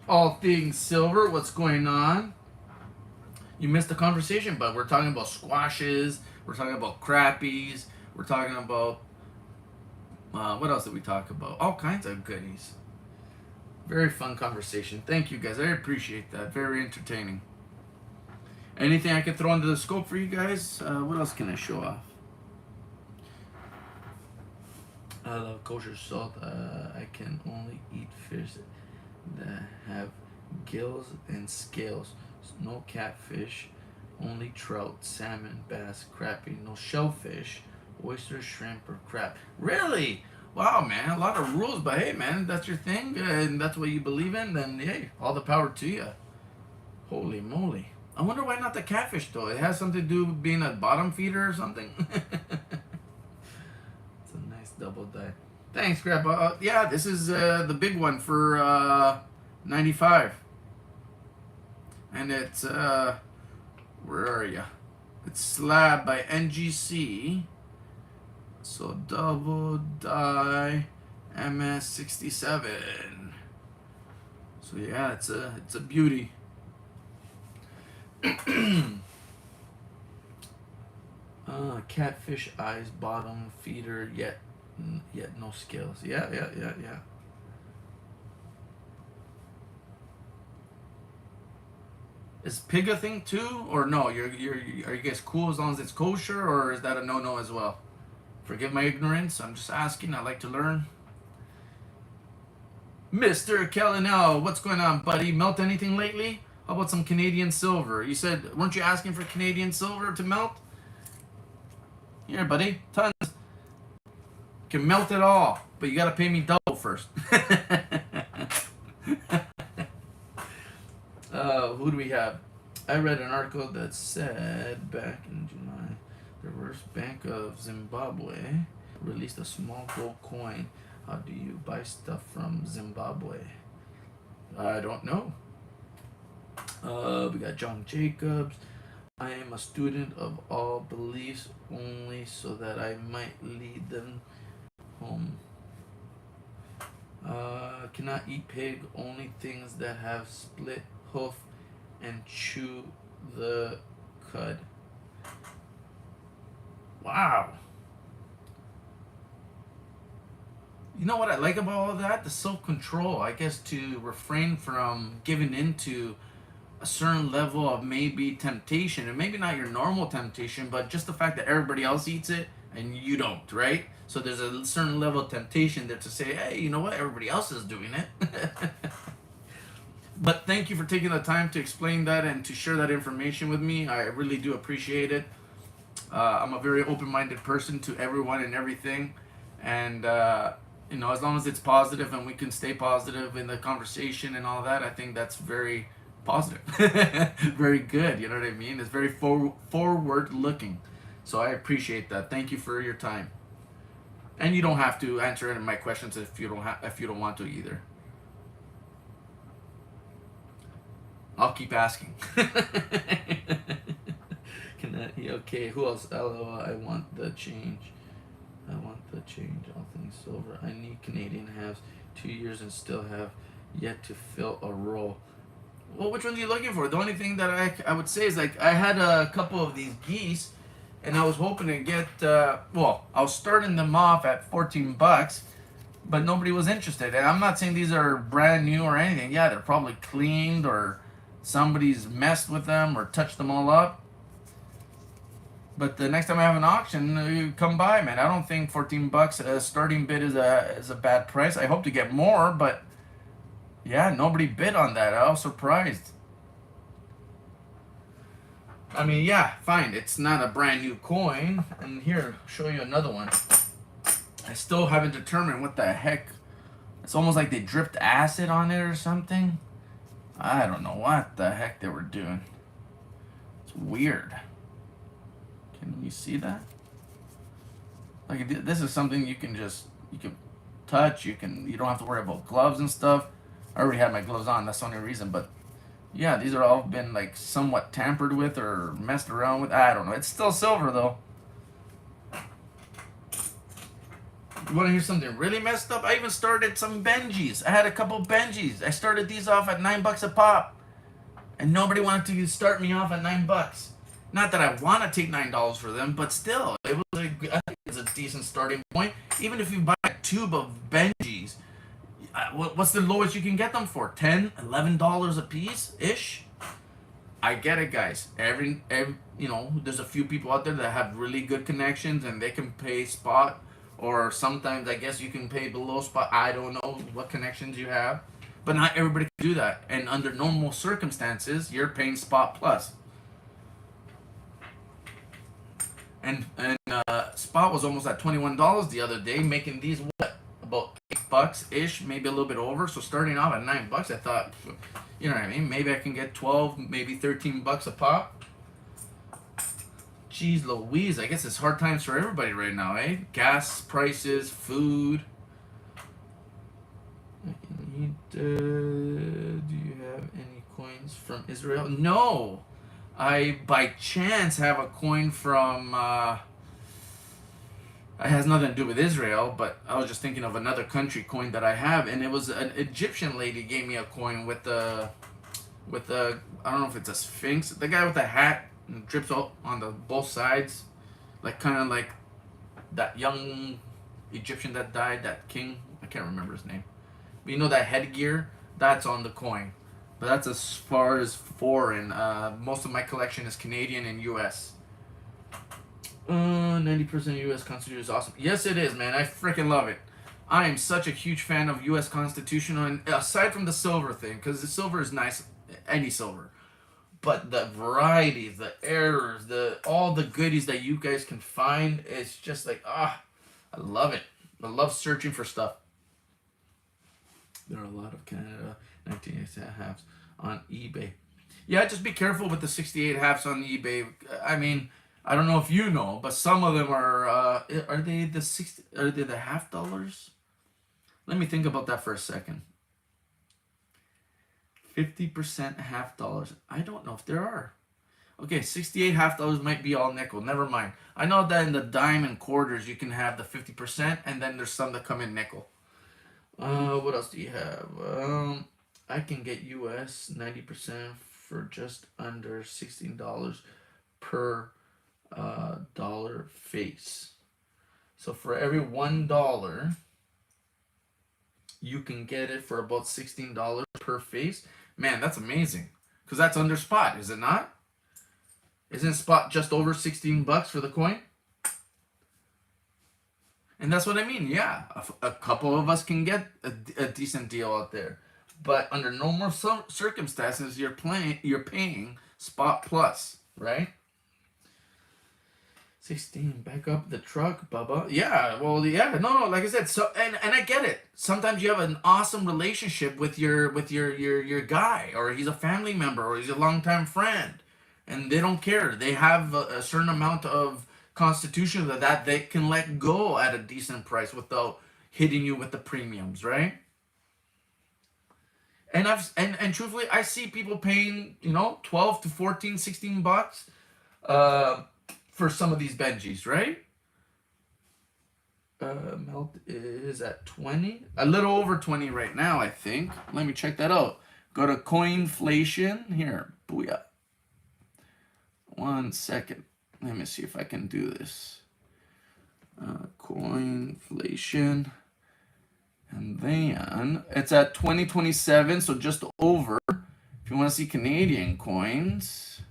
All things silver, what's going on? You missed the conversation, but we're talking about squashes, we're talking about crappies, we're talking about what else did we talk about? All kinds of goodies. Very fun conversation. Thank you guys. I appreciate that. Very entertaining. Anything I can throw into the scope for you guys? What else can I show off? I love kosher salt. I can only eat fish that have gills and scales. No catfish. Only trout, salmon, bass, crappie, no shellfish, oyster, shrimp, or crab. Really? Wow, man, a lot of rules, but hey, man, that's your thing, and that's what you believe in, then hey, all the power to you. Holy moly. I wonder why not the catfish, though. It has something to do with being a bottom feeder or something. It's a nice double die. Thanks, Grandpa. Yeah, this is the big one for 95. And it's, where are you? It's slab by NGC. So double die MS67. So yeah, it's a beauty. Catfish eyes, bottom feeder, yet no scales. Yeah. Is pig a thing too, or no? Are you guys cool as long as it's kosher, or is that a no as well? Forgive my ignorance. I'm just asking. I like to learn. Mr. Kellenel, what's going on, buddy? Melt anything lately? How about some Canadian silver? You said, weren't you asking for Canadian silver to melt? Here, buddy, tons. You can melt it all, but you gotta pay me double first. Who do we have? I read an article that said back in July, the Reserve Bank of Zimbabwe released a small gold coin. How do you buy stuff from Zimbabwe? I don't know. We got John Jacobs. I am a student of all beliefs only so that I might lead them home. Cannot eat pig, only things that have split hoof and chew the cud. Wow. You know what I like about all of that? The self-control, I guess, to refrain from giving into a certain level of maybe temptation, and maybe not your normal temptation, but just the fact that everybody else eats it and you don't, right? So there's a certain level of temptation there to say, hey, you know what? Everybody else is doing it. But thank you for taking the time to explain that and to share that information with me. I really do appreciate it. I'm a very open-minded person to everyone and everything. And, you know, as long as it's positive and we can stay positive in the conversation and all that, I think that's very positive. Very good, you know what I mean? It's very forward-looking. So I appreciate that. Thank you for your time. And you don't have to answer any of my questions if you don't want to either. I'll keep asking. Okay, who else? LOL, I want the change. All things silver. I need Canadian halves. 2 years and still have yet to fill a roll. Well, which one are you looking for? The only thing that I would say is, like, I had a couple of these geese, and I was hoping to get, well, I was starting them off at $14, but nobody was interested. And I'm not saying these are brand new or anything. Yeah, they're probably cleaned or somebody's messed with them or touched them all up. But the next time I have an auction, you come by, man. I don't think $14 a starting bid is a bad price. I hope to get more, but yeah, nobody bid on that. I was surprised. I mean, yeah, fine. It's not a brand new coin. And here, I'll show you another one. I still haven't determined what the heck. It's almost like they dripped acid on it or something. I don't know what the heck they were doing. It's weird. Can you see that? Like, this is something you can touch. You don't have to worry about gloves and stuff. I already had my gloves on. That's the only reason. But yeah, these are all been like somewhat tampered with or messed around with. I don't know. It's still silver though. You want to hear something really messed up? I even started some Benjis. I had a couple Benjis. I started these off at $9 a pop, and nobody wanted to start me off at $9. Not that I want to take $9 for them, but still, I think it's a decent starting point. Even if you buy a tube of Benjis, what's the lowest you can get them for? $10, $11 a piece ish. I get it, guys. Every you know, there's a few people out there that have really good connections and they can pay spot, or sometimes I guess you can pay below spot. I don't know what connections you have, but not everybody can do that. And under normal circumstances, you're paying spot plus. and spot was almost at $21 the other day, making these what, about $8 ish, maybe a little bit over. So starting off at $9, I thought, you know what I mean? Maybe I can get 12, maybe $13 a pop. Jeez Louise, I guess it's hard times for everybody right now, eh? Gas prices, food. Do you have any coins from Israel? No. I, by chance, have a coin from... it has nothing to do with Israel, but I was just thinking of another country coin that I have, and it was an Egyptian lady gave me a coin with the... I don't know if it's a sphinx. The guy with the hat and drips out on the both sides. Like, kind of like that young Egyptian that died, that king. I can't remember his name. But you know that headgear? That's on the coin. But that's as far as foreign. Most of my collection is Canadian and U.S. 90% U.S. Constitution is awesome. Yes, it is, man. I freaking love it. I am such a huge fan of U.S. Constitution, and aside from the silver thing, because the silver is nice, any silver. But the variety, the errors, all the goodies that you guys can find, it's just like, I love it. I love searching for stuff. There are a lot of Canada 1968 halves on eBay. Yeah, just be careful with the 68 halves on eBay. I mean, I don't know if you know, but some of them are they the $half? Let me think about that for a second. 50% $half. I don't know if there are. Okay, 68 $half might be all nickel. Never mind. I know that in the dime and quarters you can have the 50%, and then there's some that come in nickel. What else do you have? I can get US 90% for just under $16 per dollar face. So for every $1, you can get it for about $16 per face. Man, that's amazing. Because that's under spot, is it not? Isn't spot just over $16 for the coin? And that's what I mean. Yeah, a couple of us can get a decent deal out there. But under normal circumstances, you're paying spot plus, right? 16, back up the truck, Bubba. Yeah, well, yeah, no, like I said, so and I get it. Sometimes you have an awesome relationship with your guy, or he's a family member, or he's a longtime friend, and they don't care. They have a certain amount of constitution that they can let go at a decent price without hitting you with the premiums, right? And and truthfully, I see people paying, 12 to 14, $16 for some of these Benjis, right? Melt is at 20, a little over 20 right now, I think. Let me check that out. Go to Coinflation here. Booyah. 1 second. Let me see if I can do this. Coinflation. And then it's at 2027, so just over. If you want to see Canadian coins.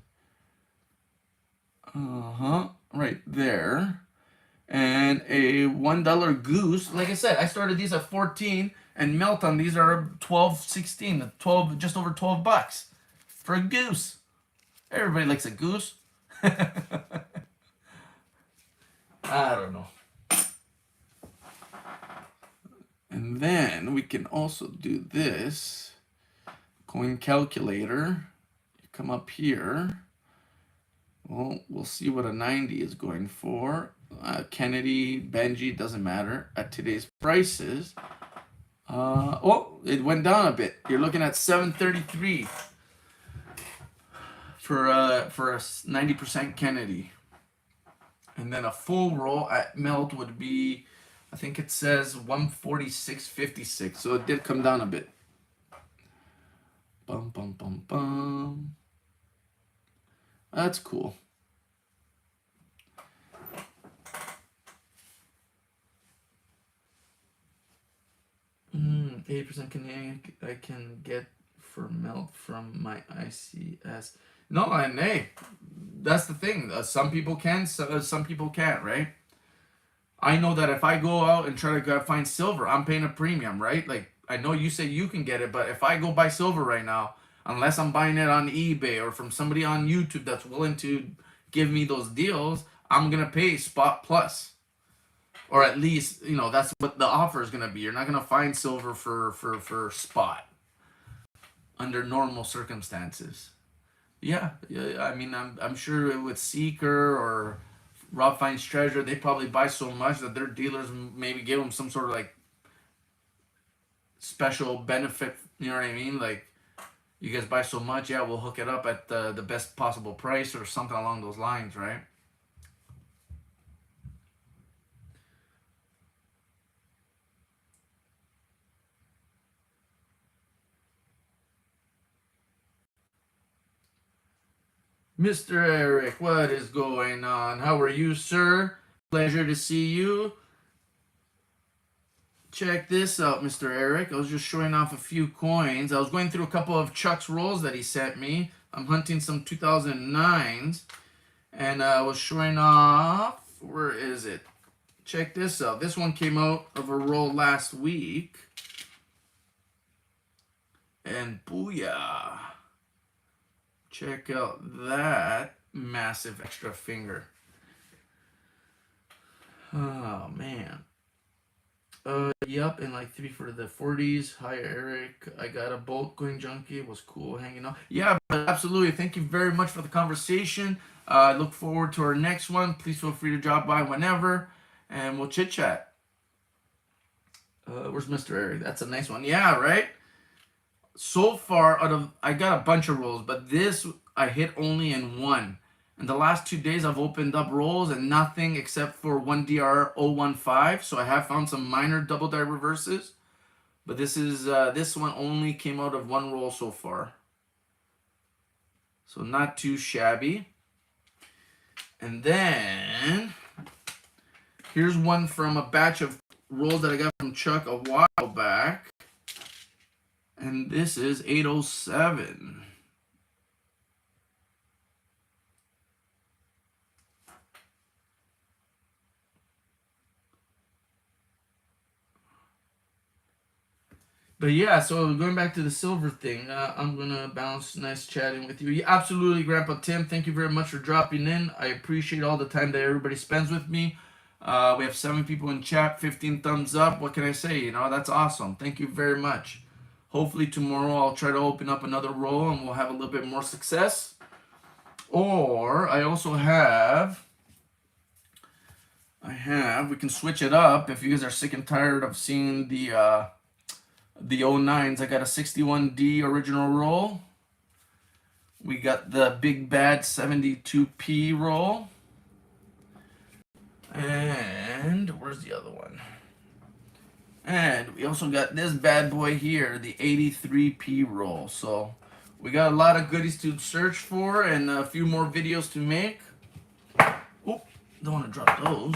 Right there. And a $1 goose. Like I said, I started these at 14, and melt on these are 12, 16, 12, just over $12 for a goose. Everybody likes a goose. I don't know. And then we can also do this. Coin calculator. You come up here. Well, we'll see what a 90 is going for. Kennedy, Benji, doesn't matter. At today's prices. It went down a bit. You're looking at $7.33 for a 90% Kennedy. And then a full roll at melt would be, I think it says 146.56. So it did come down a bit. Bum, bum, bum, bum. That's cool. Mm, 80% Canadian I can get for melt from my ICS. No, and hey, that's the thing. Some people can, some people can't, right? I know that if I go out and try to find silver, I'm paying a premium, right? Like, I know you say you can get it, but if I go buy silver right now, unless I'm buying it on eBay or from somebody on YouTube that's willing to give me those deals, I'm gonna pay spot plus. Or at least, you know, that's what the offer is gonna be. You're not gonna find silver for spot under normal circumstances. Yeah, yeah. I mean, I'm sure with Seeker or Rob Finds Treasure, they probably buy so much that their dealers maybe give them some sort of like special benefit. You know what I mean? Like, you guys buy so much, yeah, we'll hook it up at the best possible price or something along those lines, right? Mr. Eric, what is going on? How are you, sir? Pleasure to see you. Check this out, Mr. Eric. I was just showing off a few coins. I was going through a couple of Chuck's rolls that he sent me. I'm hunting some 2009s. And I was showing off... Where is it? Check this out. This one came out of a roll last week. And booyah. Check out that massive extra finger. Oh, man. Yep, and like 3 for the 40s. Hi, Eric. I got a bolt going junkie. It was cool hanging out. Yeah, but absolutely. Thank you very much for the conversation. I look forward to our next one. Please feel free to drop by whenever, and we'll chit chat. Where's Mr. Eric? That's a nice one. Yeah, right? So far, I got a bunch of rolls, but this I hit only in one. In the last 2 days, I've opened up rolls and nothing except for 1DR015. So I have found some minor double die reverses, but this one only came out of one roll so far. So not too shabby. And then here's one from a batch of rolls that I got from Chuck a while back. And this is 807. But yeah, so going back to the silver thing, I'm going to bounce. Nice chatting with you. Yeah, absolutely, Grandpa Tim. Thank you very much for dropping in. I appreciate all the time that everybody spends with me. We have 7 people in chat, 15 thumbs up. What can I say? You know, that's awesome. Thank you very much. Hopefully tomorrow I'll try to open up another roll and we'll have a little bit more success. Or I also have... we can switch it up if you guys are sick and tired of seeing the 09s. I got a 61D original roll. We got the Big Bad 72P roll. And where's the other one? And we also got this bad boy here, the 83P roll. So we got a lot of goodies to search for and a few more videos to make. Oh, don't want to drop those.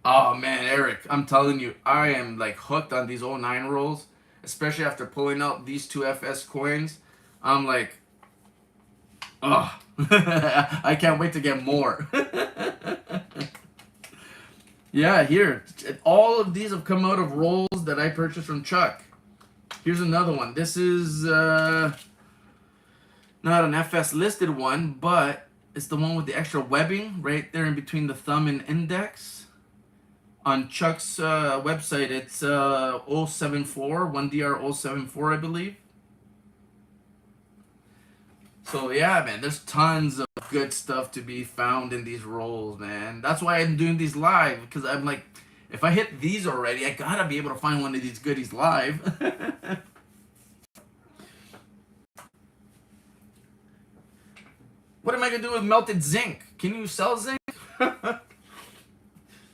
Oh man, Eric, I'm telling you, I am like hooked on these 09 rolls, especially after pulling out these 2 FS coins. I'm like, oh, I can't wait to get more. Yeah, here, all of these have come out of rolls that I purchased from Chuck. Here's another one. This is not an FS listed one, but it's the one with the extra webbing right there in between the thumb and index. On Chuck's website, it's 074, 1DR074, I believe. So yeah, man, there's tons of good stuff to be found in these rolls, man. That's why I'm doing these live, because I'm like, if I hit these already, I gotta be able to find one of these goodies live. What am I gonna do with melted zinc? Can you sell zinc?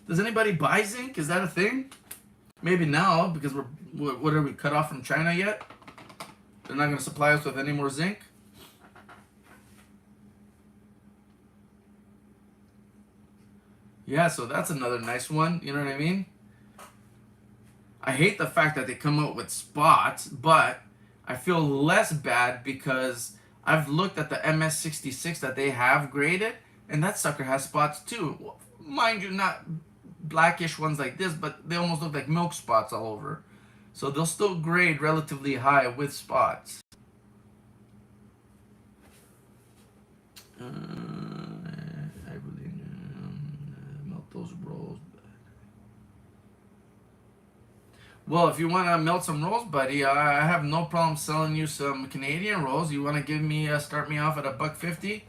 Does anybody buy zinc? Is that a thing? Maybe now, because what are we, cut off from China yet? They're not going to supply us with any more zinc? Yeah, so that's another nice one. You know what I mean? I hate the fact that they come out with spots, but I feel less bad because I've looked at the MS66 that they have graded, and that sucker has spots too. Mind you, not blackish ones like this, but they almost look like milk spots all over. So they'll still grade relatively high with spots. Well, if you want to melt some rolls, buddy, I have no problem selling you some Canadian rolls. You want to give me start me off at $1.50?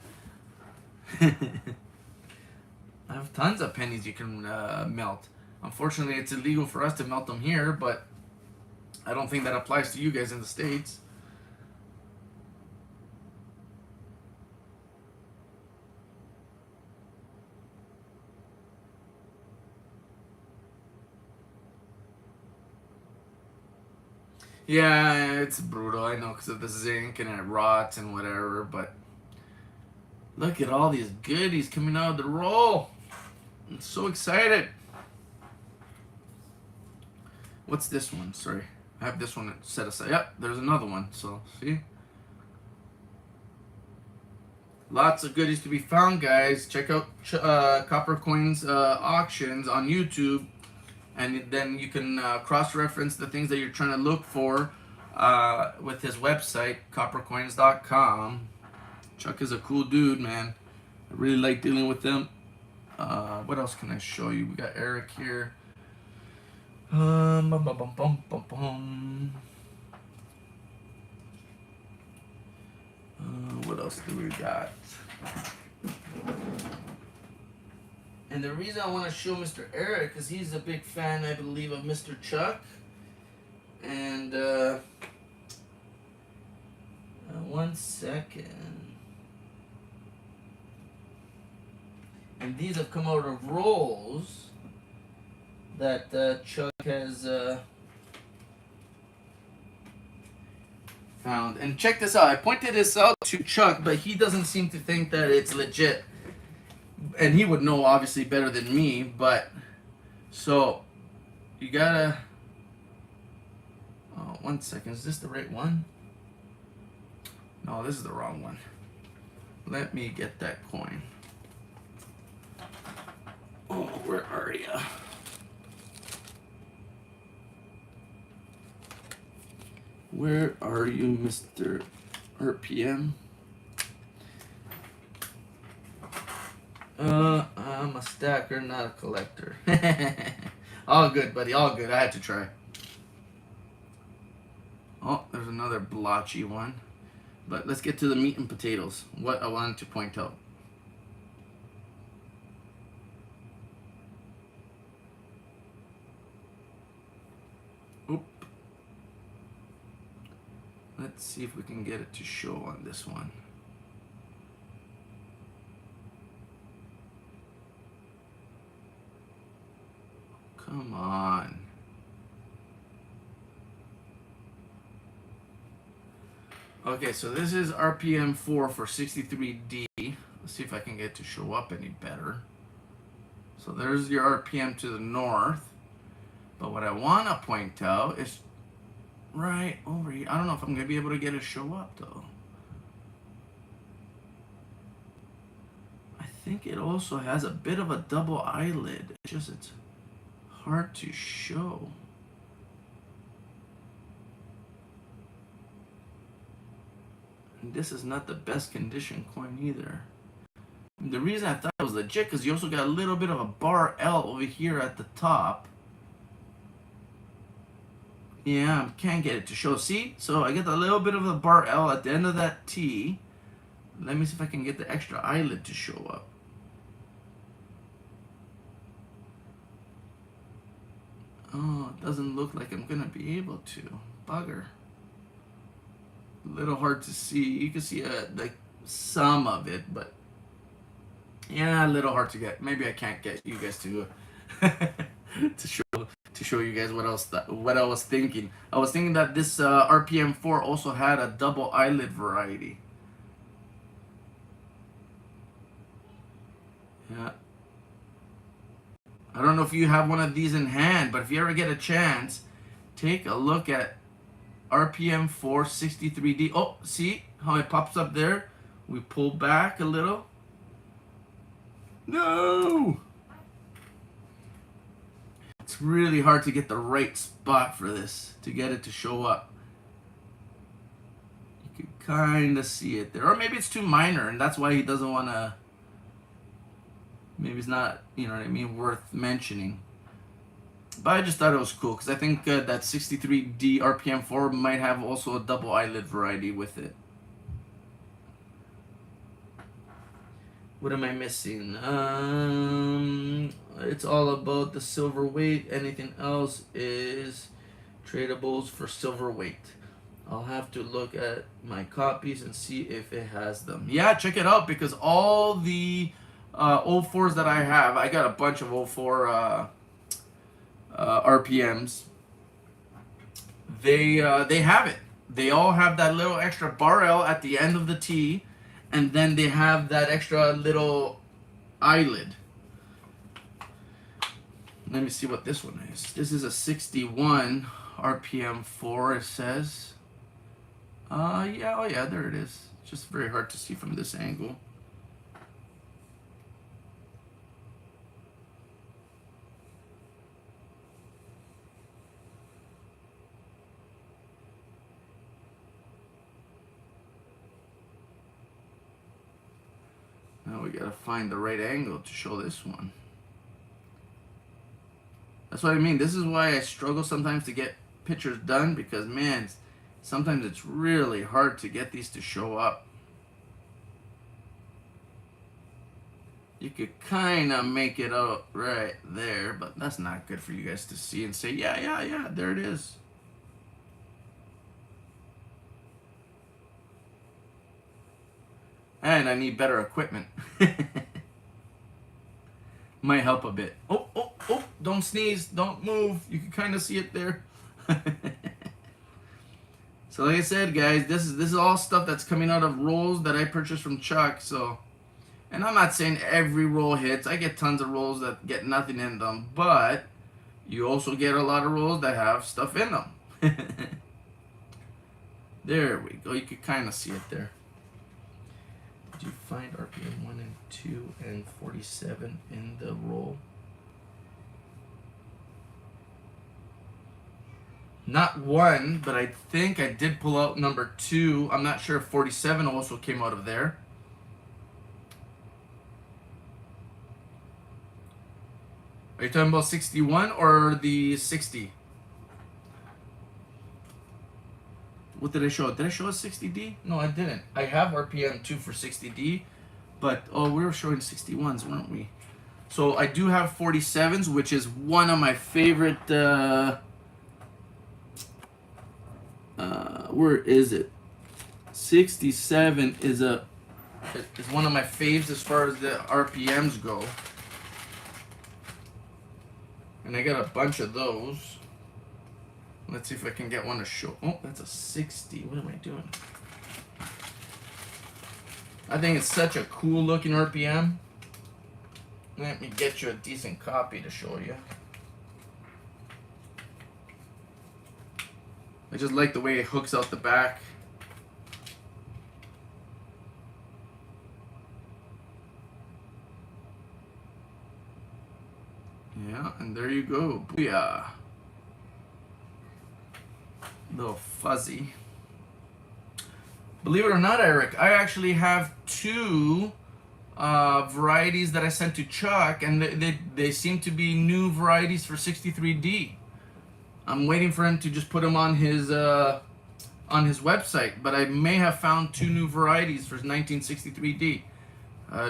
I have tons of pennies you can melt. Unfortunately, it's illegal for us to melt them here, but I don't think that applies to you guys in the States. Yeah, it's brutal. I know because of the zinc and it rots and whatever, but look at all these goodies coming out of the roll. I'm so excited. What's this one? Sorry. I have this one set aside. Yep, there's another one. So, see? Lots of goodies to be found, guys. Check out Copper Coins auctions on YouTube, and then you can cross-reference the things that you're trying to look for with his website, coppercoins.com. Chuck is a cool dude, man. I really like dealing with them. What else can I show you? We got Eric here. Bum, bum, bum, bum, bum, bum. What else do we got? And the reason I want to show Mr. Eric is he's a big fan, I believe, of Mr. Chuck. And one second. And these have come out of rolls that Chuck has found. And check this out. I pointed this out to Chuck, but he doesn't seem to think that it's legit. And he would know obviously better than me, but so you gotta. Oh, one second. Is this the right one? No, this is the wrong one. Let me get that coin. Oh, where are you? Where are you, Mr. RPM? I'm a stacker, not a collector. All good, buddy. All good. I had to try. Oh, there's another blotchy one. But let's get to the meat and potatoes. What I wanted to point out. Oop. Let's see if we can get it to show on this one. Come on. Okay, so this is RPM 4 for 63D. Let's see if I can get it to show up any better. So there's your RPM to the north. But what I want to point out is right over here. I don't know if I'm going to be able to get it to show up, though. I think it also has a bit of a double eyelid. It's hard to show. And this is not the best condition coin either. And the reason I thought it was legit because you also got a little bit of a bar L over here at the top. Yeah, I can't get it to show. See? So I get a little bit of a bar L at the end of that T. Let me see if I can get the extra eyelid to show up. Oh, it doesn't look like I'm going to be able to. Bugger. A little hard to see. You can see like some of it, but yeah, a little hard to get. Maybe I can't get you guys to to show you guys what I was thinking. I was thinking that this RPM 4 also had a double eyelid variety. Yeah. I don't know if you have one of these in hand, but if you ever get a chance, take a look at RPM 4 63D. Oh, see how it pops up there? We pull back a little. No! It's really hard to get the right spot for this, to get it to show up. You can kind of see it there. Or maybe it's too minor, and that's why he doesn't want to... Maybe it's not, you know what I mean, worth mentioning. But I just thought it was cool because I think that 63D RPM 4 might have also a double eyelid variety with it. What am I missing? It's all about the silver weight. Anything else is tradables for silver weight. I'll have to look at my copies and see if it has them. Yeah, check it out because all the 04s that I have, I got a bunch of 04 RPMs. They have it. They all have that little extra bar L at the end of the T, and then they have that extra little eyelid. Let me see what this one is. This is a 61 RPM 4, it says. Yeah, oh yeah, there it is. It's just very hard to see from this angle. Now we gotta find the right angle to show this one. That's what I mean. This is why I struggle sometimes to get pictures done because, man, sometimes it's really hard to get these to show up. You could kind of make it out right there, but that's not good for you guys to see and say, yeah, there it is. And I need better equipment. Might help a bit. Oh, don't sneeze, don't move. You can kind of see it there. So like I said, guys, this is all stuff that's coming out of rolls that I purchased from Chuck. So, and I'm not saying every roll hits. I get tons of rolls that get nothing in them, but you also get a lot of rolls that have stuff in them. There we go. You can kind of see it there. Did you find RPM 1 and 2 and 47 in the roll? Not one, but I think I did pull out number 2. I'm not sure if 47 also came out of there. Are you talking about 61 or the 60? What did I show? Did I show a 60D? No, I didn't. I have RPM 2 for 60D, but we were showing 61s, weren't we? So I do have 47s, which is one of my favorite. Where is it? 67 is one of my faves as far as the RPMs go, and I got a bunch of those. Let's see if I can get one to show. Oh, that's a 60. What am I doing? I think it's such a cool looking RPM. Let me get you a decent copy to show you. I just like the way it hooks out the back. Yeah, and there you go. Booyah. Little fuzzy. Believe it or not, Eric, I actually have 2 varieties that I sent to Chuck, and they seem to be new varieties for 63D. I'm waiting for him to just put them on his website, but I may have found 2 new varieties for 1963D,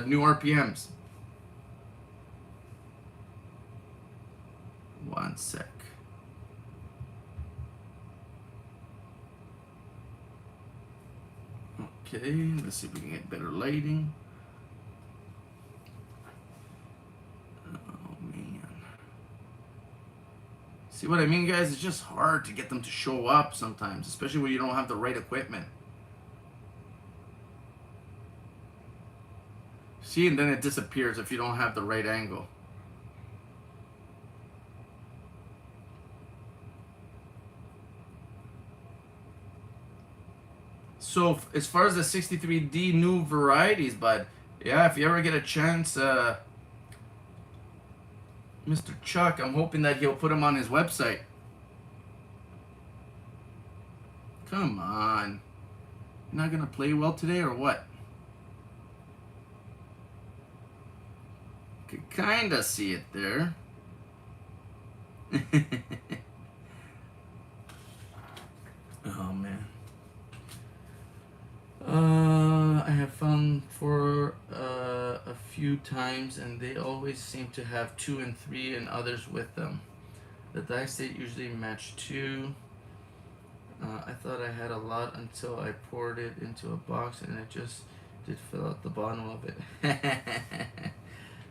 new RPMs. One sec. Okay, let's see if we can get better lighting. Oh man. See what I mean, guys? It's just hard to get them to show up sometimes, especially when you don't have the right equipment. See, and then it disappears if you don't have the right angle. So as far as the 63D new varieties, bud, yeah, if you ever get a chance, Mr. Chuck, I'm hoping that he'll put them on his website. Come on. You're not going to play well today or what? Could kind of see it there. Oh man. I have found for a few times, and they always seem to have 2 and 3 and others with them. The die state usually match 2. I thought I had a lot until I poured it into a box, and it just did fill out the bottom of it.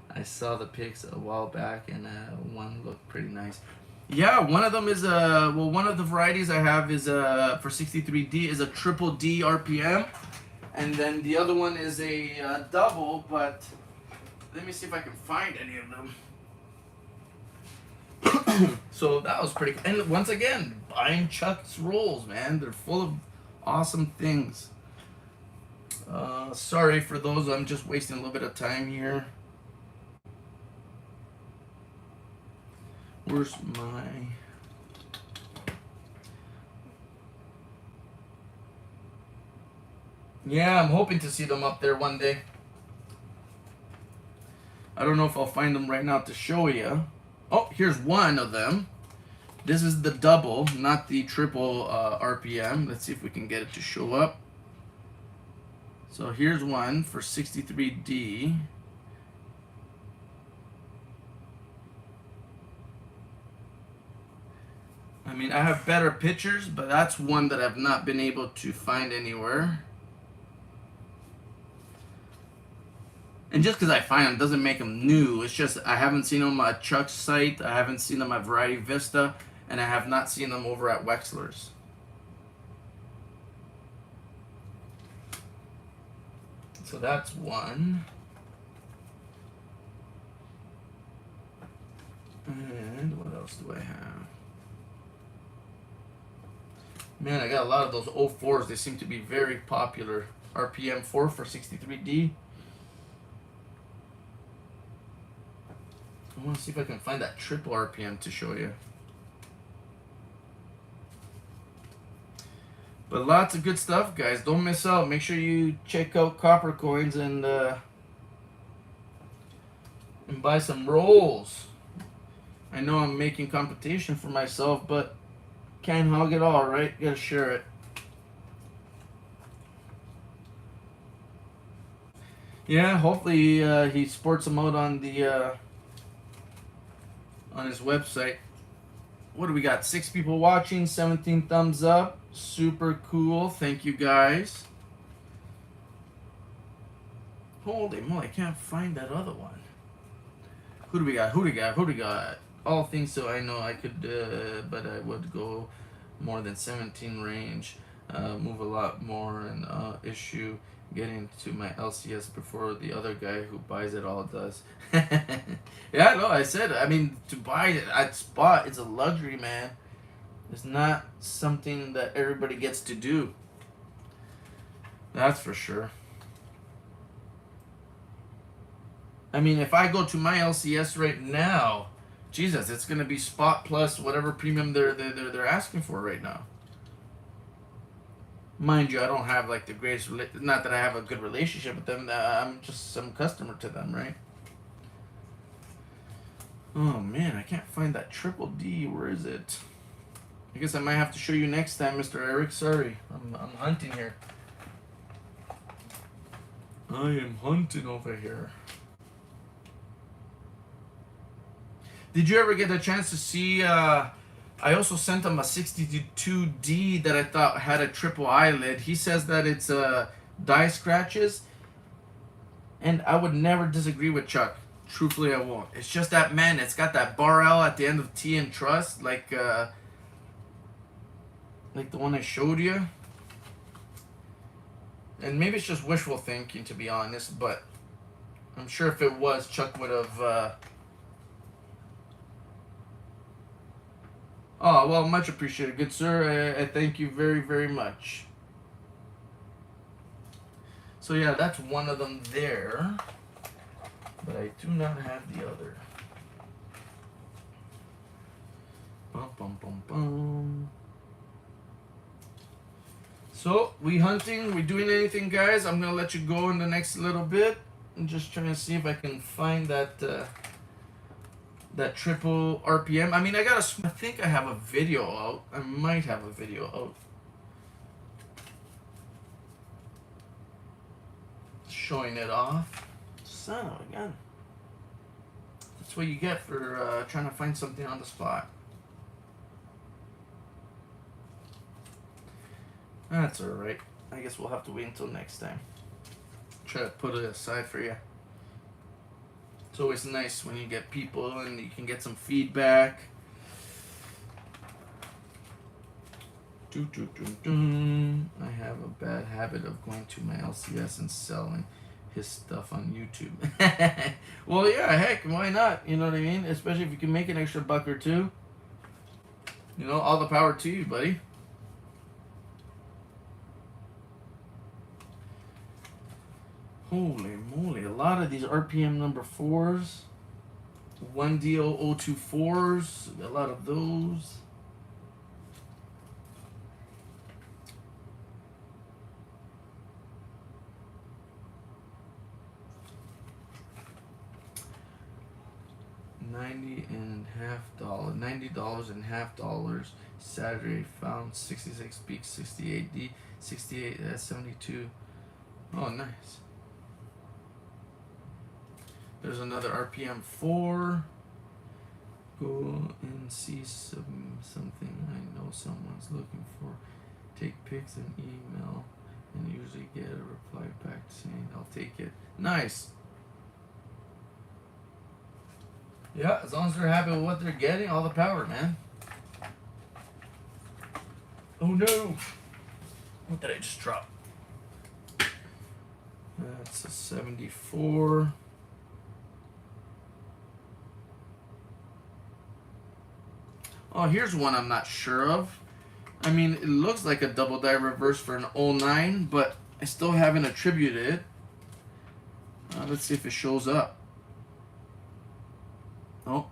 I saw the pics a while back, and one looked pretty nice. Yeah, one of them is well, one of the varieties I have is for 63D is a triple D RPM, and then the other one is a double. But let me see if I can find any of them. So that was pretty. And once again, buying Chuck's rolls, man, they're full of awesome things. Sorry for those. I'm just wasting a little bit of time here. Where's my... Yeah, I'm hoping to see them up there one day. I don't know if I'll find them right now to show you. Oh, here's one of them. This is the double, not the triple RPM. Let's see if we can get it to show up. So here's one for 63D. I mean, I have better pictures, but that's one that I've not been able to find anywhere. And just because I find them doesn't make them new. It's just I haven't seen them at Chuck's site. I haven't seen them at Variety Vista. And I have not seen them over at Wexler's. So that's one. And what else do I have? Man, I got a lot of those 04s. They seem to be very popular. RPM 4 for 63D. I want to see if I can find that triple RPM to show you. But lots of good stuff, guys. Don't miss out. Make sure you check out Copper Coins and buy some rolls. I know I'm making competition for myself, but can't hog it all, right? Gotta share it. Yeah, hopefully he sports them out on the on his website. What do we got? 6 people watching, 17 thumbs up. Super cool. Thank you, guys. Holy moly, I can't find that other one. Who do we got? Who do we got? Who do we got? All things so I know I could, but I would go more than 17 range. Move a lot more and issue getting to my LCS before the other guy who buys it all does. Yeah, no, I said, I mean, to buy it at spot, it's a luxury, man. It's not something that everybody gets to do. That's for sure. I mean, if I go to my LCS right now, Jesus, it's gonna be spot plus whatever premium they're asking for right now. Mind you, I don't have like the greatest, not that I have a good relationship with them. I'm just some customer to them, right? Oh man, I can't find that triple D. Where is it? I guess I might have to show you next time, Mr. Eric. Sorry, I'm hunting here. I am hunting over here. Did you ever get a chance to see? I also sent him a 62D that I thought had a triple eyelid. He says that it's die scratches, and I would never disagree with Chuck. Truthfully, I won't. It's just that, man, it's got that bar L at the end of T and Trust, like the one I showed you. And maybe it's just wishful thinking, to be honest, but I'm sure if it was, Chuck would have... Oh, well, much appreciated, good sir. I thank you very, very much. So, yeah, that's one of them there. But I do not have the other. Bum, bum, bum, bum. So, we hunting? We doing anything, guys? I'm going to let you go in the next little bit. I'm just trying to see if I can find that that triple RPM. I mean, I think I have a video out. I might have a video out showing it off. Son of a gun. That's what you get for trying to find something on the spot. That's alright. I guess we'll have to wait until next time. Try to put it aside for you. It's always nice when you get people and you can get some feedback. I have a bad habit of going to my LCS and selling his stuff on YouTube. Well, yeah, heck, why not? You know what I mean? Especially if you can make an extra buck or two. You know, all the power to you, buddy. Holy moly, a lot of these RPM number 4s. 1DO024s, a lot of those. $90.50. Saturday found 66 peaks, 68D, 68, 72. Oh, nice. There's another RPM 4. Go and see something I know someone's looking for. Take pics and email, and usually get a reply back saying I'll take it. Nice. Yeah, as long as they're happy with what they're getting, all the power, man. Oh no! What did I just drop? That's a 74. Oh, here's one I'm not sure of. I mean, it looks like a double die reverse for an 09, but I still haven't attributed it. Let's see if it shows up. Oh,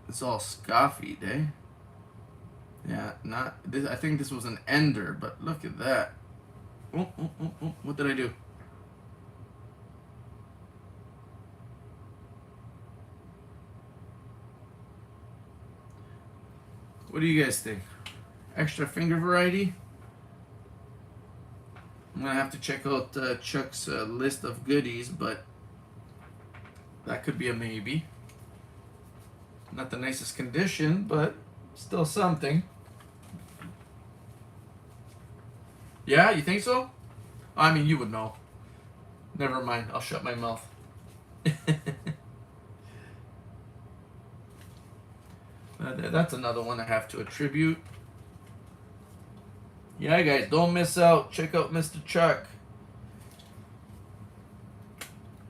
it's all scoffy, eh? Yeah, not this. I think this was an ender, but look at that. Oh, what did I do? What do you guys think? Extra finger variety? I'm gonna have to check out Chuck's list of goodies, but that could be a maybe. Not the nicest condition, but still something. Yeah, you think so? I mean, you would know. Never mind, I'll shut my mouth. That's another one I have to attribute. Yeah, guys, don't miss out. Check out Mr. Chuck.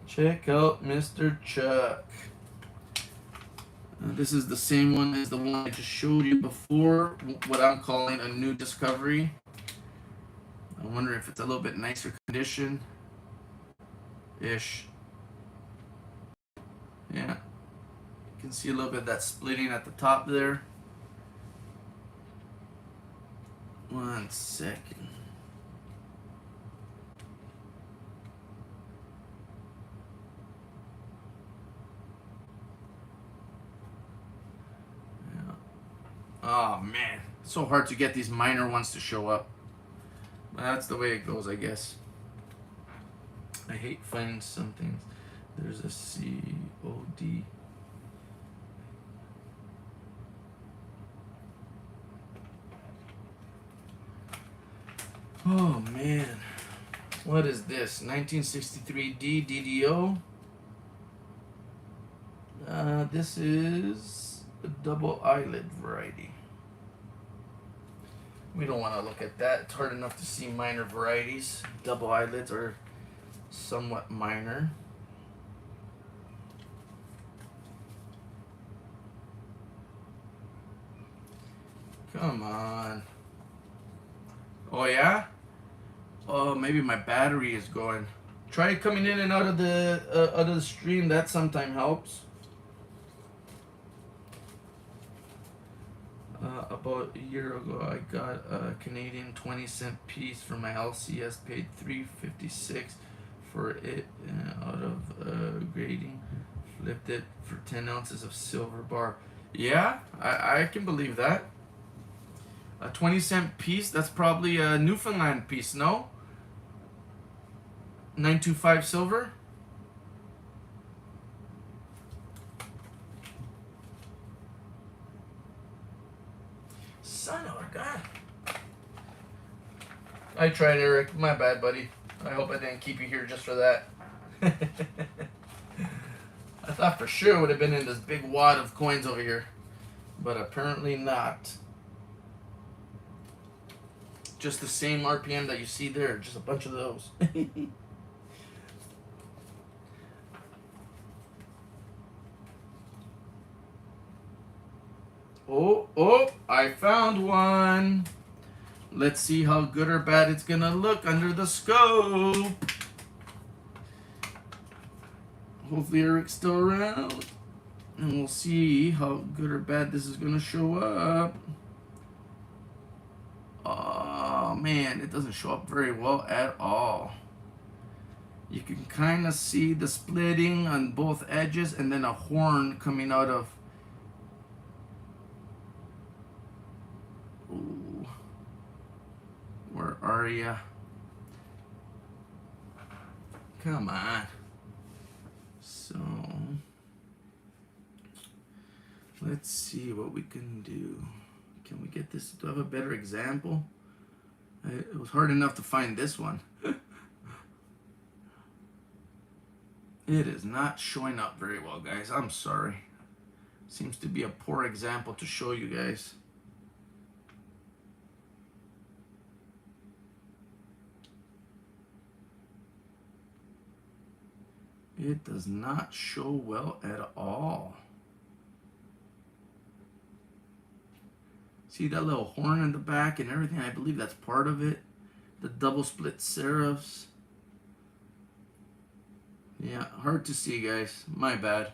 Check out Mr. Chuck. This is the same one as the one I just showed you before, what I'm calling a new discovery. I wonder if it's a little bit nicer condition-ish. Yeah. You can see a little bit of that splitting at the top there. 1 second. Oh man, it's so hard to get these minor ones to show up. But that's the way it goes, I guess. I hate finding some things. There's a COD. Oh man, what is this? 1963D DDO. This is a double eyelid variety. We don't want to look at that. It's hard enough to see minor varieties. Double eyelids are somewhat minor. Come on. Oh yeah? Oh, maybe my battery is going. Try coming in and out of the stream. That sometimes helps. About a year ago, I got a Canadian 20-cent piece from my LCS. Paid $3.56 for it out of grading Flipped it for 10 ounces of silver bar. Yeah, I can believe that. A 20-cent piece, that's probably a Newfoundland piece, no? 925 silver? Son of a gun. I tried, Eric. My bad, buddy. I hope I didn't keep you here just for that. I thought for sure it would have been in this big wad of coins over here. But apparently not. Just the same RPM that you see there. Just a bunch of those. Oh, I found one. Let's see how good or bad it's gonna look under the scope. Hopefully Eric's still around. And we'll see how good or bad this is gonna show up. Oh man, it doesn't show up very well at all. You can kind of see the splitting on both edges and then a horn coming out of. Ooh. Where are ya? Come on. So let's see what we can do. Can we get this? Do I have a better example? It was hard enough to find this one. It is not showing up very well, guys. I'm sorry. Seems to be a poor example to show you guys. It does not show well at all. See that little horn in the back and everything? I believe that's part of it. The double split serifs. Yeah, hard to see, guys. My bad.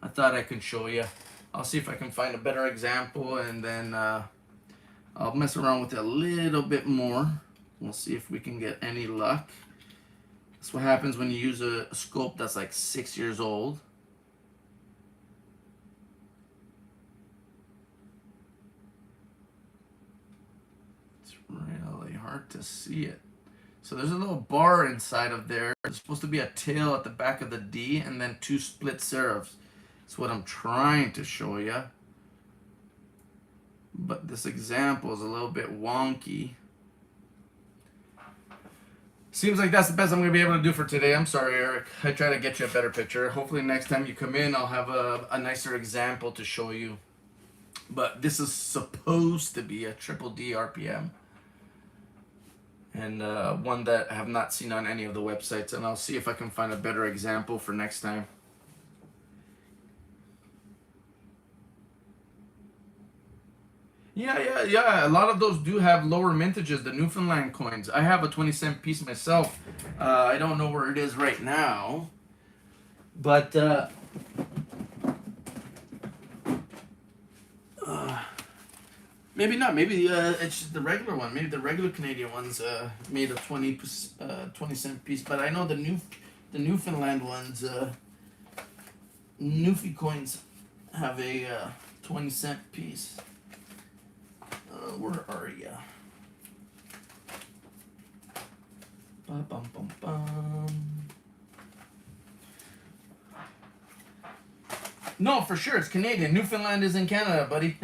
I thought I could show you. I'll see if I can find a better example, and then I'll mess around with it a little bit more. We'll see if we can get any luck. That's what happens when you use a scope that's like 6 years old. It's really hard to see it. So there's a little bar inside of there. There's supposed to be a tail at the back of the D and then 2 split serifs. That's what I'm trying to show you. But this example is a little bit wonky. Seems like that's the best I'm going to be able to do for today. I'm sorry, Eric. I try to get you a better picture. Hopefully next time you come in, I'll have a nicer example to show you. But this is supposed to be a triple D RPM. And one that I have not seen on any of the websites. And I'll see if I can find a better example for next time. Yeah. A lot of those do have lower mintages, the Newfoundland coins. I have a 20-cent piece myself. I don't know where it is right now. But maybe not. Maybe it's just the regular one. Maybe the regular Canadian ones made a 20-cent piece. But I know the Newfoundland ones, Newfie coins, have a 20-cent piece. Where are ya? Bum, bum, bum, bum. No, for sure, it's Canadian. Newfoundland is in Canada, buddy.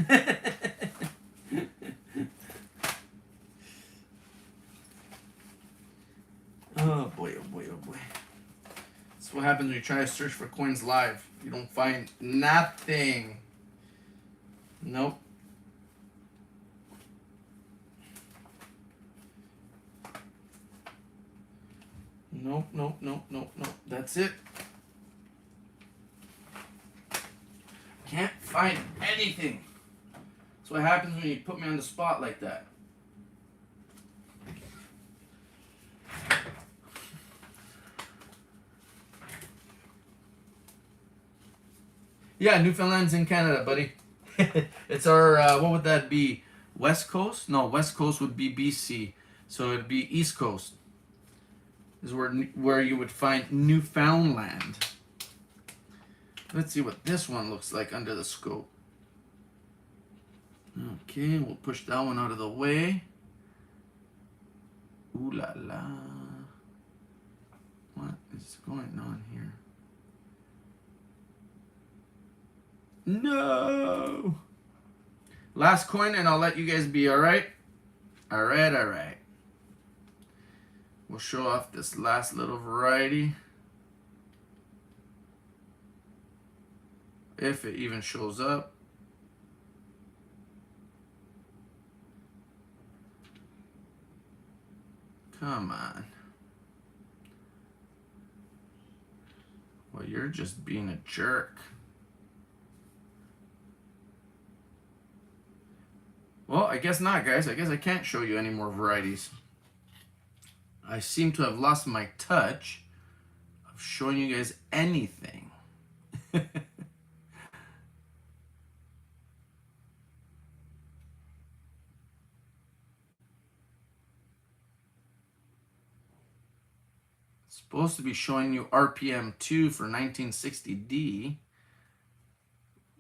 Oh boy, oh boy, oh boy. That's what happens when you try to search for coins live. You don't find nothing. Nope. Nope. That's it. Can't find anything. That's what happens when you put me on the spot like that. Yeah, Newfoundland's in Canada, buddy. It's our, what would that be? West Coast? No, West Coast would be BC. So it'd be East Coast. Is where you would find Newfoundland. Let's see what this one looks like under the scope. Okay, we'll push that one out of the way. Ooh la la. What is going on here? No! Last coin and I'll let you guys be, alright? Alright, alright. We'll show off this last little variety. If it even shows up. Come on. Well, you're just being a jerk. Well, I guess not, guys. I guess I can't show you any more varieties. I seem to have lost my touch of showing you guys anything. Supposed to be showing you RPM2 for 1960D,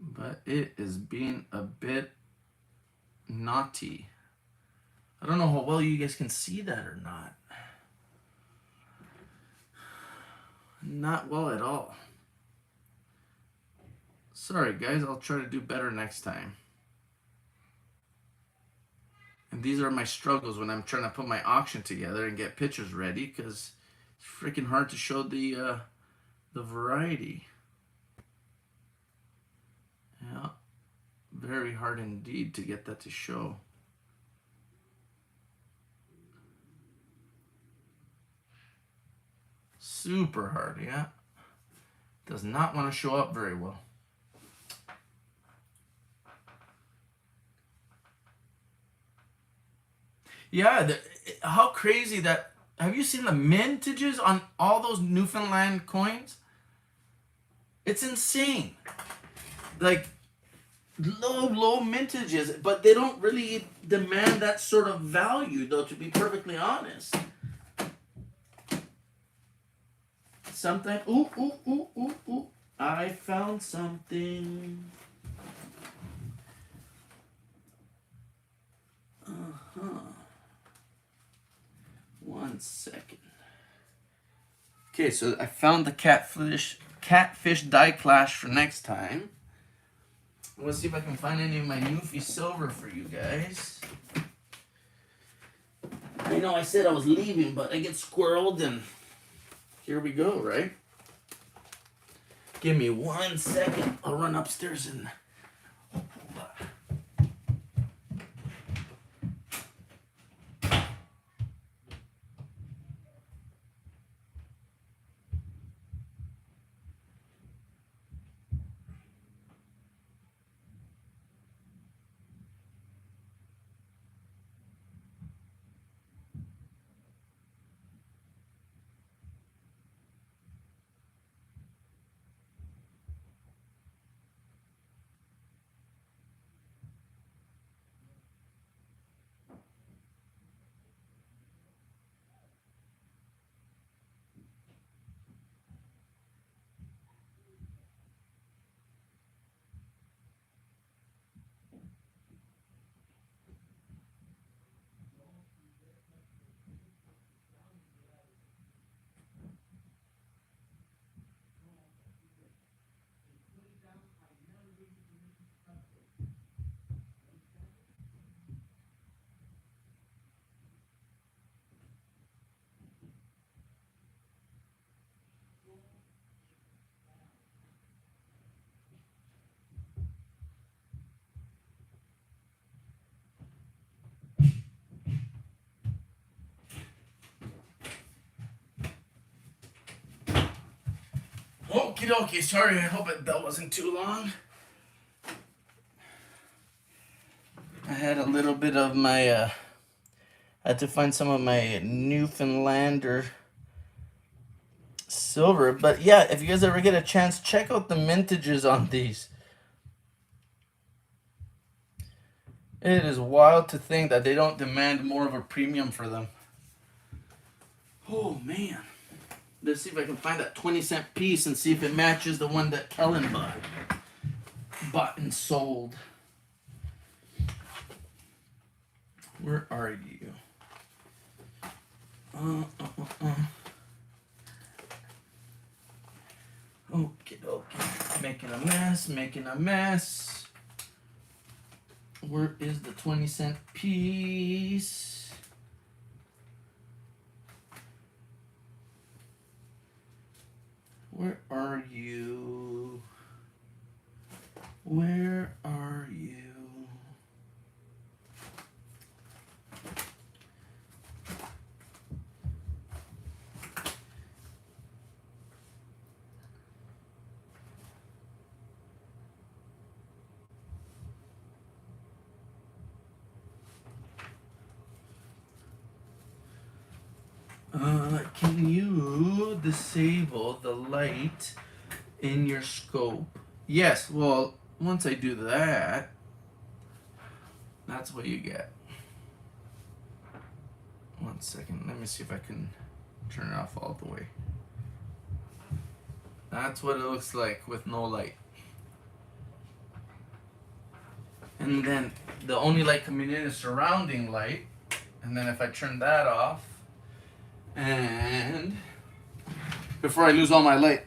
but it is being a bit naughty. I don't know how well you guys can see that or not. Not well at all. Sorry guys, I'll try to do better next time. And these are my struggles when I'm trying to put my auction together and get pictures ready, because it's freaking hard to show the variety. Yeah, very hard indeed to get that to show. Super hard, yeah. Does not want to show up very well. Yeah, how crazy that... Have you seen the mintages on all those Newfoundland coins? It's insane. Like, low mintages, but they don't really demand that sort of value, though, to be perfectly honest. Sometimes... Ooh. I found something. One second. Okay, so I found the catfish die clash for next time. Let's see if I can find any of my Newfie silver for you guys. I know I said I was leaving, but I get squirreled, and here we go, right? Give me 1 second. I'll run upstairs and... Okie dokie, sorry, I hope that wasn't too long. I had a little bit of my, I had to find some of my Newfoundlander silver. But yeah, if you guys ever get a chance, check out the mintages on these. It is wild to think that they don't demand more of a premium for them. Oh, man. Let's see if I can find that 20-cent piece and see if it matches the one that Kellen bought and sold. Where are you? Okay, making a mess. Where is the 20-cent piece? Where are you? Where are you? Can you disable the light in your scope? Yes, well, once I do that, that's what you get. 1 second, let me see if I can turn it off all the way. That's what it looks like with no light. And then the only light coming in is surrounding light. And then if I turn that off, and before I lose all my light,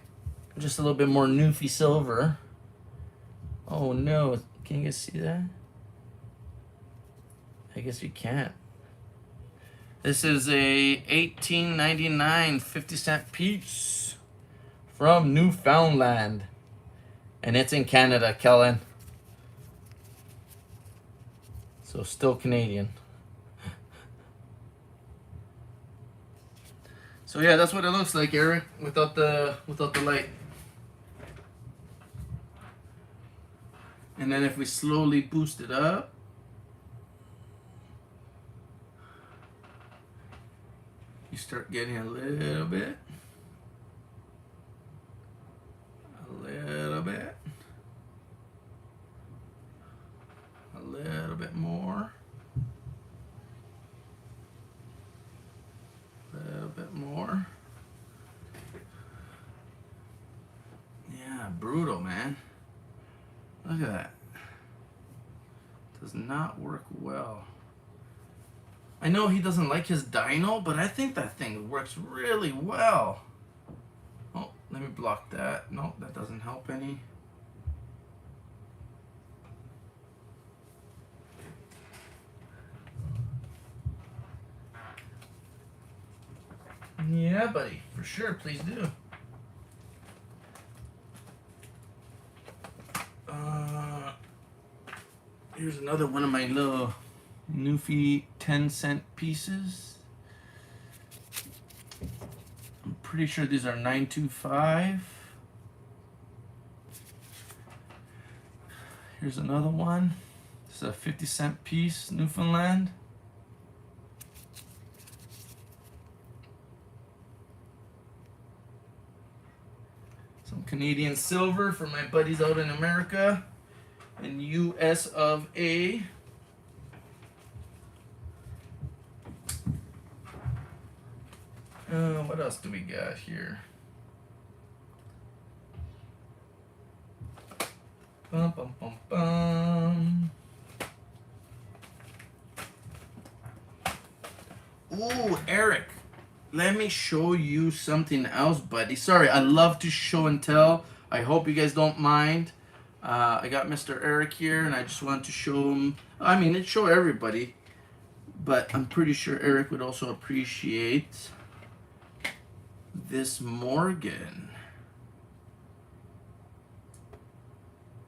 just a little bit more Newfie silver. Oh no, can you guys see that? I guess you can't. This is a $18.99 50-cent piece from Newfoundland. And it's in Canada, Kellen. So still Canadian. So yeah, that's what it looks like, Eric, without the light. And then if we slowly boost it up, you start getting a little bit, a little bit, a little bit more, a little bit more. Yeah, brutal, man. Look at that. Does not work well. I know he doesn't like his dyno, but I think that thing works really well. Oh, let me block that. No, that doesn't help any. Yeah, buddy, for sure, please do. Here's another one of my little Newfie 10-cent pieces. I'm pretty sure these are 925. Here's another one. This is a 50-cent piece, Newfoundland. Some Canadian silver for my buddies out in America and US of A. What else do we got here? Bum, bum, bum, bum. Ooh, Eric, let me show you something else, buddy. Sorry, I love to show and tell. I hope you guys don't mind. I got Mr. Eric here, and I just want to show him. I mean, it'd show everybody, but I'm pretty sure Eric would also appreciate this Morgan.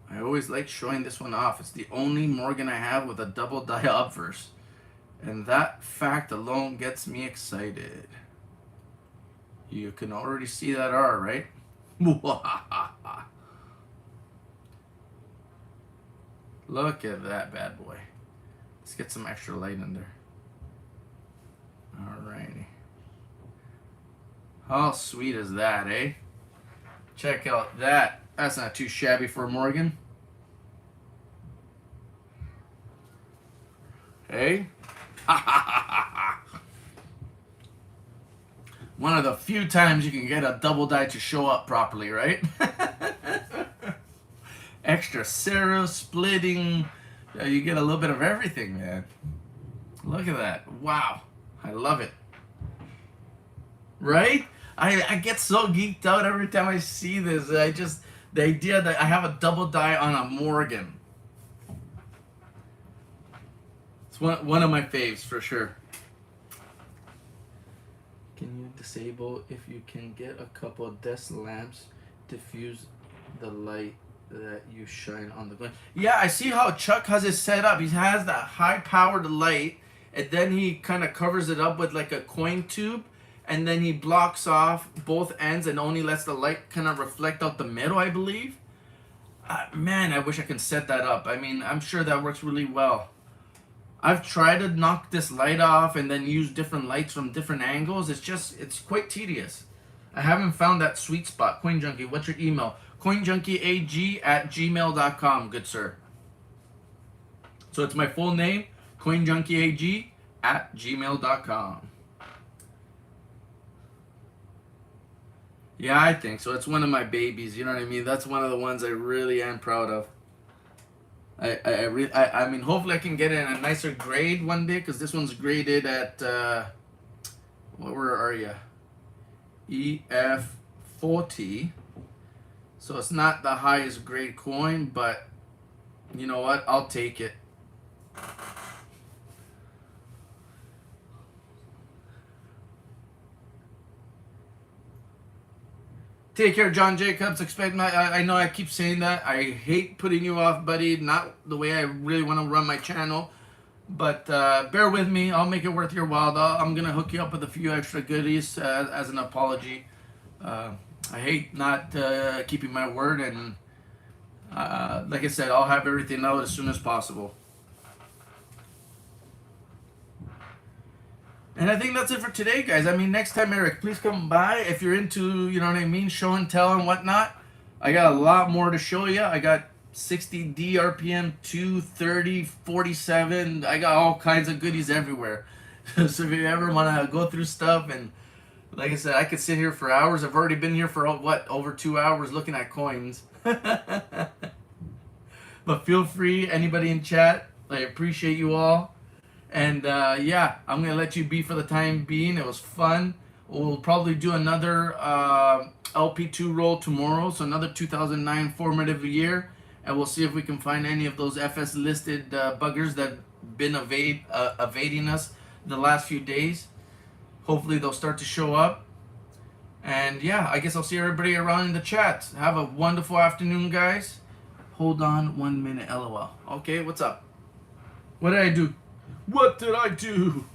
I always like showing this one off. It's the only Morgan I have with a double die obverse. And that fact alone gets me excited. You can already see that R, right? Look at that bad boy. Let's get some extra light in there. Alrighty. How sweet is that, eh? Check out that. That's not too shabby for a Morgan. Hey? One of the few times you can get a double die to show up properly, right? Extra serif, splitting. You get a little bit of everything, man. Look at that. Wow. I love it. Right? I get so geeked out every time I see this. The idea that I have a double die on a Morgan. It's one of my faves for sure. Can you disable if you can get a couple of desk lamps diffuse the light that you shine on the gun? Yeah, I see how Chuck has it set up. He has that high powered light, and then he kind of covers it up with like a coin tube, and then he blocks off both ends and only lets the light kind of reflect out the middle, I believe. Man, I wish I could set that up. I mean, I'm sure that works really well. I've tried to knock this light off and then use different lights from different angles. It's quite tedious. I haven't found that sweet spot. Coin Junkie, what's your email? CoinJunkieAG@gmail.com, good sir. So it's my full name, CoinJunkieAG@gmail.com. Yeah, I think so. It's one of my babies, you know what I mean? That's one of the ones I really am proud of. I mean, hopefully I can get it in a nicer grade one day, because this one's graded at, where are you? EF40. So it's not the highest grade coin, but you know what? I'll take it. Take care, John Jacobs. I know I keep saying that. I hate putting you off, buddy. Not the way I really want to run my channel. But bear with me. I'll make it worth your while. I'm going to hook you up with a few extra goodies as an apology. I hate not keeping my word. And like I said, I'll have everything out as soon as possible. And I think that's it for today, guys. I mean, next time, Eric, please come by. If you're into, you know what I mean, show and tell and whatnot, I got a lot more to show you. I got 60D RPM, 230, 47. I got all kinds of goodies everywhere. So if you ever want to go through stuff, and like I said, I could sit here for hours. I've already been here for, over 2 hours looking at coins. But feel free, anybody in chat. I appreciate you all. And yeah, I'm going to let you be for the time being. It was fun. We'll probably do another LP2 roll tomorrow. So another 2009 formative year. And we'll see if we can find any of those FS listed buggers that have been evading us the last few days. Hopefully they'll start to show up. And yeah, I guess I'll see everybody around in the chat. Have a wonderful afternoon, guys. Hold on 1 minute, LOL. Okay, what's up? What did I do? What did I do?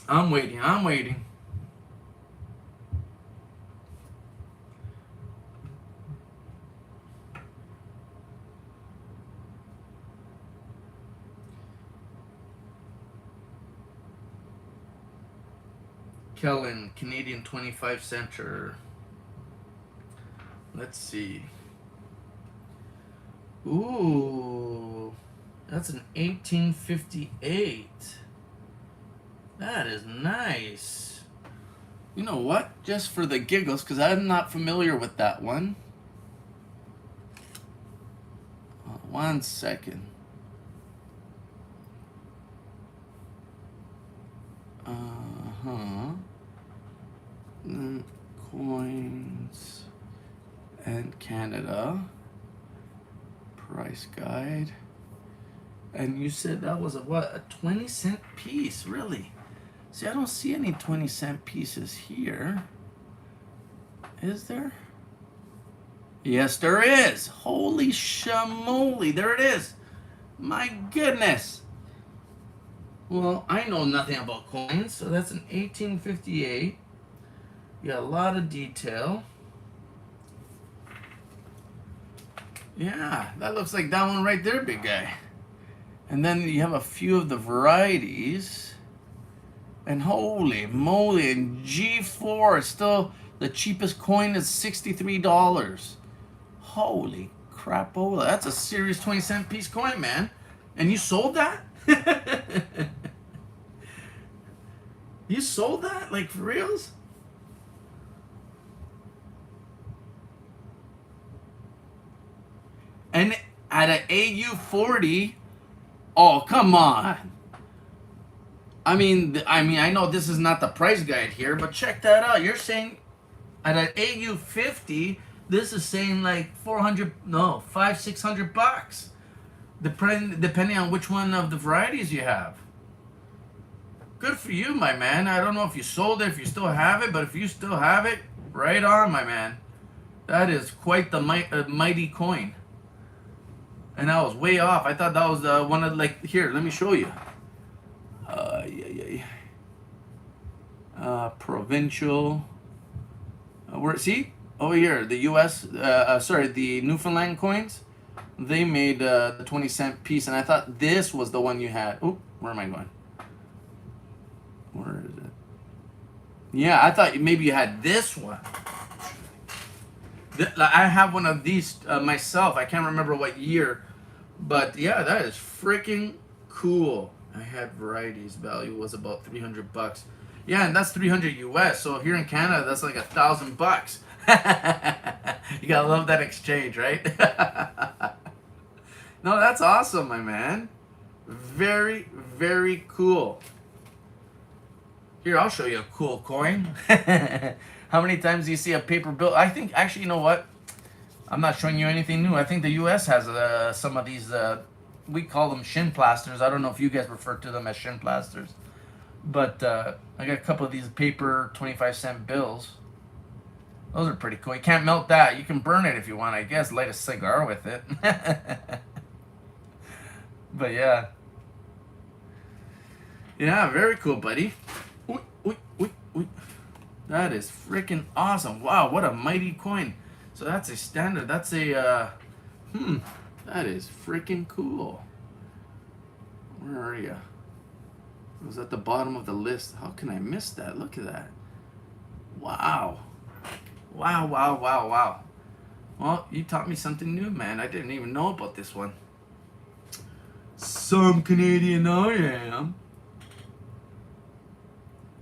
I'm waiting. Kellen, Canadian 25 center. Let's see. Ooh. That's an 1858. That is nice. You know what? Just for the giggles, because I'm not familiar with that one. 1 second. Coins and Canada. Price guide. And you said that was a 20-cent piece, really? See, I don't see any 20-cent pieces here. Is there? Yes, there is. Holy shamoly, there it is. My goodness. Well, I know nothing about coins, so that's an 1858. You got a lot of detail. Yeah, that looks like that one right there, big guy. And then you have a few of the varieties. And holy moly, and G4 is still the cheapest coin is $63. Holy crapola. That's a serious 20-cent piece coin, man. And you sold that? You sold that? Like, for reals? And at an AU40, oh, come on. I know this is not the price guide here, but check that out. You're saying at an AU50, this is saying like 400, no, 600 bucks, depending on which one of the varieties you have. Good for you, my man. I don't know if you sold it, if you still have it, but if you still have it, right on, my man. That is quite the mighty coin. And I was way off. I thought that was the one of, like, here, let me show you. Yeah. Provincial. Where, see? Over here, the U.S., sorry, the Newfoundland coins. They made the 20-cent piece, and I thought this was the one you had. Oh, where am I going? Where is it? Yeah, I thought maybe you had this one. I have one of these myself. I can't remember what year, but yeah, that is freaking cool. I had varieties. Value was about 300 bucks. Yeah, and that's 300 US. So here in Canada, that's like $1,000. You gotta love that exchange, right? No, that's awesome, my man. Very, very cool. Here, I'll show you a cool coin. How many times do you see a paper bill? I think, actually, you know what? I'm not showing you anything new. I think the U.S. has some of these, we call them shin plasters. I don't know if you guys refer to them as shin plasters. But I got a couple of these paper 25-cent bills. Those are pretty cool. You can't melt that. You can burn it if you want, I guess. Light a cigar with it. But yeah. Yeah, very cool, buddy. Oy. That is freaking awesome. Wow, what a mighty coin. So that's a standard. That's a, that is freaking cool. Where are you? It was at the bottom of the list. How can I miss that? Look at that. Wow. Wow. Well, you taught me something new, man. I didn't even know about this one. Some Canadian I am.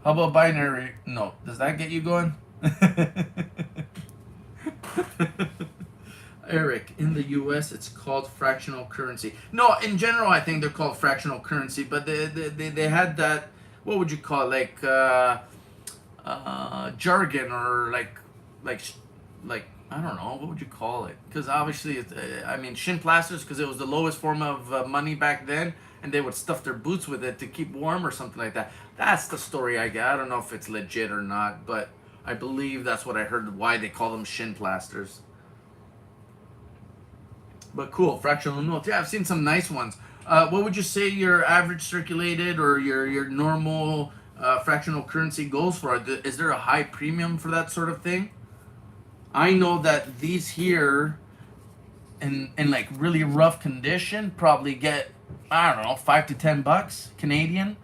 How about binary? No. Does that get you going? Eric, in the U.S., it's called fractional currency. No, in general, I think they're called fractional currency, but they had that, what would you call it, like, jargon, or like, I don't know, what would you call it? Because obviously, I mean, shin plasters, because it was the lowest form of money back then, and they would stuff their boots with it to keep warm or something like that. That's the story I get. I don't know if it's legit or not, but I believe that's what I heard, why they call them shin plasters. But cool, fractional notes. Yeah, I've seen some nice ones. What would you say your average circulated or your normal fractional currency goes for? Is there a high premium for that sort of thing? I know that these here, in like really rough condition, probably get, I don't know, $5 to $10 Canadian.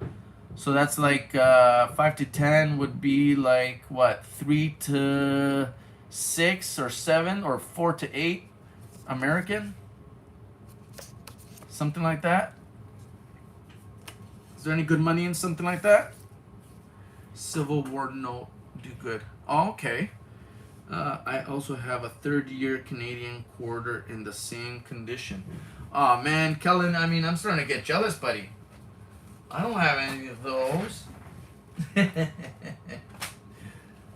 So that's like 5 to 10 would be like what, 3 to 6 or 7 or 4 to 8 American, something like that. Is there any good money in something like that? Civil War note, do good. Oh, okay. I also have a third-year Canadian quarter in the same condition. Oh man, Kellen, I mean, I'm starting to get jealous, buddy. I don't have any of those.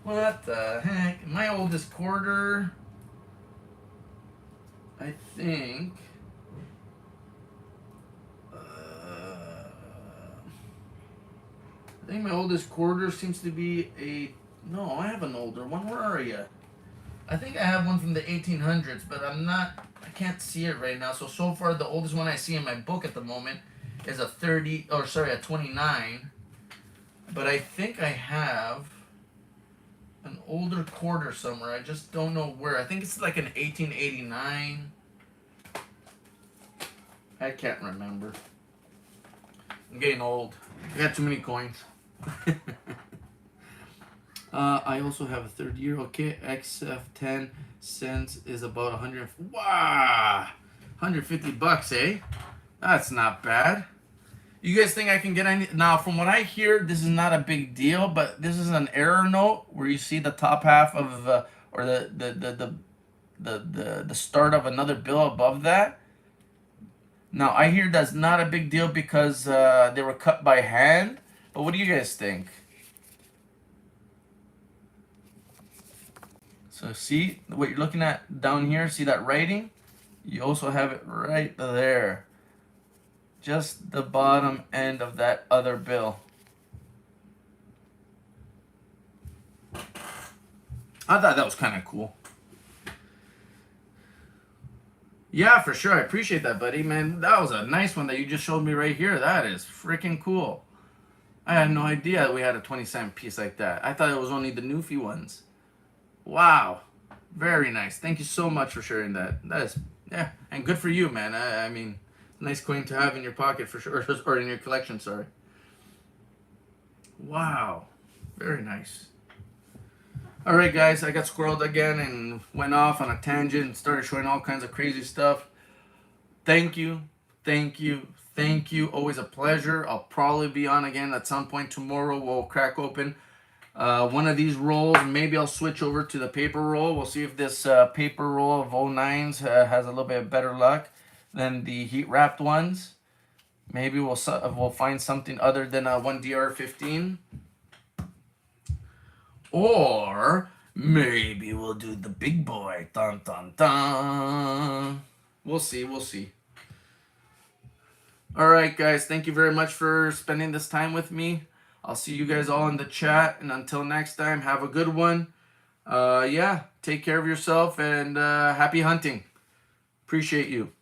What the heck? My oldest quarter, I think. I think my oldest quarter seems to be a. No, I have an older one. Where are you? I think I have one from the 1800s, but I can't see it right now. So far, the oldest one I see in my book at the moment is a 29. But I think I have an older quarter somewhere. I just don't know where. I think it's like an 1889. I can't remember. I'm getting old. I got too many coins. I also have a third year. Okay, XF10 cents is about 100. Wow, $150, eh? That's not bad. You guys think I can get any? Now, from what I hear, this is not a big deal, but this is an error note where you see the top half of or the start of another bill above that. Now, I hear that's not a big deal because they were cut by hand. But what do you guys think? So see what you're looking at down here? See that writing? You also have it right there. Just the bottom end of that other bill. I thought that was kind of cool. Yeah, for sure. I appreciate that, buddy. Man, that was a nice one that you just showed me right here. That is freaking cool. I had no idea we had a 20-cent piece like that. I thought it was only the Newfie ones. Wow. Very nice. Thank you so much for sharing that. That is, yeah, and good for you, man. I mean, nice coin to have in your pocket for sure, or in your collection, sorry. Wow. Very nice. All right, guys, I got squirreled again and went off on a tangent and started showing all kinds of crazy stuff. Thank you, thank you, thank you. Always a pleasure. I'll probably be on again at some point tomorrow. We'll crack open one of these rolls. Maybe I'll switch over to the paper roll. We'll see if this paper roll of 09s has a little bit better luck than the heat wrapped ones. Maybe we'll find something other than a 1DR15. Or maybe we'll do the big boy. Dun, dun, dun. We'll see. We'll see. All right, guys. Thank you very much for spending this time with me. I'll see you guys all in the chat. And until next time, have a good one. Yeah, take care of yourself and happy hunting. Appreciate you.